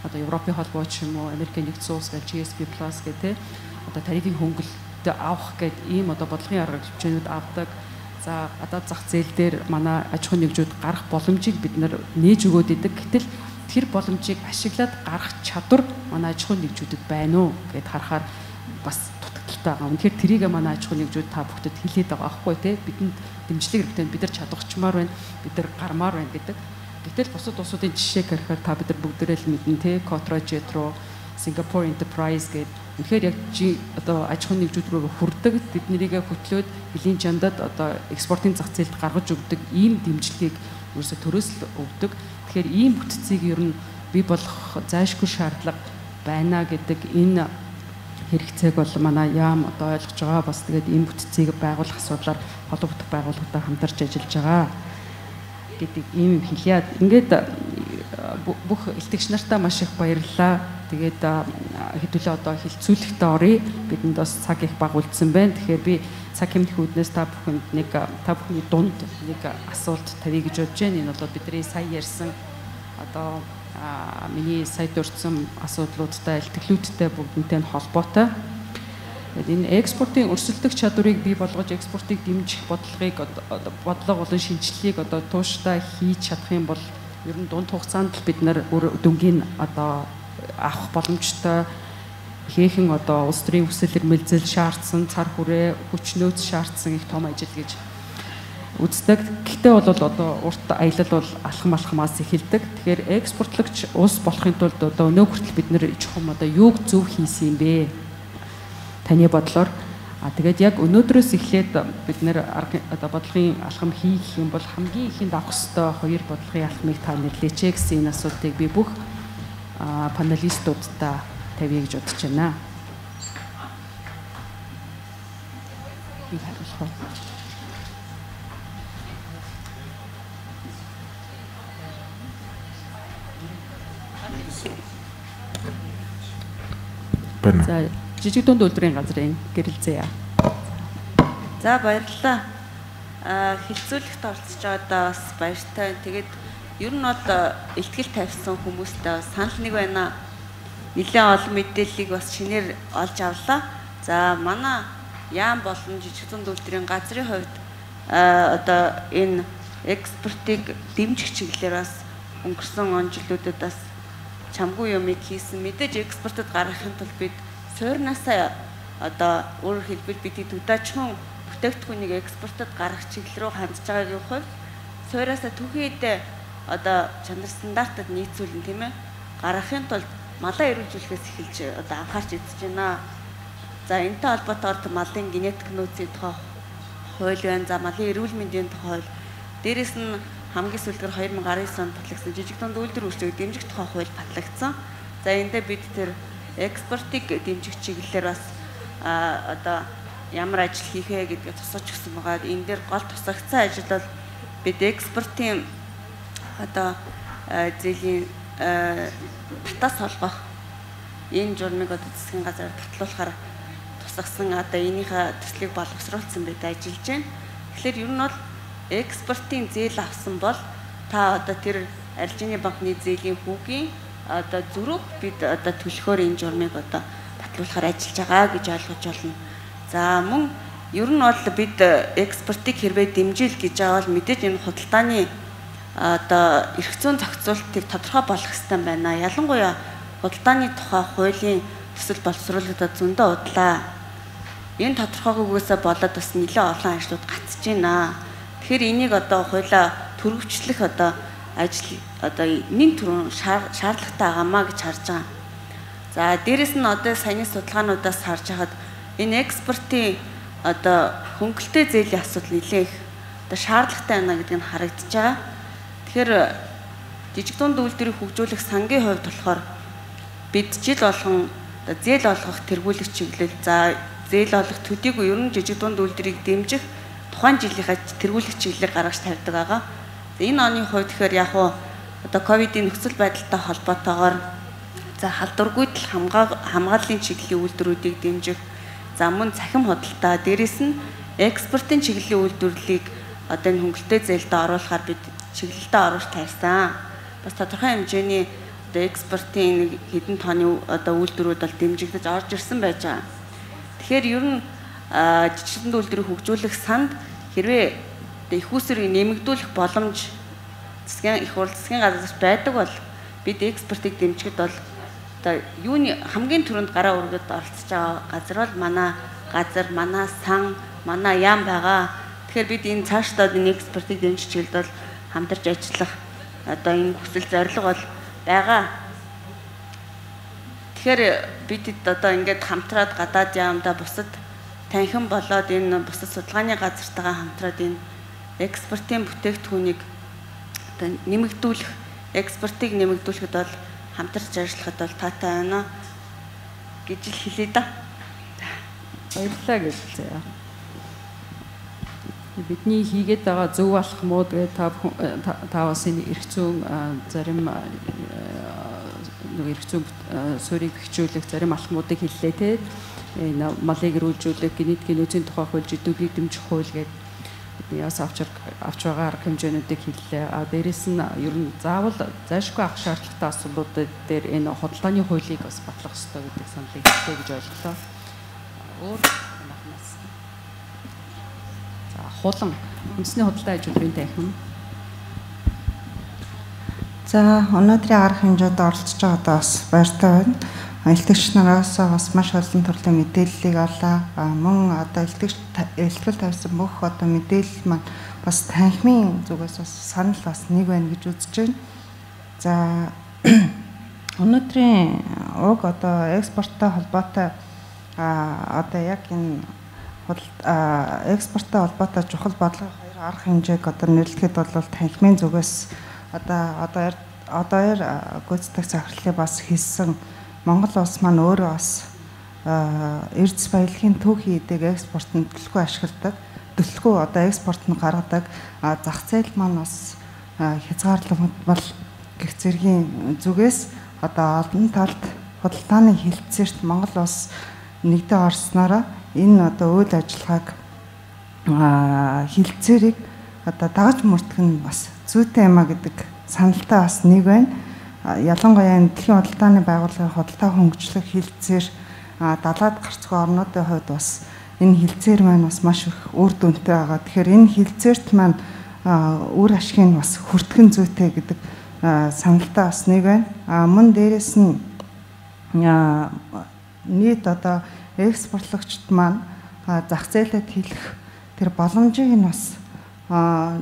одоо Европын холбоо ч юм уу Америкийн нэгдсэн улс гэж GSP+ гэдэг одоо тарифын хөнгөлөлт авах гэдэг ийм одоо бодлогын арга хэмжээнүүд авдаг. За гадаад зах зээл дээр манай аж ахуйн нэгжүүд гарах боломжийг бид нар нээж өгөөд идэг. Гэтэл тэр боломжийг ашиглаад гарах чадвар манай аж ахуйн нэгжүүдэд байна уу гэд харахаар бас дутагдaltaй байгаа. Үнэхээр тэрийг манай аж ахуйн нэгжүүд та бүхэнд хэлээд байгаа аахгүй тий. Бидэнд дэмжлэг хэрэгтэй, бид нар чадварчмаар байна, бид нар гармаар байна гэдэг. Гэтэл бусад улсуудын жишээг харахаар та бид нар бүгдээрээ л мэднэ тий. Cotrojet руу, Singapore Enterprise гэдэг үнэхээр яг одоо аж ахуйн нэгжүүд рүү хүрдэг, биднэрийгээ хөтлөөд элийн чандад одоо экспортын зах зээлд гаргаж өгдөг ийм дэмжлэгийг ерөөсө төрөөсөл өгдөг. Тэгэхээр ийм бүтцийг ер нь бий болгох зайлшгүй шаардлага байна гэдэг энэ хэрэгцээг бол манай яам одоо ойлгож байгаа. Бас тэгээд ийм бүтцийг байгуулах асуудлаар холбоо бүтэх байгууллагатай хамтарч ажиллаж байгаа гэдэг ийм хэлье. Ингээд бүх элтгэгч нартаа маш их баярлалаа. Тэгээд хэдүүлээ одоо хилцүүлэгтээ оръё. Бидэнд бас цаг их бага үлдсэн байна. Тэгэхээр би цаг хэмнэх үүднээс та бүхний дунд нэг асуулт тавья гэж бодож байна. Энэ бол бидний сая ярьсан одоо миний сая дурдсан асуудлуудтай, илтгэлүүдтэй бүгднтэй нь холбоотой. Энэ экспортын өрсөлдөх чадварыг бий болгож экспортыг дэмжих бодлого болон шинжилгээг одоо тууштай хийж чадах юм бол ер нь дунд хугацаанд бид нар дүнгийн одоо авах боломжтой ихээхэн одоо улс төрийн хүсэл эрмэлзэл шаардсан, цар хүрээ, хүч нөөц шаардсан их том ажил гэж үздэг. Гэхдээ бол одоо урт аялал бол алхамаас эхэлдэг. Тэгэхээр экспортлагч улс болохын тулд одоо өнөө хүртэл бид нэр чухам одоо юуг зөв хийсэн юм бэ? Таны бодлоор тэгээд яг өнөөдрөөс эхлээд бид нэр одоо бодлогын алхам хийх юм бол хамгийн ихэнд авах ёстой хоёр бодлогын алхмыг та нэрлэеч гэсэн энэ асуултыг би бүх панелистуудтай тавья гэж бодож байна. За жижиг дунд үйлдвэрийн газрын гэрэлзээ. За баярлалаа. Хилцүүлэгт оролцож байгаадаа бас баяртай. Тэгээд ер нь бол ихтгэл тавьсан хүмүүстээ санал нэг байна. Нэлээд олон мэдээллийг бас шинээр олж авлаа. За манай яам болон жижиг дунд үйлдвэрийн газрын хувьд одоо энэ экспортыг дэмжих чиглэлээр бас өнгөрсөн он жилүүдэд бас чамгүй юмыг хийсэн. Мэдээж экспортод гаргахын тулд бид суурнаасаа одоо өөрөөр хэлбэл бидний төдөөчхөн бүтээгдэхүүнийг экспортод гаргах чиглэл рүү хандж байгаагийн хувьд суурнаасаа түүхийдээ одоо чанар стандартад нийцүүлэн тийм ээ гаргахын тулд малаа эрүүлжүүлэхээс эхэлж одоо анхаарч эзэж байна. За энэтэй холбоотойгоор малын генетик нөөцийн тухай хууль байна. За малын эрүүл мэндийн тухай хууль. Дээрээс нь хамгийн сүүлдгээр 2019 онд батлагдсан жижиг дунд үйлдвэр үйлчлэгийг дэмжих тухай хууль батлагдсан. За эндээ бид тэр экспортыг дэмжих чиглэлээр бас одоо ямар ажил хийх вэ гэдгээ тусгаж өгсөн байгаа. Энэ дээр гол тусгагдсан ажил бол бид экспортын одоо зээлийн татаас холбох энэ журмыг одоо засгийн газар татлуулахаар тусгасан одоо энийхээ төслийг боловсруулсан бид ажиллаж байна. Тэгэхээр ер нь бол экспортын зээл авсан бол та одоо тэр арилжааны банкны зээлийн хүүгийн одоо зүрх бид одоо төлөхөөр энэ журмыг одоо батлуулахаар ажиллаж байгаа гэж ойлгож байна. За мөн ер нь бол бид экспортыг хэрвээ дэмжил гэж байгаа бол мэдээж энэ худалдааны одоо эрх зүйн зохицуултыг тодорхой болгох хэрэгтэй байна. Ялангуяа худалдааны тухай хуулийн төсөл боловсруулалтад зөндөө удлаа. Энэ тодорхойгүйгээсээ болоод бас нэлээд олон ажлууд гацж байна. Тэгэхээр энийг одоо хуулиа төрөвчлөх одоо ажил одоо нэн түрүүн шаардлагатай байгаамаа гэж харж байгаа. За дээрэс нь одоо саяны судалгаануудаас харж хахад энэ экспортын одоо хөнгөлтэй зээлийн асуудал нэлээх одоо шаардлагатай байна гэдэг нь харагдаж байгаа. Тэгэхээр жижиг дунд үйлдвэрийг хөгжүүлэх сангийн хувьд болохоор бид жил болгон одоо зээл олгох тэргүүлэх чиглэл за зээл олох төдийгүй ер нь жижиг дунд үйлдвэрийг дэмжих тухайн жилийнхаа тэргүүлэх чиглэлийг гаргаж тавьдаг байгаа. Энэ оны хувьд тэгэхээр яг уу одоо ковидын нөхцөл байдалтай холбоотойгоор за халдваргүйдэл хамгааллын чиглэлийн үйлдвэрүүдийг дэмжих за мөн цахим худалдаа дээрэс нь экспортын чиглэлийн үйлдвэрлэлийг одоо энэ хөнгөлтэй зээлдээ оруулахаар бид чиглэлдээ оруулж тавьсан. Бас тодорхой хэмжээний одоо экспортын хэдэн тооны одоо үйлдвэрүүд бол дэмжигдэж орж ирсэн байж байгаа. Тэгэхээр ер нь жижиг дунд үйлдвэрийг хөгжүүлэх санд хэрвээ их усрыг нэмэгдүүлэх боломж их хурл засгийн газраас байдаг бол бид экспортыг дэмжихэд бол одоо юуны хамгийн түрүүнд гараа өргөд оролцож байгаа газар бол манай газар, манай сан, манай яам байгаа. Тэгэхээр бид энэ цаашдаа энэ экспортыг дэмжих чиглэлд бол хамтарч ажиллах одоо энэ хүсэл зорилго бол байгаа. Тэгэхээр бид одоо ингээд хамтраад гадаад яамдаа бусад танхим болоод энэ бусад судалгааны газартайгаа хамтраад энэ экспортын бүтээгдэхүүнийг одоо нэмэгдүүлэх, экспортыг нэмэгдүүлэхэд бол хамтарч ажиллахад бол таатай байна гэж л хэлээ да. Баярлалаа гэж заяа. Бидний хийгээд байгаа зөв болох муу тэгээд та бас энэ эрх зүйн зарим эрх зүйн суурийг бэхжүүлэх зарим алхмуудыг хэллээ те. Энэ малыг эрүүлжүүлэх, генетикийн нөөцийн тухай хууль, жидүүгийг дэмжих хууль гэдэг бидний яс авч байгаа арга хэмжээнүүдийг хэллээ. Дээрээс нь ер нь заавал зайлшгүй авах шаардлагатай асуудлуудад дээр энэ худалдааны хуулийг бас батлах ёстой гэдэг саналыг хэллээ гэж ойлголоо. Өөр манаас. За хулан үндэсний худалдаа аж ахуйн танхим. За өнөөдрийн арга хэмжээнд оролцож байгаадаа бас баяртай байна. Илтгэгч нараас бас маш олон төрлийн мэдээллийг авлаа. Мөн одоо илтгэл тавьсан бүх одоо мэдээлэл маань бас танхимын зүгээс бас санал бас нэг байна гэж үзэж байна. За өнөөдрийн уг одоо экспорттой холбоотой одоо яг энэ экспорттой холбоотой чухал бодлогын хоёр арга хэмжээг одоо нэрлэхэд бол танхимын зүгээс одоо гүйцэтгэх захирлыг бас хийсэн Монгол улс маань өөрөө бас эрдэс баялагын түүхий эдэг экспортод төлөвлөгөө ашигладаг. Төлөвлөгөө одоо экспорт нь гаргадаг. Зах зээл маань бас хязгаарлалт бол гэх зэргийн зүгээс одоо олон талд худалдааны хилцээрт Монгол улс нэгдээ орсноор энэ одоо үйл ажиллагааг хилцээрийг одоо дагаж мөрдөх нь бас зүйтэй юм а гэдэг саналтай бас нэг байна. Ялангуяа дэлхийн худалдааны байгууллагын худалдаа хөнгөлөх хилцээр далаад гарцгүй орнуудын хувьд бас энэ хилцээр маань бас маш их үр дүнтэй байгаа. Тэгэхээр энэ хилцээрт маань үр ашигыг бас хүртгэн зүйтэй гэдэг саналтай бас нэг байна. Мөн дээрэс нь нийт одоо экспортлогчд маань зах зээлэд хэлэх тэр боломжийг нь бас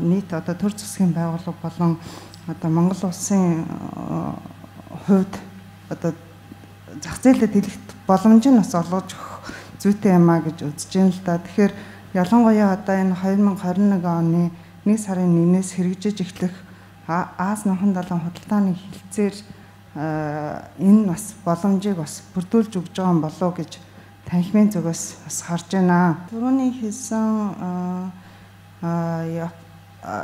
нийт одоо төр засгийн байгууллага болон одоо Монгол улсын хувьд одоо зах зээлэд хэлэх боломж нь бас олгож өгөх зүйтэй юм а гэж үзэж байна л да. Тэгэхээр ялангуяа одоо энэ 2021 оны 1 сарын 1-ээс хэрэгжиж эхлэх Аз нохон далайн худалдааны хилцээр энэ бас боломжийг бас бүрдүүлж өгж байгаа юм болов уу гэж танхимын зүгээс бас харж байна. Түрүүний хэлсэн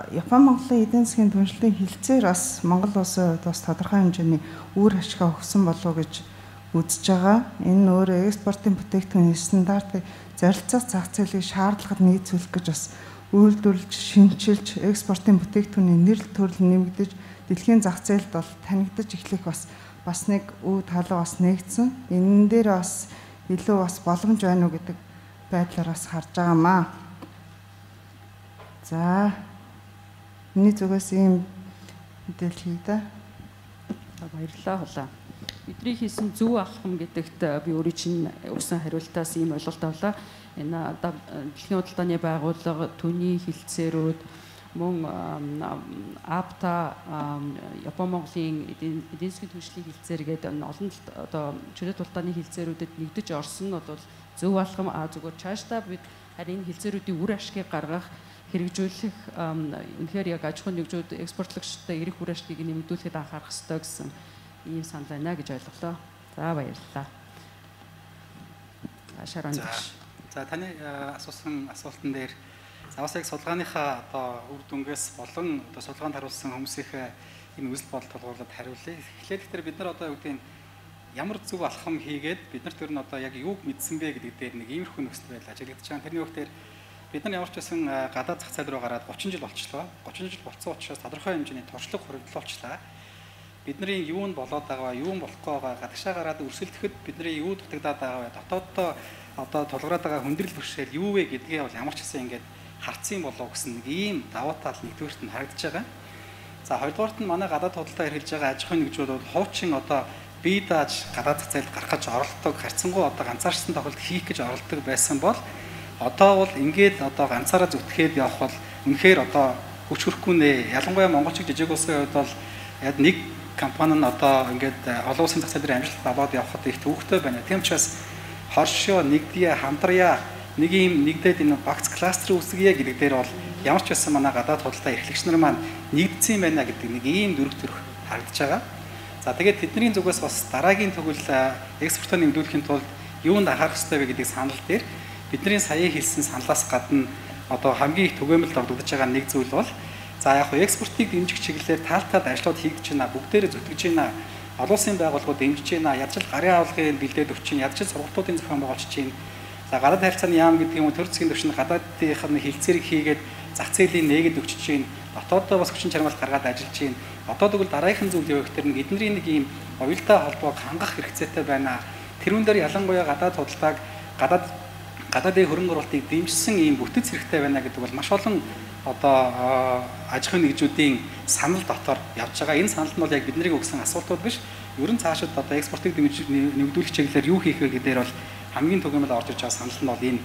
Япон Монголын эдийн засгийн түншлэлийн хилцээр бас Монгол улсын хувьд бас тодорхой хэмжээний үр ашиг өгсөн болов уу гэж үзэж байгаа. Энэ өөрөө экспортын бүтээгдэхүүн стандартыг зарилцах зах зээлийг шаардлагад нийцүүлэх гэж бас үйлдвэрлэж, шинчилж, экспортын бүтээгдэхүүний нэрэл төрөл нэмэгдэж, дэлхийн зах зээлд бол танигдаж эхлэх бас нэг үе талаа бас нэгдсэн. Энэ дээр бас илүү бас боломж байна уу гэдэг байдлаар бас харж байгаамаа. За миний зүгээс ийм мэдээлэл хий да. Баярлалаа хулаа. Бидний хийсэн зөв алхам гэдэгт би өөрөө чинь өгсөн хариултаас ийм ойлголт авлаа. Энэ дэлхийн худалдааны байгууллага түүний хилцээрүүд мөн АПТА Япон Монголын эдийн засгийн түвшлийн хилцээр гэдэг олон одоо чөлөөт худалдааны хилцээрүүдэд нэгдэж орсон нь бол зөв алхам зүгээр цаашдаа бид харин энэ хилцээрүүдийн үр ашгийг гаргах хэрэгжүүлэх үнэхээр яг аж ахуйн нэгжүүд экспортлагчтай эрх үр ашгийг нэмэгдүүлэхэд анхаарах ёстой гэсэн ийм санал байна гэж ойлголоо. За баярлалаа. Шарон дэш. За таны асуусан асуултан дээр бас яг судалгааныхаа одоо үр дүнгээс болон одоо судалгаанд харуулсан хүмүүсийнхээ энэ үзэл бодол тулгуурлаад хариулъя. Эхлээд тэгэхээр бид нар одоо юу гэдэг нь ямар зөв алхам хийгээд бид нар тэр нь одоо яг юуг мэдсэн бэ гэдэг дээр нэг иймэрхүү нөхцөл байдал ажиглагдаж байгаа. Тэрний үгээр бид нар ямар ч байсан гадаад зах зээл рүү гараад 30 жил болчихлоо. 30 жил болсон учраас тодорхой хэмжээний туршлага хоригдлуулчлаа. Бидний юу нь болоод байгаа, юу нь болохгүй байгаа, гадагшаа гараад өрсөлдөхэд бидний юу дутагдаад байгаа вэ? Дотооддоо одоо тулгараад байгаа хүндрэл бэрхшээл юу вэ гэдгээ бол ямар ч гэсэн ингээд харцсан болов гэсэн нэг ийм давуу тал нэгдүгээрт нь харагдаж байгаа. За хоёрдугаарт нь манай гадаад худалдаа эрхэлж байгаа аж ахуйн нэгжүүд бол хуучин одоо бие дааж гадаад зах зээлд гарах гэж оролддог, харьцангуй одоо ганцаарчсан тохиолдолд хийх гэж оролддог байсан бол одоо бол ингээд одоо ганцаараа зүтгээд явах бол үнэхээр одоо хүч хөрөхгүй нэ. Ялангуяа монголчууд жижиг улсын хувьд бол яг нэг компани нь одоо ингээд олон улсын зах зээл дээр амжилт аваад явхад их төвөгтэй байна. Тийм учраас хоршоо нэгдээ хамтрая нэг юм нэгдээд энэ багц кластер үүсгье гэдэг дээр бол ямар ч байсан манай гадаад худалдаа эрхлэгч нар маань нэгдсэн байна гэдэг нэг ийм дөрөв төрх харагдаж байгаа. За тэгээд тэдний зүгээс бас дараагийн тэгвэл экспортоо нэмэгдүүлэхийн тулд юунд анхаарах ёстой вэ гэдэг санал дээр бидний сая хэлсэн саналаас гадна одоо хамгийн их түгээмэл догдогдож байгаа нэг зүйл бол за яг хөө экспортыг дэмжих чиглэлээр таалтаад ажлууд хийгдэж байна, бүгдээрээ зүтгэж байна. Олон улсын байгууллагууд дэмжиж байна, ядчил гарын авалгын бэлдээд өгч байна, ядчил сургалтуудын зохион байгуулж байна. За гадаад харьцааны яам гэдэг юм уу төр засгийн түвшинд гадаадынхны хилцээрийг хийгээд зах зээлийн нээгээд өгч байна. Дотооддоо бас хүчин чармаалт гаргаад ажиллаж байна. Одоо тэгвэл дараагийн зүйл юу гэхээр нэг эднэрийн нэг ийм оюултай холбоог хангах хэрэгцээтэй байна. Тэрүүн дээр ялангуяа гадаад худалдааг гадаадын хөрөнгө оруулалтыг дэмжсэн ийм бүтэц хэрэгтэй байна гэдэг бол маш олон одоо аж ахуйн нэгжүүдийн санал дотор явж байгаа. Энэ санал нь бол яг биднийг өгсөн асуултууд биш. Ер нь цаашид одоо экспортыг нэмэгдүүлэх чиглэлээр юу хийх вэ гэдгээр бол хамгийн түгээмэл орж иж байгаа санал нь бол энэ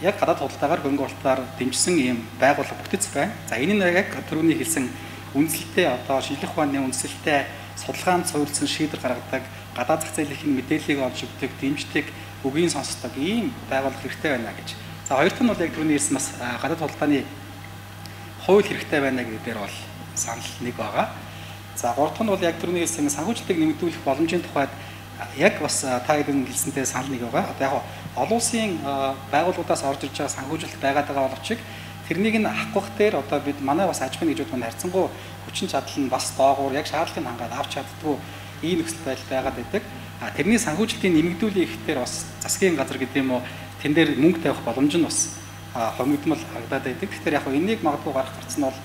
яг гадаад худалдаагаар хөрөнгө оруулалтаар дэмжсэн ийм байгууллага бүтэц байна. За энэ нь яг түрүүний хэлсэн үндэслэлтэй одоо шинжлэх ухааны үндэслэлтэй судалгаанд суурилсан шийдвэр гаргадаг, гадаад зах зээлийн мэдээллийг олж өгдөг, дэмждэг, үгийн сонсдог ийм байгууллага хэрэгтэй байна гэж. За хоёр дахь нь бол яг түрүүний хэлсэн бас гадаад худалдааны хууль хэрэгтэй байна гэдэг дээр бол санал нэг байгаа. За гурав дахь нь бол яг түрүүний хэлсэн санхүүжилтийг нэмэгдүүлэх боломжийн тухайд яг бас та хэдэн хэлсэнтэй санал нэг байгаа. Одоо яг олон улсын байгууллагуудаас орж ирж байгаа санхүүжилт байгаад байгаа боловч тэрнийг нь авах дээр одоо бид манай бас аж ахуйн нэгжүүд маань харьцангуй хүчин чадал нь бас доогуур яг шаардлагыг хангаад авч чаддгүй ийм нөхцөл байдал байгаад байдаг. Тэрний санхүүжилтийн нэмэгдүүлэх ихтэй бас засгийн газар гэдэг юм уу тэн дээр мөнгө тавих боломж нь бас хомигдмал харагдаад байдаг. Тэгэхээр яг энийг магадгүй гарах гарц нь бол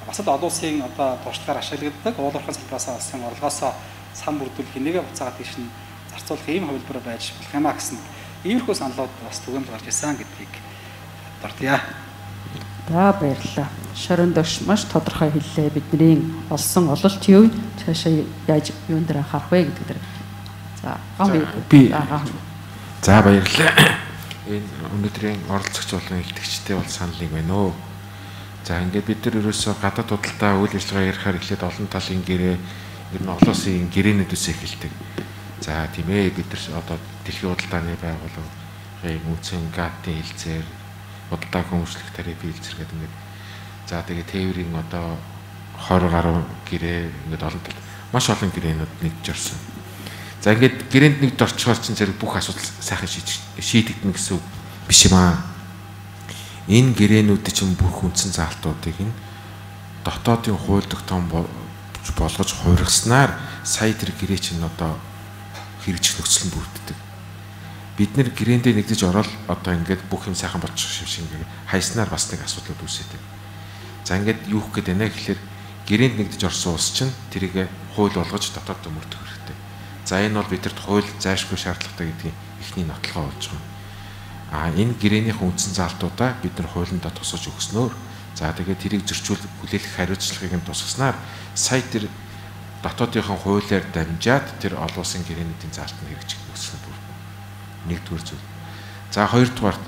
бас л олон улсын одоо туршлагаар ашиглагддаг уул уурхайн салбараас олсон орлогоосоо сан бүрдүүлэх энийгээ буцаагаад тийш нь зарцуулах ийм хувилбар байж болох юм а гэсэн иймэрхүү саналууд бас түгээмэл гарч ирсэн гэдгийг дурдъя. За баярлалаа. Шорон дэш маш тодорхой хэллээ. Бидний олсон ололт юу цаашаа яаж юун дээр анхаарах вэ гэдэг дээр. За би за баярлалаа. Энэ өнөөдрийн оролцогч болон илтгэгчтэй бол санал нэг байна өө. За ингээд бид нар ерөөсөө гадаад худалдаа үйл ажиллагаа ярихаар эхлээд олон талын гэрээ ер нь олон улсын гэрээнүүдээс эхэлдэг. За тийм ээ бид нар одоо дэлхийн худалдааны байгууллагын үнцэн ГАТ-ийн хилцээр худалдаа хүмүүжлэх тариф хилцэр гэдэг ингээд за тэгээ тээврийн одоо 20 гаруй гэрээ ингээд олон тал маш олон гэрээнүүд нэгж орсон. За ингээд гэрээнд нэгд орчхоор чинь зэрэг бүх асуудал сайхан шийдэгдэнэ гэсэн үг биш юм аа. Энэ гэрээнүүд чинь бүх үндсэн заалтуудыг нь дотоодын хууль тогтоом болгож хувиргаснаар сая тэр гэрээ чинь одоо хэрэгжих нөхцөл нь бүрддэг. Бид нэр гэрээндээ нэгдэж ороод одоо ингээд бүх юм сайхан болчих шиг ингээд хайснаар бас нэг асуудлууд үүсэдэг. За ингээд юу гэх гээд байна гэхэлэр гэрээнд нэгдэж орсон улс чинь тэрийг хууль болгож дотоод төмөрдөх хэрэгтэй. За энэ бол бидэрт хууль зайлшгүй шаардлагатай гэдгийг эхний нотлохоо болж байгаа. Энэ гэрээнийхэн үндсэн заалтуудаа бид нар хуулиндаа тусгаж өгснөөр за тэгээд тэрийг зөрчүүл хүлээлгэх хариуцлагыг нь тусгаснаар сая тэр дотоодынхон хуулиар дамжаад тэр олон улсын гэрээнүүдийн заалт нь хэрэгжих нөхцөл бүр нэгдүгээр зүйл. За хоёрдугаар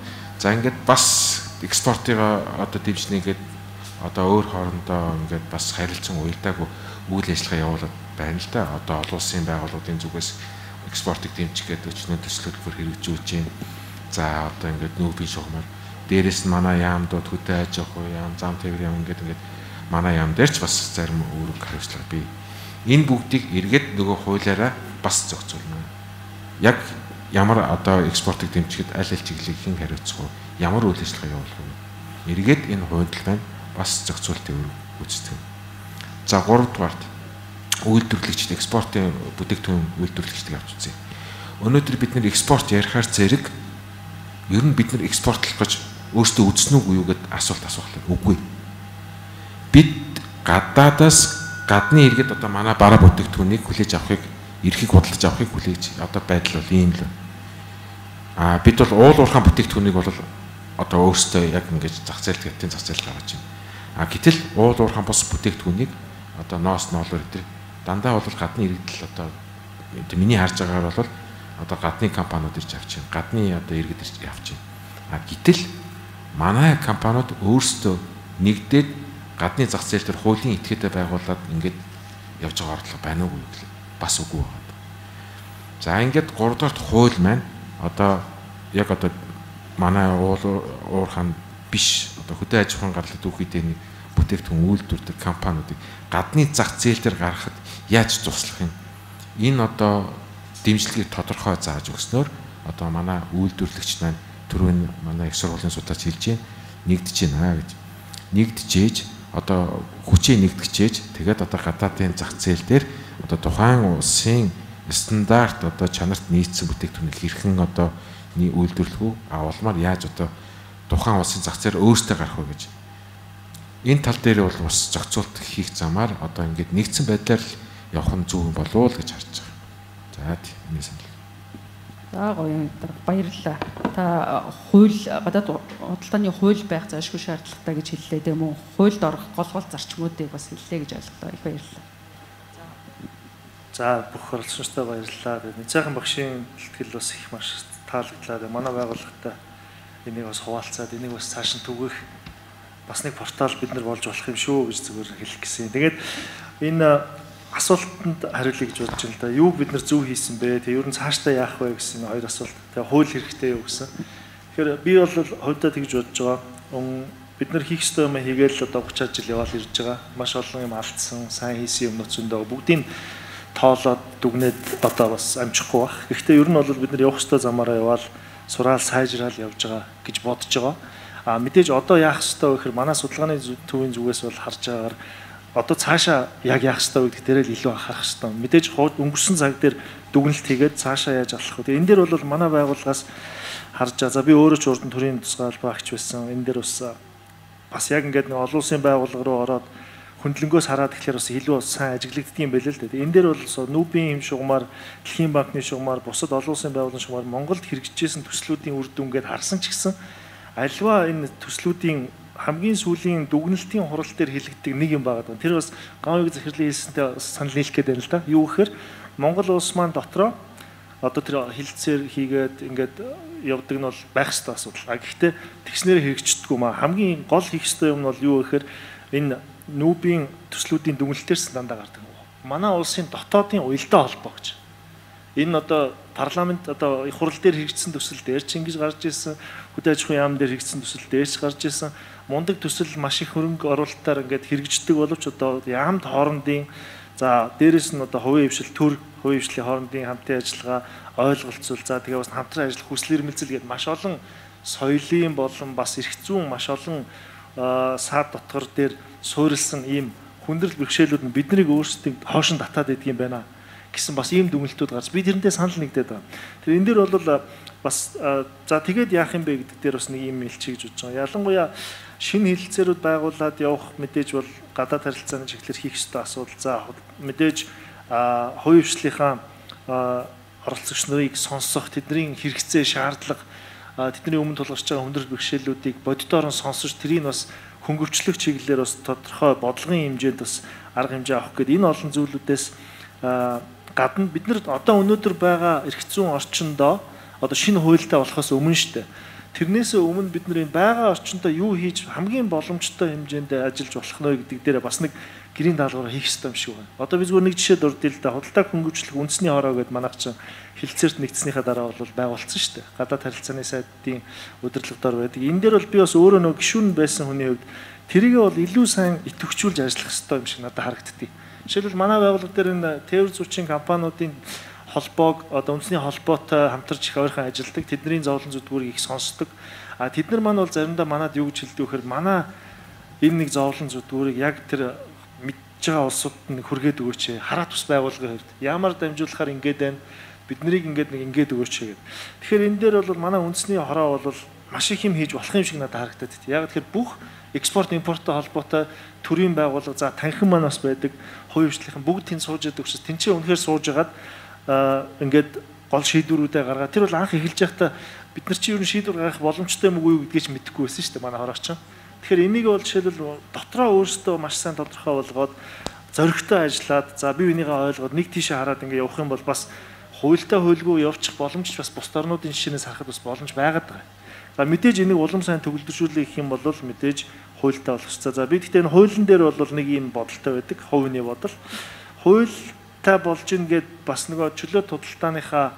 за ингээд бас экспортыг одоо дэмжнэ гэдэг одоо өөр хоорондоо ингээд бас харилцан уялдаагүй үйл ажиллагаа явуулаад байна л да. Одоо олон улсын байгууллагын зүгээс экспортыг дэмжих гэдэг өчнөө төслөлбөр хэрэгжүүлж байна. За одоо ингээд нүүбийн шугамар дээрээс нь манай яамдууд хөдөө аж ахуй яам, зам тээвэр яам ингээд манай яам дээр ч бас зарим үүрэг хариуцлага бий. Энэ бүгдийг эргээд нөгөө хуулиараа бас зохицуулна. Яг ямар одоо экспортыг дэмжихэд аль аль чиглэлийг хэн хариуцах вэ? Ямар үйл ажиллагаа явуулах вэ? Эргээд энэ хууль маань бас зохицуултын үүрэг үүсдэг. За 3 дугаарт үйлдвэрлэгчид экспортын бүтээгдэхүүн үйлдвэрлэгчдийг авч үзье. Өнөөдөр бид нэр экспорт ярихаар зэрэг ер нь бид нар экспортлох гэж өөрсдөө үзсэн үгүй юу гэдээ асуулт асуух үгүй. Бид гадаадаас гадны иргэд одоо манай бараа бүтээгдэхүүнийг хүлээж авахыг эрхийг худалдаж авахыг хүлээж одоо байдал бол ийм л. Бид бол уул уурхайн бүтээгдэхүүнийг бол одоо өөрсдөө яг ингэж зах зээл гэтийн зах зээл гаргаж байна. Гэтэл уул уурхайн бус бүтээгдэхүүнийг одоо ноос ноолоор өдр дандаа бол гадны иргэдэл одоо миний харж байгаагаар бол одоо гадны компаниуд ирж авч байна. Гадны одоо иргэд ирж авч байна. Гэтэл манай компаниуд өөрсдөө нэгдээд гадны зах зээл дээр хуулийн этгээдээ байгуулад ингээд явж байгаа ордлого байна уу гэвэл бас үгүй байна. За ингээд 3 дугаарт хууль маань одоо яг одоо манай уурхайн биш одоо хөдөө аж ахуйн гарлалт үүхийдээ нэг бүтээгдэхүүн үйлдвэрлэдэг компаниудыг гадны зах зээл дээр гаргахад яаж туслах юм? Энэ одоо дэмжлэгийг тодорхой зааж өгснөөр одоо манай үйлдвэрлэгч маань түрүүн манай их сургуулийн судалж хэлж байна нэгдэж байна гэж. Нэгдэжээж одоо хүчээ нэгтгэжээж тэгээд одоо гадаадын зах зээл дээр одоо тухайн улсын стандарт одоо чанарт нийцсэн бүтээгдэхүүнийг хэрхэн одоо үйлдвэрлэх үү авалмаар яаж одоо тухайн улсын зах зээл өөртөө гарах вэ гэж. Энэ тал дээр бол бас зохицуулт хийх замаар одоо ингээд нэгдсэн байдлаар явах нь зөв болов уу гэж харж байгаа. За тийм санал. За гоё баярлалаа. Та хууль гадаад худалдааны хууль байх заашгүй шаардлагатай гэж хэллээ тийм үү? Хуульд орох гол зарчмуудыг бас хэллээ гэж ойлголоо. Их баярлалаа. За бүх оролцогчдод баярлалаа. Мэдээхэн багшийн бэлтгэл бас их маш таалагдлаа. Манай байгууллагатай энийг бас хуваалцаад энийг бас цааш нь түгэх бас нэг портал бид нар болж болох юм шүү гэж зүгээр хэлэх гэсэн. Тэгээд энэ асуултанд хариулъя гэж бодож байна л да. Юу бид нар зөв хийсэн бэ? Тэг ер нь цаашдаа яах вэ гэсэн хоёр асуулт. Тэг хууль хэрэгтэй юу гэсэн. Тэгэхээр би бол хувьдаа тэгж бодож байгаа. Бид нар хийх ёстой юм хийгээл одоо 30 жил яваал ирж байгаа. Маш олон юм алдсан, сайн хийсэн юмнууд зөндөө бүгдийг тоолоод дүгнээд одоо бас амжихгүй байх. Гэхдээ ер нь бол бид нар явах ёстой замаараа яваал сураал сайжраал явж байгаа гэж бодож байгаа. Мэдээж одоо яах ёстой вэ гэхээр манай судалгааны төвийн зүгээс бол харж байгаагаар одоо цаашаа яг яах ёстой вэ гэдгээр л илүү анхаарах ёстой. Мэдээж өнгөрсөн цаг дээр дүгнэлт хийгээд цаашаа яаж алах вэ? Энэ дээр бол манай байгууллагаас харж байгаа. За би өөрөө ч урдан төрийн тусгай албаагч байсан. Энэ дээр бас яг ингээд нэг олон улсын байгууллага руу ороод хөндлөнгөөс хараад тэгэхээр бас илүү сайн ажиглагддаг юм байл л дээ. Энэ дээр бол нүүбийн хэм шугамар, Дэлхийн банкны шугамар, бусад олон улсын байгууллагын шугамар Монголд хэрэгжижсэн төслүүдийн үр дүн гэдээ харсан ч гэсэн альва энэ төслүүдийн хамгийн сүүлийн дүгнэлтийн хурал дээр хэлэгддэг нэг юм байгаа. Тэр бас гавыг захирлын хэлсэнтэй санал нийлэх гээд байна л да. Юу гэхээр Монгол улс маань дотроо одоо тэр хилцээр хийгээд ингээд явдаг нь бол байх ёстой асуудал. Гэхдээ тэгснээр хэрэгждэггүй маа. Хамгийн гол хийх ёстой юм нь бол юу гэхээр энэ нүүбийн төслүүдийн дүгнэлтээрс дандаа гардаг. Манай улсын дотоодын уялдаа холбоо гэж. Энэ одоо парламент одоо их хурал дээр хэрэгжсэн төсөл дээр ч ингэж гарч ирсэн, хөдөө аж ахуйн яам дээр хэрэгжсэн төсөл дээр ч гарч ирсэн. Мундаг төсөл маш их хөрөнгө оруулалтаар ингээд хэрэгждэг боловч одоо яамд хоорондын за дээрэс нь одоо хувийн хвшил төр хувийн хвшлийн хоорондын хамтын ажиллагаа ойлголцол за тэгээ бас хамтран ажиллах хүсэл эрмэлзэл гэдэг маш олон соёлын болон бас эрх зүйн маш олон саад дотгор дээр суурилсан ийм хүндрэл бэрхшээлүүд нь биднийг өөрсдийг хоошин татаад идэг юм байна. гэсэн бас ийм дүгнэлтүүд гарч би тэрнтэй санал нэгдээд байна. Тэр энэ дээр бол бас за тэгээд яах юм бэ гэдэг дээр бас нэг юм илчий гэж бодож байгаа. Ялангуяа шинэ хэлэлцээрүүд байгуулад явах мэдээж бол гадаад харилцааны чиглэлээр хийх ёстой асуудал. За мэдээж хувийн хвшлийнхаа оролцогч нарыг сонсох, тэдний хэрэгцээ, шаардлага, тэдний өмнө тулгарч байгаа хүндрэл бэрхшээлүүдийг боддоор нь сонсож тэрийг бас хөнгөвчлөх чиглэлээр бас тодорхой бодлогын хэмжээнд бас арга хэмжээ авах гэдэг энэ олон зүйлүүдээс гадна бид нар одоо өнөөдөр байгаа эрх зүйн орчиндоо одоо шинэ хуультай болохоос өмнө шүү дээ. Тэрнээс өмнө бид нар энэ байгаа орчиндоо юу хийж хамгийн боломжтой хэмжээнд ажиллаж болох нь гэдэг дээр бас нэг гэрийн даалгавар хийх ёстой юм шиг байна. Одоо би зүгээр нэг жишээ дурдъя л да. Худалдааг хөнгөвчлөх үндэсний хороо гэдэг манайх чинь хэлэлцээрт нэгдснийхаа дараа бол байгуулсан шүү дээ. Гадаад харилцааны сайдын удирдлагаар байдаг. Энэ дээр бол би бас өөрөө нэг гишүүн байсан хүний хувьд тэрийгээ бол илүү сайн идэвхжүүлж ажиллах ёстой юм шиг надад харагддгийг. Жишээлбэл манай байгууллага дээр энэ тээвэр зүйчийн компаниудын холбоог одоо үндэсний холбоотой хамтарч их ойрхон ажилладаг. Тэдний зовлон зүтгүүрийг их сонсдог. Тэд нар маань бол заримдаа манад юу гэж хэлдэг вэхээр манай энэ нэг зовлон зүтгүүрийг яг тэр мэдж байгаа улсууд нь хүргээд өгөөч. Хараа тус байгууллагын хувьд ямар дамжуулахаар ингээд байна. Бид нарыг ингээд өгөөч гэдэг. Тэгэхээр энэ дээр бол манай үндэсний хороо бол маш их юм хийж болох юм шиг надад харагдаад байна. Яг тэгэхээр бүх экспорт импорттой холбоотой төрийн байгууллага за танхим маань бас байдаг. Хувийн хвшлийнхэн бүгд тэнд сууж яадаг учраас тэнцээ үнэхээр сууж агаад ингээд гол шийдвэрүүдээ гаргаад тэр бол анх эхэлж байхдаа бид нар чи юу шийдвэр гаргах боломжтой юм уу гэдгийг ч мэдэхгүй байсан шүү дээ манай хорооч. Тэгэхээр энийг бол жишээлбэл дотроо өөрсдөө маш сайн тодорхой болгоод зоригтой ажиллаад за бие бинийгаа ойлгоод нэг тийшээ хараад ингээд явах юм бол бас хуультай хуйлгүй явчих боломж бас бус орнуудын жишээнээс харахад бас боломж байгаад байгаа. За мэдээж энийг улам сайн төгөлдржүүлэх гэх юм бол мэдээж хуультай болох ёстой. За би гэхдээ энэ хуулийн дээр бол нэг юм бодолтой байдаг. Хувийн бодол. Хуультай болж ийн гэд бас нөгөө чөлөө тодалтааныхаа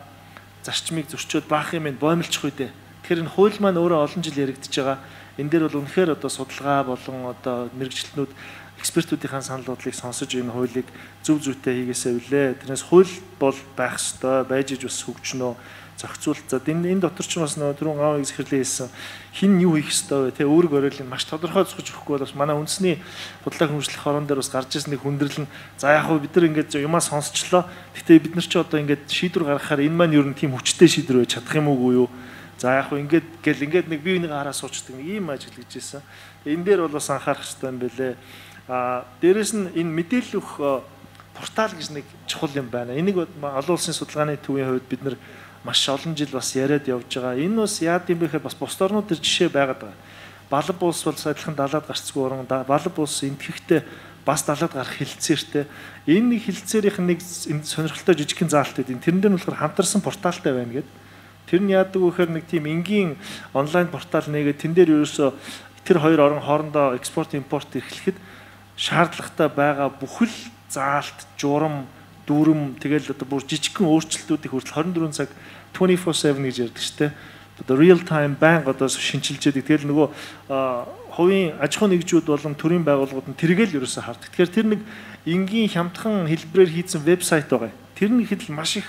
зарчмыг зөрчөөд баах юм ин боомлчих үедээ. Тэгэхээр энэ хууль маань өөрөө олон жил яригдж байгаа. Энэ дээр бол үнэхээр одоо судалгаа болон одоо мэрэгчлэнүүд экспертүүдийн санал бодлыг сонсож энэ хуулийг зөв зүйтэй хийгээсэй үлээ. Тэрнээс хууль бол байх ёстой, байж иж бас хөгжнөө, зохицуулт. За энэ дотор ч бас нөгөө түрүүн аав ихсэрлээ хэлсэн хин юу хийх ёстой вэ? Тэ үүрэг бариулын маш тодорхой зохиж өгөхгүй бол бас манай үндэсний худалдаа хөгжлөх хорон дээр бас гарч ирсэн нэг хүндрэл нь за яг хөө бид нар ингээд юмаа сонсчлоо. Гэтэ бид нар ч одоо ингээд шийдвэр гаргахаар энэ маань ер нь тийм хүчтэй шийдвэр байж чадах юм уу юу? За яг хөө ингээд нэг бие биенийг хараа суучдаг нэг ийм ажил гэж хэлсэн. Энэ дээр бол бас анхаарах хэрэгтэй юм байлээ. Дээрэс нь энэ мэдээлэл өгөх портал гэж нэг чухал юм байна. Энийг олон улсын судалгааны төвийн хувьд бид нар маш олон жил бас яриад явж байгаа. Энэ бас яад юм бэ гэхээр бас бус орнууд төр жишээ байгаад байгаа. Балб улс бол сайдлагын далаад гарцгүй орон. Балб улс энтгэхтэй бас далаад гарах хилцээртэй. Энэ нэг хилцээрийнх нэг сонирхолтой жижигхэн заалт гэдэг. Тэрэн дээр нь болохоор хамтарсан порталтай байна гэдэг. Тэр нь яадаг вэ гэхээр нэг тийм энгийн онлайн портал нэгээд тэн дээр ерөөсөө тэр хоёр орон хоорондоо экспорт импорт эрхлэхэд шаардлагатай байгаа бүхэл заалт, журам, дүрм тэгэл одоо бүр жижигхэн өөрчлөлтүүдийг хүртэл 24 цаг 24/7 гэж ярьдаг шүү дээ. Одоо real time банк одоо шинжилж яадаг. Тэгэл нөгөө хувийн аж ахуйн нэгжүүд болон төрийн байгууллагууд нь тэргээл ерөөсөө хардаг. Тэгэхээр тэр нэг энгийн хямдхан хэлбэрээр хийсэн вебсайт байгаа. Тэр нь ихэд маш их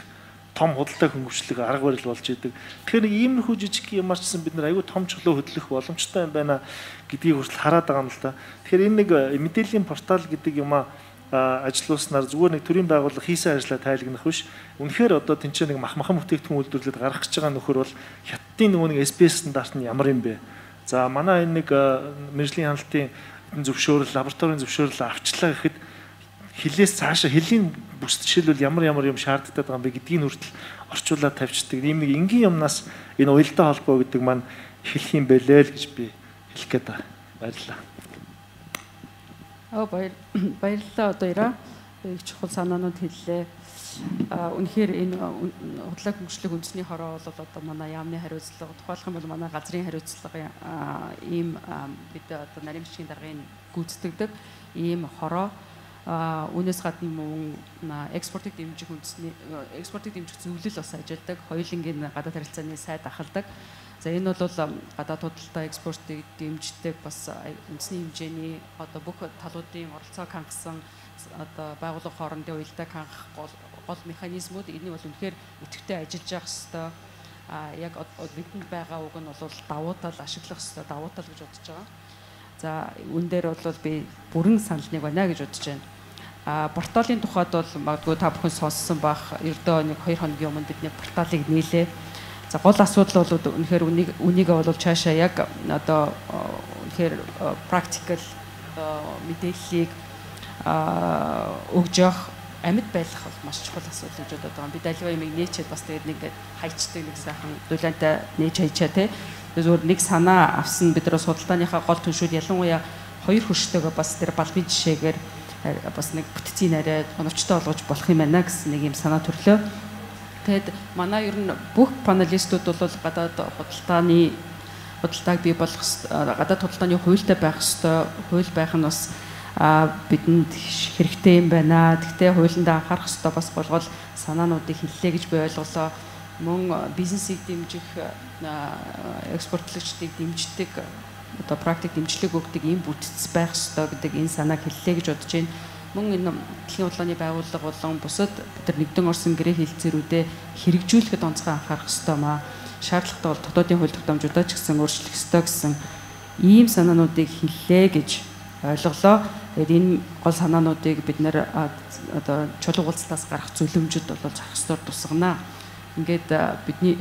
том худалдаа хөнгөвчлөг арга барил болж идэг. Тэгэхээр нэг иймэрхүү жижиг юмар чсэн бид нар аюу том чөлөө хөдлөх боломжтой юм байна гэдгийг хүртэл хараад байгаа юм л да. Тэгэхээр энэ нэг мэдээллийн портал гэдэг юмаа ажилуулснаар зүгээр нэг төрийн байгууллага хийсэн ажлаа тайлагнах биш. Үнэхээр одоо тэнцээ нэг махан бүтээгдэхүүн үйлдвэрлэлд гаргах гэж байгаа нөхөр бол хятадын нөгөө нэг SPS стандарт нь ямар юм бэ? За манай энэ нэг мэржлийн хяналтын зөвшөөрөл, лабораторийн зөвшөөрөл авчлаа гэхэд хилээс цаашаа хилийн бүс жишээлбэл ямар юм шаарддаг байгаа юм бэ гэдгийг хүртэл орчуулаад тавьчихдаг. Ийм нэг энгийн юмнаас энэ уялдаа холбоо гэдэг маань эхлэх юм бэлээ л гэж би хэлэх гээд байна. Баярлалаа. Баярлалаа одоороо их чухал санаанууд хэллээ. Үнэхээр энэ худлаа хөгжлөх үндэсний хороо бол одоо манай яамны хариуцлага, тухайлх юм бол манай газрын хариуцлага ийм бид одоо нарийн бичгийн даргын гүйцэтгэдэг ийм хороо үнээс гадна мөн экспортыг дэмжих зөвлөл бас ажилладаг. Хоёулангийн гадаад харилцааны сайд ахалдаг. За энэ бол гадаад худалдаа экспортыг дэмждэг бас үндэсний хэмжээний одоо бүх талуудын оролцоог хангасан одоо байгууллага хоорондын уялдааг хангах гол механизмууд энийг бол үнэхээр өтөвтэй ажиллаж явах ёстой. Яг бидэнд байгаа үг нь бол давуу тал ашиглах ёстой, давуу тал гэж бодож байгаа. За энэ дээр бол би бүрэн санал нэг байна гэж бодож байна. Порталын тухайд бол магадгүй та бүхэн сонссон бах ердөө нэг 2 хоногийн өмнө бидний порталыг нийлээ. За гол асуудал бол үнэхээр үнийгээ бол цаашаа яг одоо үнэхээр практикал мэдээллийг өгж явах амьд байх бол маш чухал асуудал гэж бодоод байгаа. Бид аливаа юмыг нээчээд бас тэгээд нэг хайчдаг нэг сайхан дулаантай нээж хайчаа те. Зүгээр нэг санаа авсан бид нар судалгааныхаа гол түншүүд ялангуяа 2 хөрштэйгээ бас тэр балбын жишээгээр бас нэг бүтцийн арай оновчтой болгож болох юм байна гэсэн нэг юм санаа төрлөө. Тэгэд манай ер нь бүх панелистууд бол гадаад худалдааг бий болгох гадаад худалдааны хуультай байх ёстой. Хууль байх нь бас бидэнд хэрэгтэй юм байна. Гэхдээ хуулиндаа анхаарах ёстой бас болгол санаануудыг хэллээ гэж би ойлголоо. Мөн бизнесийг дэмжих, экспортлогчдыг дэмждэг, одоо практик дэмжлэг өгдөг ийм бүтц байх ёстой гэдэг энэ санааг хэллээ гэж бодож байна. Мөн энэ дэлхийн хурлааны байгууллага болон бусад бид нар нэгдэн орсон гэрээ хэлэлцээрүүдэд хэрэгжүүлэхэд онцгой анхаарах ёстой маа. Шаардлагатай бол дотоодын хууль тогтоомжуудаа ч гэсэн өөрчлөх ёстой гэсэн ийм санаануудыг хэллээ гэж ойлголоо. Тэгээд энэ гол санаануудыг бид нэр одоо чулуу уулзалтаас гарах зөвлөмжөд бол зах ёсоор тусгана. Ингээд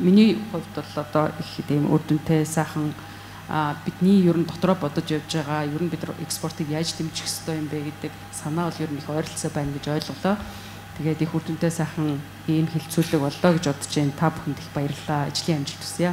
миний хувьд бол одоо их тийм үр дүнтэй сайхан бидний ер нь дотроо бодож явж байгаа ер нь бид экспортыг яаж дэмжих ёстой юм бэ гэдэг санаа бол ер нь их ойролцоо байна гэж ойлголоо. Тэгээд их үр дүнтэй сайхан ийм хилцүүлэг боллоо гэж бодож байна. Та бүхэнд их баярлалаа. Ажлын амжилт хүсье.